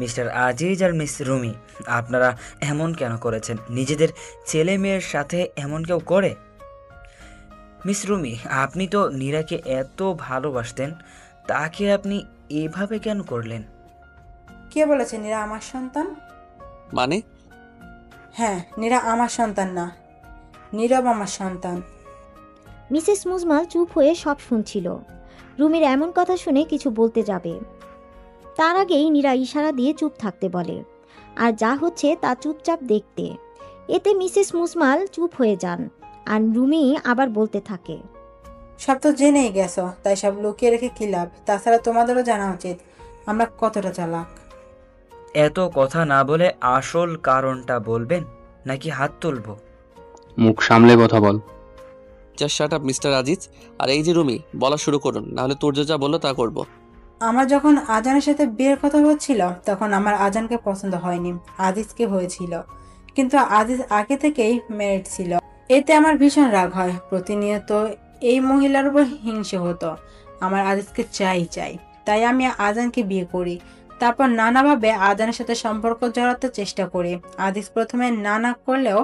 মিস্টার আজিজ আর মিস রুমি আপনারা এমন কেন করেছেন? নিজেদের ছেলে মেয়ের সাথে এমন কেউ করে? মিস রুমি, আপনি তো নীরাকে এত ভালোবাসতেন, তাকে আপনি এভাবে কেন করলেন?
কে বলেছে নীরা আমার সন্তান?
মানে?
হ্যাঁ, নীরা আমার সন্তান না, নীরব আমার সন্তান।
মিসেস মুজমাল চুপ হয়ে সব শুনছিল। রুমির এমন কথা শুনে কিছু বলতে যাবে, তার আগেই নীরা ইশারা দিয়ে চুপ থাকতে বলে, আর যা হচ্ছে তা চুপচাপ দেখতে। এতে মিসেস মুজমাল চুপ হয়ে যান, আর রুমি আবার বলতে থাকে,
সব তো জেনেই গেছো, তাই সব লুকিয়ে রেখে কি লাভ? তাছাড়া তোমাদেরও জানা উচিত আমরা কতটা চালাক।
এত কথা না বলে আসল কারণটা বলবেন নাকি হাত তুলবো?
মুখ সামলে কথা বল।
Just shut up mister Aziz. আর এই যে রুমি, বলা শুরু করুন, নাহলে তুর্য যা বললো তা করবো।
আমার যখন আজানের সাথে বিয়ের কথা হচ্ছিল তখন আমার আজানকে পছন্দ হয়নি, আজিজকে হয়েছিল। কিন্তু আজিজ আগে থেকেই ম্যারিড ছিল। এতে আমার ভীষণ রাগ হয়। প্রতিনিয়ত এই মহিলার উপর হিংসে হতো। আমার আজিজকে চাই। তাই আমি আজানকে বিয়ে করি। তারপর নানাভাবে আজানের সাথে সম্পর্ক জড়াতে চেষ্টা করি। আজিজ প্রথমে নানা করলেও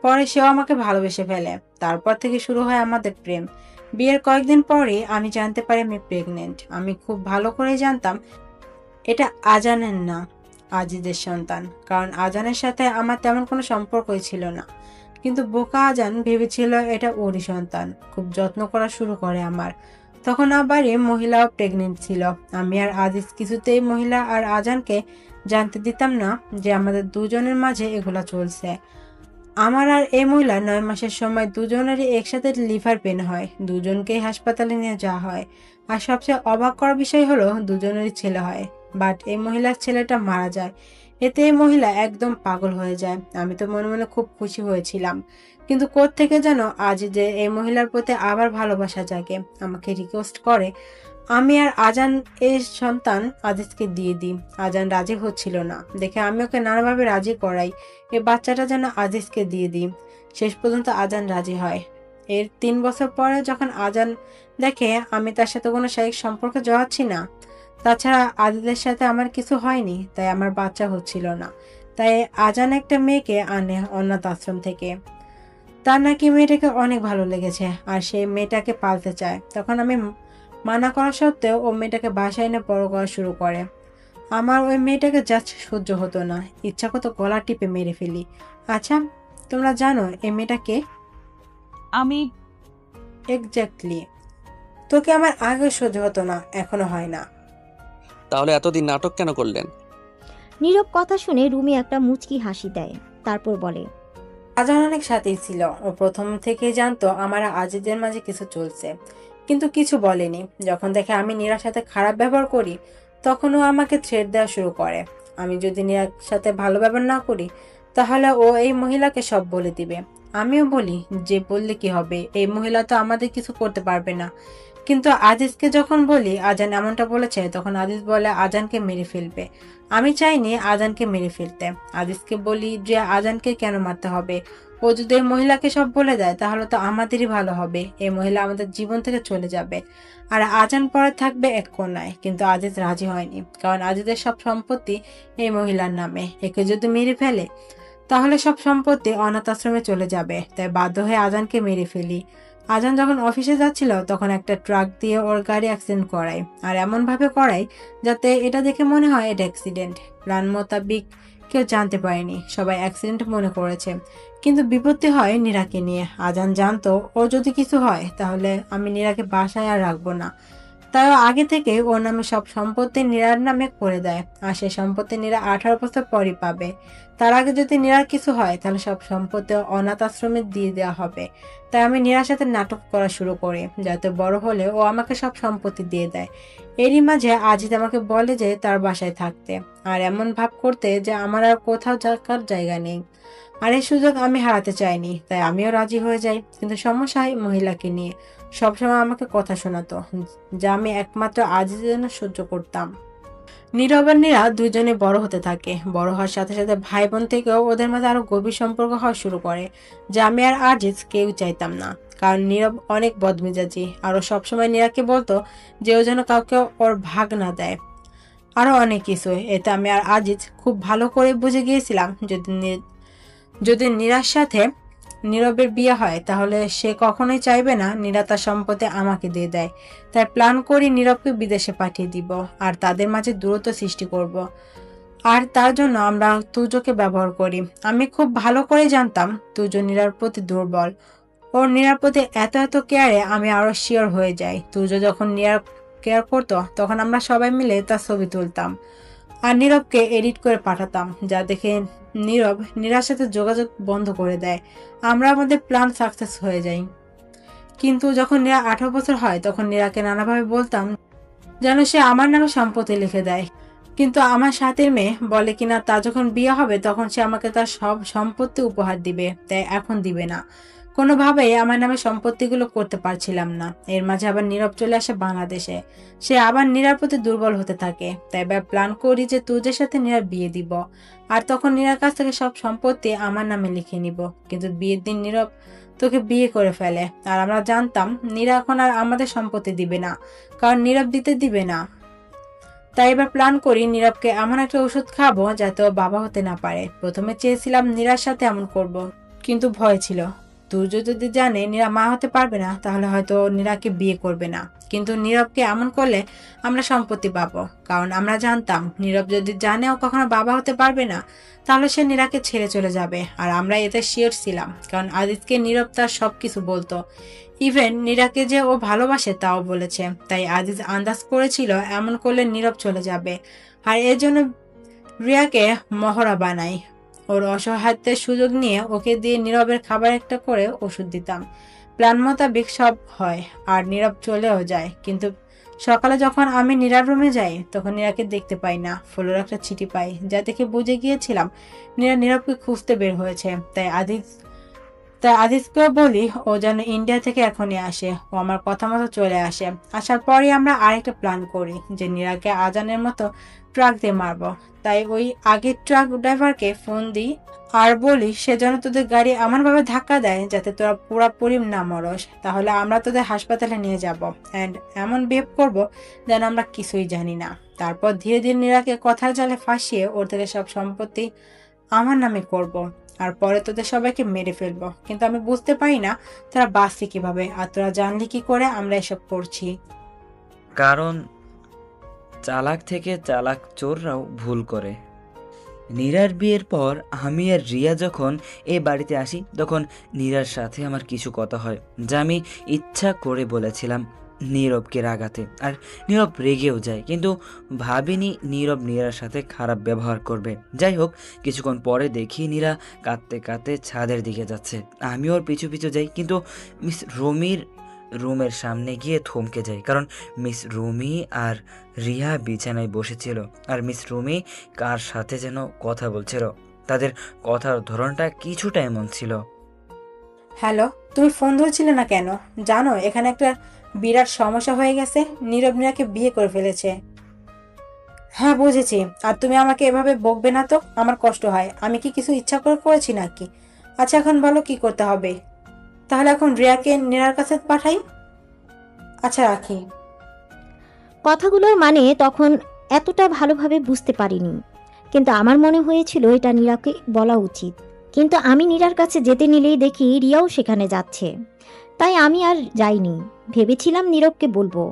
পরে সেও আমাকে ভালোবেসে ফেলে। তারপর থেকে শুরু হয় আমাদের প্রেম। বিয়ের কয়েকদিন পরে আমি জানতে পারি আমি প্রেগনেন্ট। আমি খুব ভালো করে জানতাম এটা আজানের না, আজিজের সন্তান, কারণ আজানের সাথে আমার তেমন কোনো সম্পর্কই ছিল না। কিন্তু বোকা আজান ভেবেছিল এটা ওরই সন্তান। খুব যত্ন করা শুরু করে আমার। তখন আবার এই মহিলাও প্রেগনেন্ট ছিল। আমি আর আজিজ কিছুতেই মহিলা আর আজানকে জানতে দিতাম না যে আমাদের দুজনের মাঝে এগুলা চলছে। আমার আর এই মহিলা 9 মাসের সময় দুজনেরই একসাথে লিভার পেন হয়। দুজনকেই হাসপাতালে নিয়ে যাওয়া হয়। আর সবচেয়ে অবাক করার বিষয় হলো দুজনেরই ছেলে হয়, বাট এই মহিলার ছেলেটা মারা যায়। এতে এই মহিলা একদম পাগল হয়ে যায়। আমি তো মনে মনে খুব খুশি হয়েছিলাম, কিন্তু কোত্থেকে যেন আজ যে এই মহিলার প্রতি আবার ভালোবাসা জাগে। আমাকে রিকোয়েস্ট করে আমি আর আজান এর সন্তান আজিজকে দিয়ে দিই। আজান রাজি হচ্ছিল না দেখে আমি ওকে নানাভাবে রাজি করাই এই বাচ্চাটা যেন আজিজকে দিয়ে দিই। শেষ পর্যন্ত আজান রাজি হয়। এর 3 বছর পরে যখন আজান দেখে আমি তার সাথে কোনো শারীরিক সম্পর্কে জড়াচ্ছি না, তাছাড়া আজিজের সাথে আমার কিছু হয়নি, তাই আমার বাচ্চা হচ্ছিল না। তাই আজান একটা মেয়েকে আনে অনাথ আশ্রম থেকে। তার নাকি মেয়েটাকে অনেক ভালো লেগেছে আর সে মেয়েটাকে পালতে চায়। তখন আমি মানা করা সত্ত্বেও ও মেয়েটাকে বাসায় এনে বড় করা শুরু করে। আমার ওই মেয়েটাকে জাস্ট সহ্য হতো না, ইচ্ছা করতো গলা টিপে মেরে ফেলি। আচ্ছা, তোমরা জানো এই মেয়েটাকে?
আমি
এক্স্যাক্টলি। তোকে আমার আগে সহ্য হতো না, এখনো হয় না।
তাহলে এতদিন নাটক কেন করলেন?
নীরব কথা শুনে রুমি একটা মুচকি হাসি দেয়, তারপর বলে,
আজান অনেক সাথেই ছিল। ও প্রথম থেকেই জানতো আমার আজিজের মাঝে কিছু চলছে, কিন্তু কিছু বলেনি। যখন দেখে আমি নীরার সাথে খারাপ ব্যবহার করি তখন ও আমাকে থ্রেট দেওয়া শুরু করে। আমি যদি নীরার সাথে ভালো ব্যবহার না করি তাহলে ও এই মহিলাকে সব বলে দিবে। আমিও বলি যে বললে কি হবে, এই মহিলা তো আমাদের কিছু করতে পারবে না। কিন্তু আজিজকে যখন বলি আজান এমনটা বলেছে, তখন আজিজ বলে আজানকে মেরে ফেলবে। আমি চাইনি আজানকে মেরে ফেলতে। আজিজকে বলি যে আজানকে কেন মারতে হবে, ও যদি এই মহিলাকে সব বলে দেয় তাহলে তো আমাদেরই ভালো হবে, এই মহিলা আমাদের জীবন থেকে চলে যাবে আর আজান পরে থাকবে এক কোণায়। কিন্তু আজিজ রাজি হয়নি, কারণ আজিজের সব সম্পত্তি এই মহিলার নামে। একে যদি মেরে ফেলে তাহলে সব সম্পত্তি অনাথ আশ্রমে চলে যাবে, তাই বাধ্য হয়ে আজানকে মেরে ফেলি। আজান যখন অফিসে যাচ্ছিল তখন একটা ট্রাক দিয়ে ওর গাড়ি অ্যাক্সিডেন্ট করায়, আর এমনভাবে করায় যাতে এটা দেখে মনে হয় এটা অ্যাক্সিডেন্ট। প্ল্যান মোতাবিক কেউ জানতে পারেনি, সবাই অ্যাক্সিডেন্ট মনে করেছে। কিন্তু বিপত্তি হয় নীরাকে নিয়ে। আজান জানতো ও যদি কিছু হয় তাহলে আমি নীরাকে বাসায় আর রাখবো না, তাই ও আগে থেকে ওর নামে সব সম্পত্তি নীরার নামে করে দেয়। আর সেই সম্পত্তি নীরা 18 বছর পরই পাবে। তার আগে যদি নীরার কিছু হয় তাহলে সব সম্পত্তি অনাথ আশ্রমে দিয়ে দেওয়া হবে। তাই আমি নীরার সাথে নাটক করা শুরু করি, যাতে বড় হলে ও আমাকে সব সম্পত্তি দিয়ে দেয়। এরই মাঝে আজিজ আমাকে বলে যে তার বাসায় থাকতে, আর এমন ভাব করতে যে আমার আর কোথাও থাকার জায়গা নেই। আর এই সুযোগ আমি হারাতে চাইনি, তাই আমিও রাজি হয়ে যাই। কিন্তু সমস্যা হয় মহিলাকে নিয়ে। সবসময় আমাকে কথা শোনাতো, যা আমি একমাত্র আজিজের জন্য সহ্য করতাম। নীরব আর নীরা দুইজনে বড় হতে থাকে। বড় হওয়ার সাথে সাথে ভাই বোন থেকেও ওদের মাঝে আরো গভীর সম্পর্ক হওয়া শুরু করে, যা আমি আর আজিজ কেউ চাইতাম না। কারণ নীরব অনেক বদমেজাজি, আর ও সবসময় নীরাকে বলতো যে ও যেন কাউকে ওর ভাগ না দেয়, আরো অনেক কিছু। এতে আমি আর আজিজ খুব ভালো করে বুঝে গিয়েছিলাম যদি নীরার সাথে নীরবের বিয়ে হয় তাহলে সে কখনোই চাইবে না নীরা তার সম্পত্তি আমাকে দিয়ে দেয়। তাই প্ল্যান করি নীরবকে বিদেশে পাঠিয়ে দিব আর তাদের মাঝে দূরত্ব সৃষ্টি করব। আর তার জন্য আমরা তুজোকে ব্যবহার করি। আমি খুব ভালো করে জানতাম তুজো নীরার প্রতি দুর্বল। ওর নীরার প্রতি এত কেয়ারে আমি আরো শিওর হয়ে যাই। তুজো যখন নীরার কেয়ার করতো তখন আমরা সবাই মিলে তার ছবি তুলতাম আর নীরবকে এডিট করে পাঠাতাম, যা দেখে নীরব নীরার সাথে যোগাযোগ বন্ধ করে দেয়। আমরা আমাদের প্ল্যান সাকসেস হয়ে যাই। কিন্তু যখন নীরা 18 বছর হয় তখন নীরাকে নানাভাবে বলতাম যেন সে আমার নামে সম্পত্তি লিখে দেয়। কিন্তু আমার সাথের মেয়ে বলে কিনা তা যখন বিয়ে হবে তখন সে আমাকে তার সব সম্পত্তি উপহার দিবে, তাই এখন দিবে না। কোনোভাবেই আমার নামে সম্পত্তিগুলো করতে পারছিলাম না। এর মাঝে আবার নীরব চলে আসে বাংলাদেশে। সে আবার নীরার প্রতি দুর্বল হতে থাকে। তাই এবার প্ল্যান করি যে তুজের সাথে নীরার বিয়ে দিব, আর তখন নীরার কাছ থেকে সব সম্পত্তি আমার নামে লিখে নিব। কিন্তু বিয়ের দিন নীরব তোকে বিয়ে করে ফেলে, আর আমরা জানতাম নীরা এখন আর আমাদের সম্পত্তি দিবে না, কারণ নীরব দিতে দিবে না। তাই এবার প্ল্যান করি নীরবকে এমন একটা ওষুধ খাবো যাতে ও বাবা হতে না পারে। প্রথমে চেয়েছিলাম নীরার সাথে এমন করব, কিন্তু ভয় ছিল তুজো যদি জানে নীরা মা হতে পারবে না তাহলে হয়তো নীরাকে বিয়ে করবে না। কিন্তু নীরবকে এমন করলে আমরা সম্পত্তি পাবো, কারণ আমরা জানতাম নীরব যদি জানে ও কখনো বাবা হতে পারবে না তাহলে সে নীরাকে ছেড়ে চলে যাবে। আর আমরা এতে শিওর ছিলাম, কারণ আজিজকে নীরব তার সবকিছু বলতো, ইভেন নীরাকে যে ও ভালোবাসে তাও বলেছে। তাই আজিজ আন্দাজ করেছিল এমন করলে নীরব চলে যাবে, আর এর জন্য রিয়াকে মহড়া বানাই। ওর অসহায়ত্বের সুযোগ নিয়ে ওকে দিয়ে নীরবের খাবার একটা করে ওষুধ দিতাম। প্ল্যান মোতাবেক সব হয় আর নীরব চলেও যায়। কিন্তু সকালে যখন আমি নীরার রুমে যাই তখন নীরাকে দেখতে পাই না। ফুলের একটা চিঠি পাই, যা দেখে বুঝে গিয়েছিলাম নীরবকে খুঁজতে বের হয়েছে। তাই আজিজকেও বলি ও যেন ইন্ডিয়া থেকে এখনই আসে। ও আমার কথা মতো চলে আসে। আসার পরে আমরা আরেকটা প্ল্যান করি যে নীরাকে আজানের মতো ট্রাক দিয়ে মারবো। তাই ওই আগের ট্রাক ড্রাইভারকে ফোন দিই আর বলি সে যেন তোদের গাড়ি এমনভাবে ধাক্কা দেয় যাতে তোরা পুরোপুরি না মরস, তাহলে আমরা তোদের হাসপাতালে নিয়ে যাব অ্যান্ড এমন বিহেভ করবো যেন আমরা কিছুই জানি না। তারপর ধীরে ধীরে নীরাকে কথার জালে ফাঁসিয়ে ওর থেকে সব সম্পত্তি আমার নামে করব, আর পরে তোদের সবাইকে মেরে ফেলবো। কিন্তু আমি বুঝতে পারি না তোরা বাঁচছি কিভাবে, আর তোরা জানলি কি করে আমরা এসব করছি।
কারণ চালাক থেকে চালাক চোররাও ভুল করে। নীরার বিয়ের পর আমি আর রিয়া যখন এ বাড়িতে আসি তখন নীরার সাথে আমার কিছু কথা হয়, যা আমি ইচ্ছা করে বলেছিলাম নীরবকে রাগাতে, আর নীরব রেগেও যায়। কিন্তু ভাবিনি নীরব নীরার সাথে খারাপ ব্যবহার করবে। যাই হোক, কিছুক্ষণ পরে দেখি নীরা কাঁদতে কাঁদতে ছাদের দিকে যাচ্ছে। আমি ওর পিছু পিছু যাই, কিন্তু মিস রুমির রুমের সামনে গিয়ে থমকে যাই, কারণ মিস রুমি আর রিয়া বিছানায় বসেছিল আর মিস রুমি কার সাথে যেন কথা বলছিল। তাদের কথার ধরনটা কিছুটা এমন ছিল।
হ্যালো, তুমি ফোন ধরছিলে না কেন? জানো এখানে একটা বিরাট সমস্যা হয়ে গেছে। নীরব নীরাকে বিয়ে করে ফেলেছে। হ্যাঁ বুঝেছি। আর তুমি আমাকে এভাবে বকবে না তো, আমার কষ্ট হয়। আমি কি কিছু ইচ্ছা করে করেছি নাকি? আচ্ছা এখন বলো কি করতে হবে। তাহলে এখন রিয়াকে নীরার কাছে পাঠাই। আচ্ছা রাখি।
কথাগুলোর মানে তখন এতটা ভালোভাবে বুঝতে পারিনি, কিন্তু আমার মনে হয়েছিল এটা নীরাকে বলা উচিত। কিন্তু আমি নীরার কাছে যেতে নিলেই দেখি রিয়াও সেখানে যাচ্ছে, তাই আমি আর যাইনি। ভেবেছিলাম নীরবকে বলবো,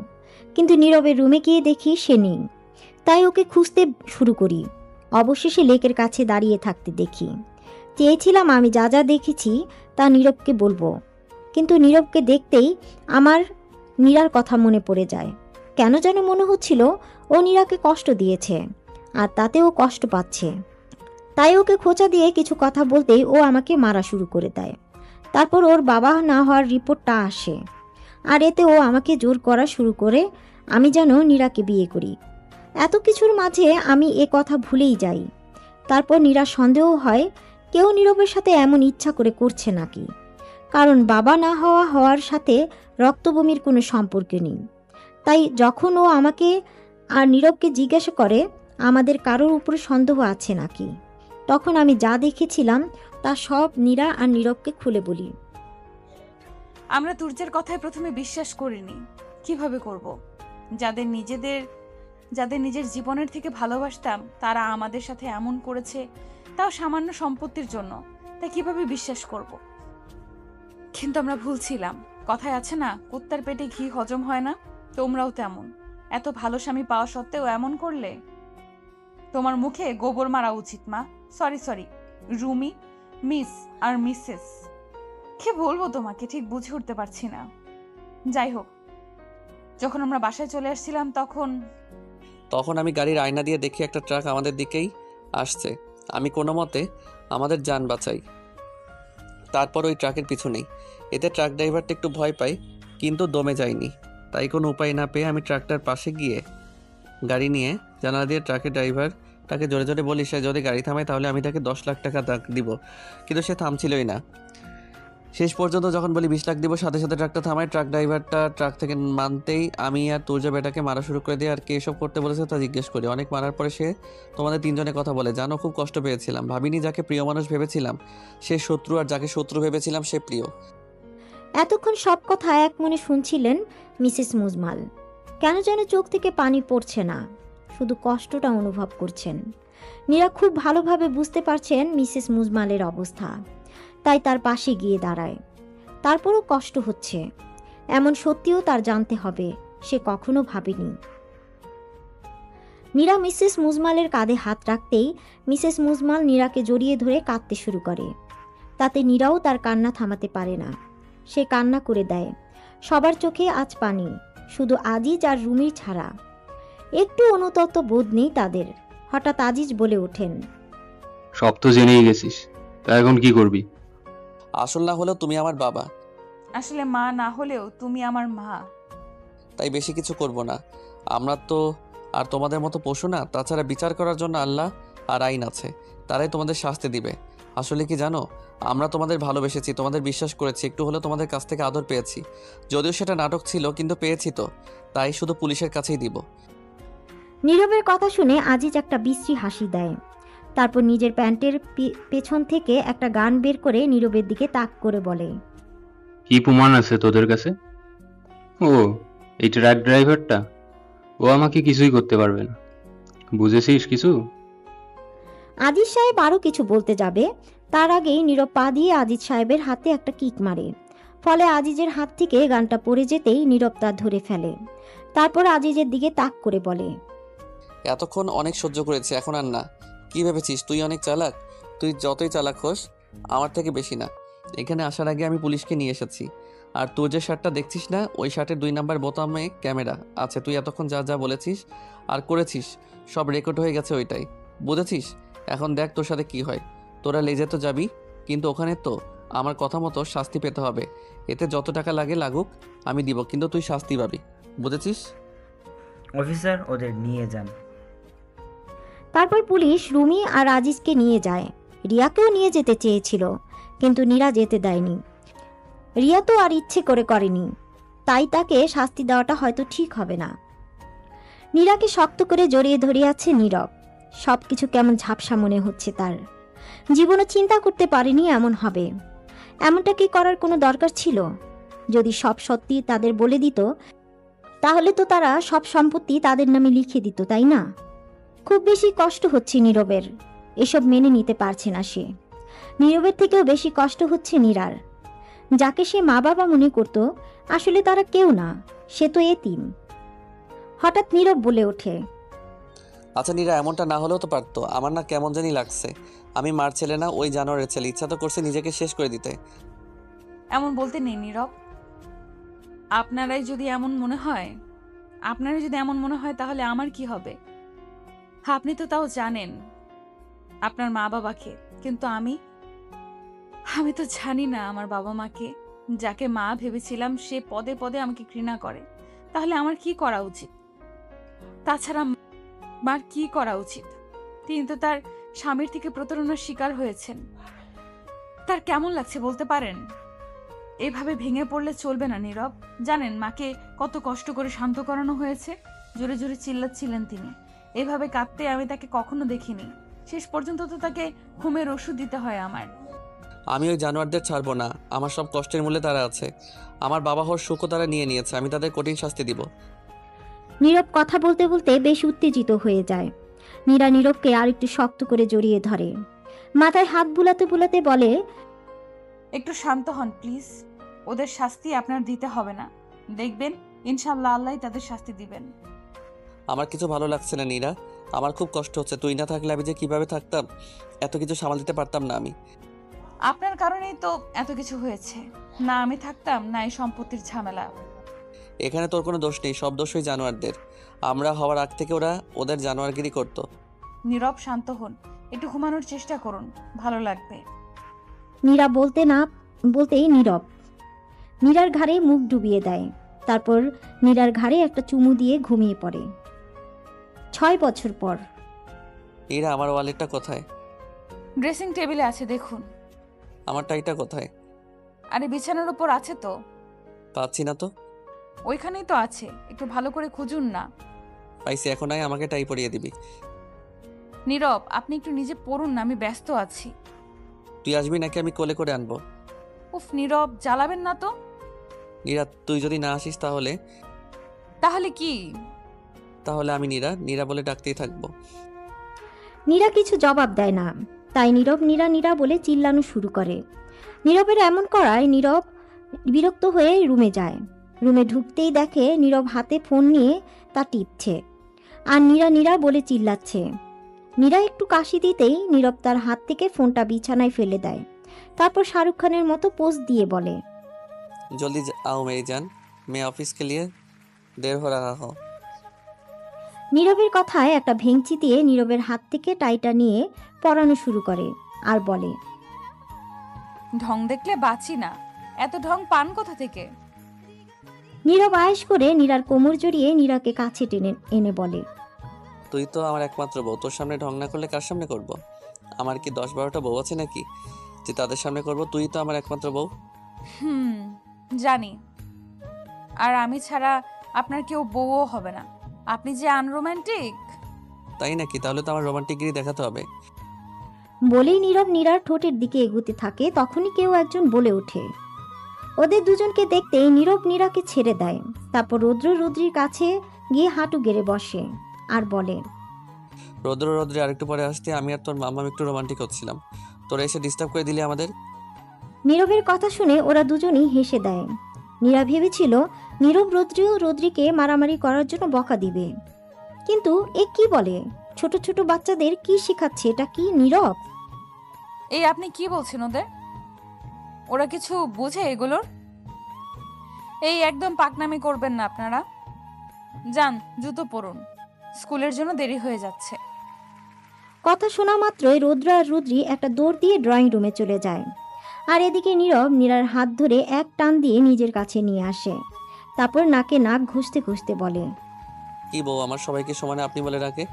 কিন্তু নীরবের রুমে গিয়ে দেখি সে নেই। তাই ওকে খুঁজতে শুরু করি। অবশেষে লেকের কাছে দাঁড়িয়ে থাকতে দেখি। চেয়েছিলাম আমি যা যা দেখেছি তা নীরবকে বলবো, কিন্তু নীরবকে দেখতেই আমার নীরার কথা মনে পড়ে যায়। কেন যেন মনে হচ্ছিল ও নীরাকে কষ্ট দিয়েছে, আর তাতে ও কষ্ট পাচ্ছে। তাই ওকে খোঁচা দিয়ে কিছু কথা বলতেই ও আমাকে মারা শুরু করে দেয়। তারপর ওর বাবা না হওয়ার রিপোর্টটা আসে, আর এতে ও আমাকে জোর করা শুরু করে আমি যেন নীরাকে বিয়ে করি। এত কিছুর মাঝে আমি এ কথা ভুলেই যাই। তারপর নীরার সন্দেহ হয় কেউ নীরবের সাথে এমন ইচ্ছা করে করছে নাকি, কারণ বাবা না হওয়ার সাথে রক্তবমির কোনো সম্পর্ক নেই। তাই যখন ও আমাকে আর নীরবকে জিজ্ঞাসা করে আমাদের কারোর উপর সন্দেহ আছে নাকি, তখন আমি যা দেখেছিলাম তা সব নীরা আর নীরবকে খুলে বলি।
আমরা তুর্যের কথায় প্রথমে বিশ্বাস করিনি। কিভাবে করব? যাদের নিজের জীবনের থেকে ভালোবাসতাম তারা আমাদের সাথে এমন করেছে, তাও সামান্য সম্পত্তির জন্য। তাই কিভাবে বিশ্বাস করব? কিন্তু আমরা ভুল ছিলাম। কথায় আছে না, কুত্তার পেটে ঘি হজম হয় না? তোমরাও তেমন। এত ভালো স্বামী পাওয়া সত্ত্বেও এমন করলে। তোমার মুখে গোবর মারা উচিত মা। সরি রুমি, মিস আর মিসেস কি বলবো তোমাকে ঠিক বুঝে উঠতে পারছি না। যাই হোক, যখন আমরা বাসায় চলে আসছিলাম তখন
আমি গাড়ির আয়না দিয়ে দেখি একটা ট্রাক আমাদের দিকেই আসছে। আমি কোনো মতে আমাদের যান বাঁচাই, তারপর ওই ট্রাকের পিছু নেই। এতে ট্রাক ড্রাইভারটা একটু ভয় পায়, কিন্তু দমে যায়নি। তাই কোনো উপায় না পেয়ে আমি ট্রাকটার পাশে গিয়ে গাড়ি নিয়ে জানালা দিয়ে ট্রাকের ড্রাইভারটাকে জোরে জোরে বলি সে যদি গাড়ি থামায় তাহলে আমি তাকে 10 লাখ টাকা দিব, কিন্তু সে থামছিলই না। শেষ পর্যন্ত যখন বলি 20 লাখ দিব, সাথে সাথে ট্রাকটা থামায়। ট্রাক ড্রাইভারটা ট্রাক থেকে মানতেই আমি আর তুর্য বেটাকে মারা শুরু করে দিই। আর কে এসব করতে বলেছে তা জিজ্ঞেস করি। অনেক মারার পরে সে তোমাদের তিনজনের কথা বলে। জানো, খুব কষ্ট পেয়েছিলাম। ভাবিনি যাকে প্রিয় মানুষ ভেবেছিলাম সে শত্রু, আর যাকে শত্রু ভেবেছিলাম সে প্রিয়।
এতক্ষণ সব কথা এক মনে শুনছিলেন মিসেস মুজমাল। কেন যেন চোখ থেকে পানি পড়ছে না, শুধু কষ্টটা অনুভব করছেন। নীরা খুব ভালোভাবে বুঝতে পারছেন মিসেস মুজমালের অবস্থা, তাই তার পাশে গিয়ে দাঁড়ায়। তারপরও কষ্ট হচ্ছে এমন সত্যিও তার জানতে হবে, সে কখনো ভাবেনি। নীরা মিসেস মুজমালের কাঁধে হাত রাখতেই মিসেস মুজমাল নীরাকে জড়িয়ে ধরে কাঁদতে শুরু করে। তাতে নীরাও তার কান্না থামাতে পারে না, সে কান্না করে দেয়। সবার চোখে আজ পানি, শুধু আজিজ আর রুমির ছাড়া। একটু অনুতপ্ত বোধ নেই তাদের। হঠাৎ আজিজ বলে ওঠেন,
সব তো জেনেই গেছিস, তা এখন কি করবি?
আসল না হলেও তুমি আমার বাবা,
আসলে মা না হলেও তুমি আমার মা।
তাই বেশি কিছু করব না। আমরা তো আর তোমাদের মতো পশু না। তাছাড়া বিচার করার জন্য আল্লাহ আর আইন আছে, তারাই তোমাদের শাস্তি দিবে। আসলে কি জানো, আমরা তোমাদের ভালোবেসেছি, তোমাদের বিশ্বাস করেছি, একটু হলেও তোমাদের কাছ থেকে আদর পেয়েছি। যদিও সেটা নাটক ছিল, কিন্তু পেয়েছি তো, তাই শুধু পুলিশের কাছেই দিব।
নীরবের কথা শুনে আজিজ একটা বিশ্রী হাসি দেয়। তারপর নিজের প্যান্টের পেছন থেকে একটা গান বের করে নীরবের দিকে তাক করে বলে,
কি প্রমাণ আছে তোদের কাছে? ও, এই ট্রাক ড্রাইভারটা, ও আমাকে কিছুই করতে পারবে না। বুঝেছিস কিছু?
আজিজ সাহেব আরও কিছু বলতে যাবে, তার আগেই নীরব পা দিয়ে আজিজ সাহেবের হাতে একটা কিক মারে। ফলে আজিজের হাত থেকে গানটা পড়ে যেতেই নীরব তা ধরে ফেলে। তারপর আজিজের দিকে তাক করে বলে,
এতক্ষণ অনেক সহ্য করেছি, এখন আর না। কি ভেবেছিস তুই অনেক চালাক? তুই যতই চালাক হোস, আমার থেকে বেশি না। এখানে আসার আগে আমি পুলিশকে নিয়ে এসেছি। আর তোর যে শার্টটা দেখছিস না, ওই শার্টের 2 নাম্বার বোতামে ক্যামেরা আছে। তুই এতক্ষণ যা যা বলেছিস আর করেছিস সব রেকর্ড হয়ে গেছে ওইটাই, বুঝেছিস? এখন দেখ তোর সাথে কি হয়। তোরা লেজে তো যাবি, কিন্তু ওখানে তো আমার কথা মতো শাস্তি পেতে হবে। এতে যত টাকা লাগে লাগুক আমি দিব, কিন্তু তুই শাস্তি পাবি, বুঝেছিস?
অফিসার, ওদের নিয়ে যান।
তারপর পুলিশ রুমি আর আজিজকে নিয়ে যায়। রিয়াকেও নিয়ে যেতে চেয়েছিল, কিন্তু নীরা যেতে দেয়নি। রিয়া তো আর ইচ্ছে করে করেনি। তাই তাকে শাস্তি দেওয়াটা হয়তো ঠিক হবে না। নীরাকে শক্ত করে জড়িয়ে ধরে আছে নীরব। সবকিছু কেমন ঝাপসা মনে হচ্ছে তার। জীবনও চিন্তা করতে পারেনি এমন হবে। এমনটা কি করার কোনো দরকার ছিল? যদি সব সত্যি তাদের বলে দিত, তাহলে তো তারা সব সম্পত্তি তাদের নামে লিখে দিত, তাই না? খুব বেশি কষ্ট হচ্ছে নীরবের। এসব মেনে নিতে পারছে না সে। নীরবের থেকেও বেশি কষ্ট হচ্ছে নীরার। যাকে সে মা বাবা মনে করত, আসলে তারা কেউ না, সে তো এতিম। হঠাৎ নীরব বলে ওঠে,
আচ্ছা নীরা, এমনটা না হলেও তো পারতো। আমার না কেমন জানি লাগছে। আমি মার ছেলে না, ওই জানোয়ারের ছেলে। ইচ্ছা তো করছে নিজেকে শেষ করে দিতে।
এমন বলতে নেই নীরব। আপনারাই যদি এমন মনে হয় তাহলে আমার কি হবে? আপনি তো তাও জানেন আপনার মা বাবাকে, কিন্তু আমি তো জানি না আমার বাবা মাকে। যাকে মা ভেবেছিলাম সে পদে পদে আমাকে ঘৃণা করে। তাহলে আমার কি করা উচিত? তাছাড়া মার কি করা উচিত? তিনি তো তার স্বামীর থেকে প্রতারণার শিকার হয়েছেন। তার কেমন লাগছে বলতে পারেন? এভাবে ভেঙে পড়লে চলবে না নীরব। জানেন মাকে কত কষ্ট করে শান্ত করানো হয়েছে। জোরে জোরে চিল্লাচ্ছিলেন তিনি। এভাবে কাঁদতে আমি তাকে কখনো দেখিনি। শেষ পর্যন্ত তো তাকে ঘুমের ওষুধ দিতে হয় আমার।
আমি ওই জানোয়ারদের ছাড়বো না। আমার সব কষ্টের মূল্যে তারা আছে। আমার বাবা হওয়ার সুখও তারা নিয়ে নিয়েছে। আমি তাদের কঠিন শাস্তি দিব।
নীরব কথা বলতে বলতে বেশ উত্তেজিত হয়ে যায়। নীরা নীরবকে আর একটু শক্ত করে জড়িয়ে ধরে। মাথায় হাত বুলাতে বুলাতে বলে,
একটু শান্ত হন প্লিজ। ওদের শাস্তি আপনার দিতে হবে না। দেখবেন ইনশাআল্লাহ আল্লাহ তাদের শাস্তি দিবেন।
আমার কিছু ভালো লাগছে না নীরা। আমার খুব কষ্ট হচ্ছে। তুই না থাকলে আমি যে কিভাবে থাকতাম, এত কিছু সামাল দিতে পারতাম না আমি।
আপনার কারণেই তো এত কিছু হয়েছে। না আমি থাকতাম, না এই সম্পত্তির ঝামেলা।
এখানে তোর কোনো দোষ নেই, সব দোষই জানোয়ারদের। আমরা হওয়ার আগ থেকে ওরা ওদের জানোয়ারগিরি করতো।
নীরব শান্ত হন, একটু ঘুমানোর চেষ্টা করুন, ভালো লাগবে।
নীরা বলতেই নীরব নীরার ঘাড়ে মুখ ডুবিয়ে দেয়। তারপর নীরার ঘাড়ে একটা চুমু দিয়ে ঘুমিয়ে পড়ে। 6 বছর পর।
নীরা, আমার ওয়ালেটটা কোথায়?
ড্রেসিং টেবিলে আছে, দেখুন।
আমার টাইটা কোথায়?
আরে বিছানার উপর আছে তো।
পাচ্ছি না তো।
ওইখানেই তো আছে, একটু ভালো করে খুঁজুন না।
পাইছি, এখন আয়, আমাকে টাই পরিয়ে দিবি।
নীরব, আপনি একটু নিজে পড়ুন না, আমি ব্যস্ত আছি।
তুই আসবি নাকি আমি কোলে করে আনবো?
উফ নীরব, জ্বালাবেন না তো।
নীরা, তুই যদি না আসিস তাহলে?
তাহলে কি?
তাহলে আমি নীরা বলে ডাকতেই থাকবো।
নীরা কিছু জবাব দেয় না। তাই নীরব নীরা নীরা বলে চিল্লানো শুরু করে। নীরবের এমন করায় নীরব বিরক্ত হয়ে রুমে যায়। রুমে ঢুকতেই দেখে নীরব হাতে ফোন নিয়ে তা টিপছে আর নীরা নীরা বলে চিল্লাচ্ছে। নীরা একটু কাশি দিতেই নীরব তার হাত থেকে ফোনটা বিছানায় ফেলে দেয়। তারপর শাহরুখ খানের মতো পোজ দিয়ে বলে,
জলদি आओ मेरी जान, मैं ऑफिस के लिए देर हो रहा हो।
নীরবের কথায় একটা ভেঙচি দিয়ে নীরবের হাত থেকে টাইটা নিয়ে পরানো শুরু করে আর বলে,
ঢং দেখলে বাঁচি না। এত ঢং পান কোথা থেকে?
নীরব আয়েশ করে নীরার কোমর জড়িয়ে নীরাকে কাছে টেনে এনে বলে,
তুই তো আমার একমাত্র বউ। তোর সামনে ঢং না করলে কার সামনে করব? আমার কি 10-12টা বউ আছে নাকি যে তাদের সামনে করব? তুই তো আমার একমাত্র বউ।
জানি। আর আমি ছাড়া আপনার কেউ বউও হবে না। আপনি যে আনরোম্যান্টিক।
তাই নাকি? তাহলে তো আমার রোমান্টিকগিরি দেখাতে হবে।
বলেই নীরব নীরার ঠোঁটের দিকে এগুতে থাকে। তখনই কেউ একজন বলে ওঠে। ওদের দুজনকে দেখতেই নীরব নীরাকে ছেড়ে দেয়। তারপর রৌদ্র রৌদ্রির কাছে গিয়ে হাঁটু গেড়ে বসে আর বলে,
রৌদ্রে আরেকটু পরে আসতে আমি আর তোর মামা একটু রোমান্টিক হচ্ছিলাম, তোরা এসে ডিস্টার্ব করে দিলি আমাদের।
নীরবের কথা শুনে ওরা দুজনই হেসে দেয়। নীরা ভেবেছিল নীরব রৌদ্রিকে মারামারি করার জন্য বকা দিবে, কিন্তু এ কি বলে? ছোট ছোট বাচ্চাদের কি শেখাচ্ছে? এটা কি নীরব?
এই আপনি কি বলছেন ওদের? ওরা কিছু বোঝে এগুলোর? এই একদম পাকনামি করবেন না আপনারা। যান, জুতো পরুন, স্কুলের জন্য দেরি হয়ে যাচ্ছে।
কথা শোনা মাত্রই রৌদ্র আর রুদ্রি একটা দৌড় দিয়ে ড্রয়িং রুমে চলে যায়। আর এদিকে নীরব নীরার হাত ধরে এক টান দিয়ে নিজের কাছে নিয়ে আসে। তারপর নাকে নাক ঘষতে ঘষতে বলে,
কি বউ আমার সবাইকে সমানে আপনি বলে রাখে?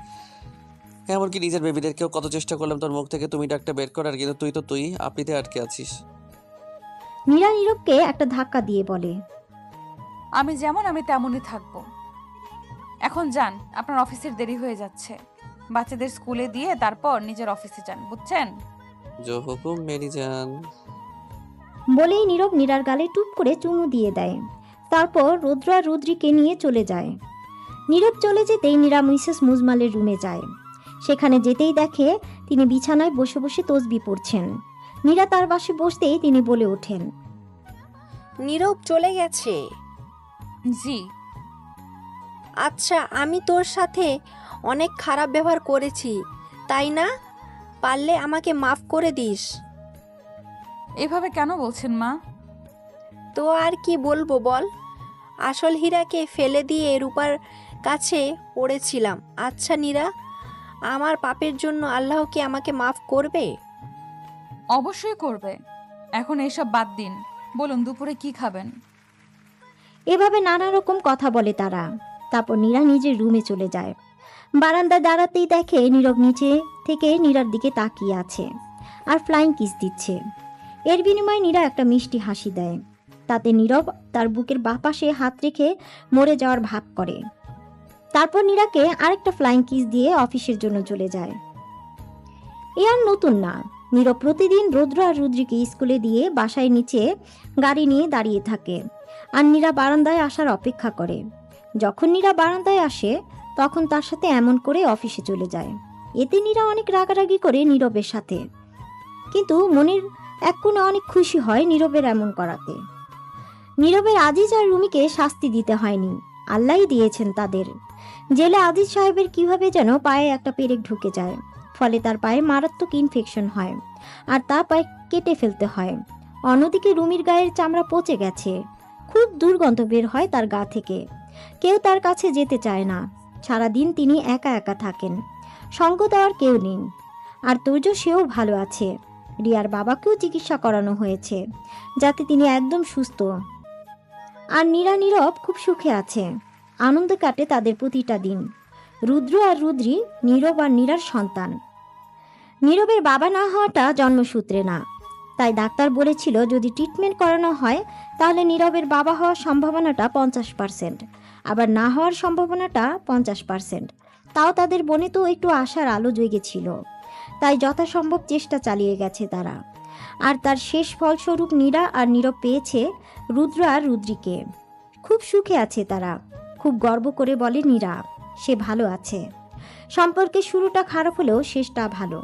এমনকি নিজের বেবিদেরকেও কত চেষ্টা করলাম তোর মুখ থেকে তুমি ডাকটা বের করার, কিন্তু তুই আপনিতে আটকে আছিস।
নীরা নীরবকে একটা ধাক্কা দিয়ে বলে,
আমি যেমন আমি তেমনই থাকবো। এখন যান, আপনার অফিসের দেরি হয়ে যাচ্ছে। বাচ্চাদের স্কুলে দিয়ে তারপর নিজের অফিসে যান, বুঝছেন?
জো হুকুম মেরি জান।
বলেই নীরব নীরার গালে টুপ করে চুমু দিয়ে দেয়। তারপর রুদ্র আর রুদ্রিকে নিয়ে চলে যায়। নীরব চলে যেতেই নীরা মিসেস মুজমালের রুমে যায়। সেখানে যেতেই দেখে তিনি বিছানায় বসে বসে তসবি পড়ছেন। নীরা তার পাশে বসতেই তিনি বলে ওঠেন,
নীরব চলে গেছে।
জি।
আচ্ছা, আমি তোর সাথে অনেক খারাপ ব্যবহার করেছি, তাই না? পারলে আমাকে মাফ করে দিস।
এভাবে কেন বলছেন মা?
তো আর কি বলবো বল? আসল হীরাকে ফেলে দিয়ে রূপার কাছে পড়েছিলাম। আচ্ছা নীরা, আমার পাপের জন্য আল্লাহ কি আমাকে মাফ করবে?
অবশ্যই করবে। এখন এসব বাদ দিন, বলুন দুপুরে কি খাবেন?
এভাবে নানা রকম কথা বলে তারা। তারপর নীরা নিজের রুমে চলে যায়। বারান্দায় দাঁড়াতেই দেখে নীরব নিচে থেকে নীরার দিকে তাকিয়ে আছে আর ফ্লাইং কিস দিচ্ছে। এর বিনিময়ে নীরা একটা মিষ্টি হাসি দেয়। তাতে নীরব তার বুকের বাঁ পাশে হাত রেখে মরে যাওয়ার ভাব করে। তারপর নীরাকে আরেকটা ফ্লাইং কিস দিয়ে অফিসের জন্য চলে যায়। এ আর নতুন না, নীরব প্রতিদিন রুদ্র আর রুদ্রিকে স্কুলে দিয়ে বাসায় নিচে গাড়ি নিয়ে দাঁড়িয়ে থাকে আর নীরা বারান্দায় আসার অপেক্ষা করে। যখন নীরা বারান্দায় আসে তখন তার সাথে এমন করে অফিসে চলে যায়। এতে নীরা অনেক রাগারাগি করে নীরবের সাথে, কিন্তু মনের এক কোণে অনেক খুশি হয় নীরবের এমন করাতে। নীরবের আজিজ আর রুমিকে শাস্তি দিতে হয়নি, আল্লাহই দিয়েছেন তাদের। জেলে আজিজ সাহেবের কিভাবে যেন পায়ে একটা পেরেক ঢুকে যায়, ফলে তার পায়ে মারাত্মক ইনফেকশন হয় আর তা পায়ে কেটে ফেলতে হয়। অন্যদিকে রুমির গায়ের চামড়া পচে গেছে, খুব দুর্গন্ধ বের হয় তার গা থেকে। কেউ তার কাছে যেতে চায় না। সারাদিন তিনি একা একা থাকেন, সঙ্গ দেওয়ার কেউ নেই। আর তুর্য সেও ভালো আছে। রিয়ার বাবাকেও চিকিৎসা করানো হয়েছে যাতে তিনি একদম সুস্থ। আর নীরা নীরব খুব সুখে আছে, আনন্দে কাটে তাদের প্রতিটা দিন। রুদ্র আর রুদ্রি নীরব আর নীরার সন্তান। নীরবের বাবা না হওয়াটা জন্মসূত্রে না, তাই ডাক্তার বলেছিল যদি ট্রিটমেন্ট করানো হয় তাহলে নীরবের বাবা হওয়ার সম্ভাবনাটা 50%, আবার না হওয়ার সম্ভাবনাটা 50%। তাও তাদের বনে তো একটু আশার আলো জেগেছিল, তাই যথাসম্ভব চেষ্টা চালিয়ে গেছে তারা। আর তার শেষ ফলস্বরূপ নীরা আর নীরব পেয়েছে রুদ্র আর রুদ্রিকে। খুব সুখে আছে তারা। খুব গর্ব করে বলে নীরা সে ভালো আছে। সম্পর্কের শুরুটা খারাপ হলেও শেষটা ভালো।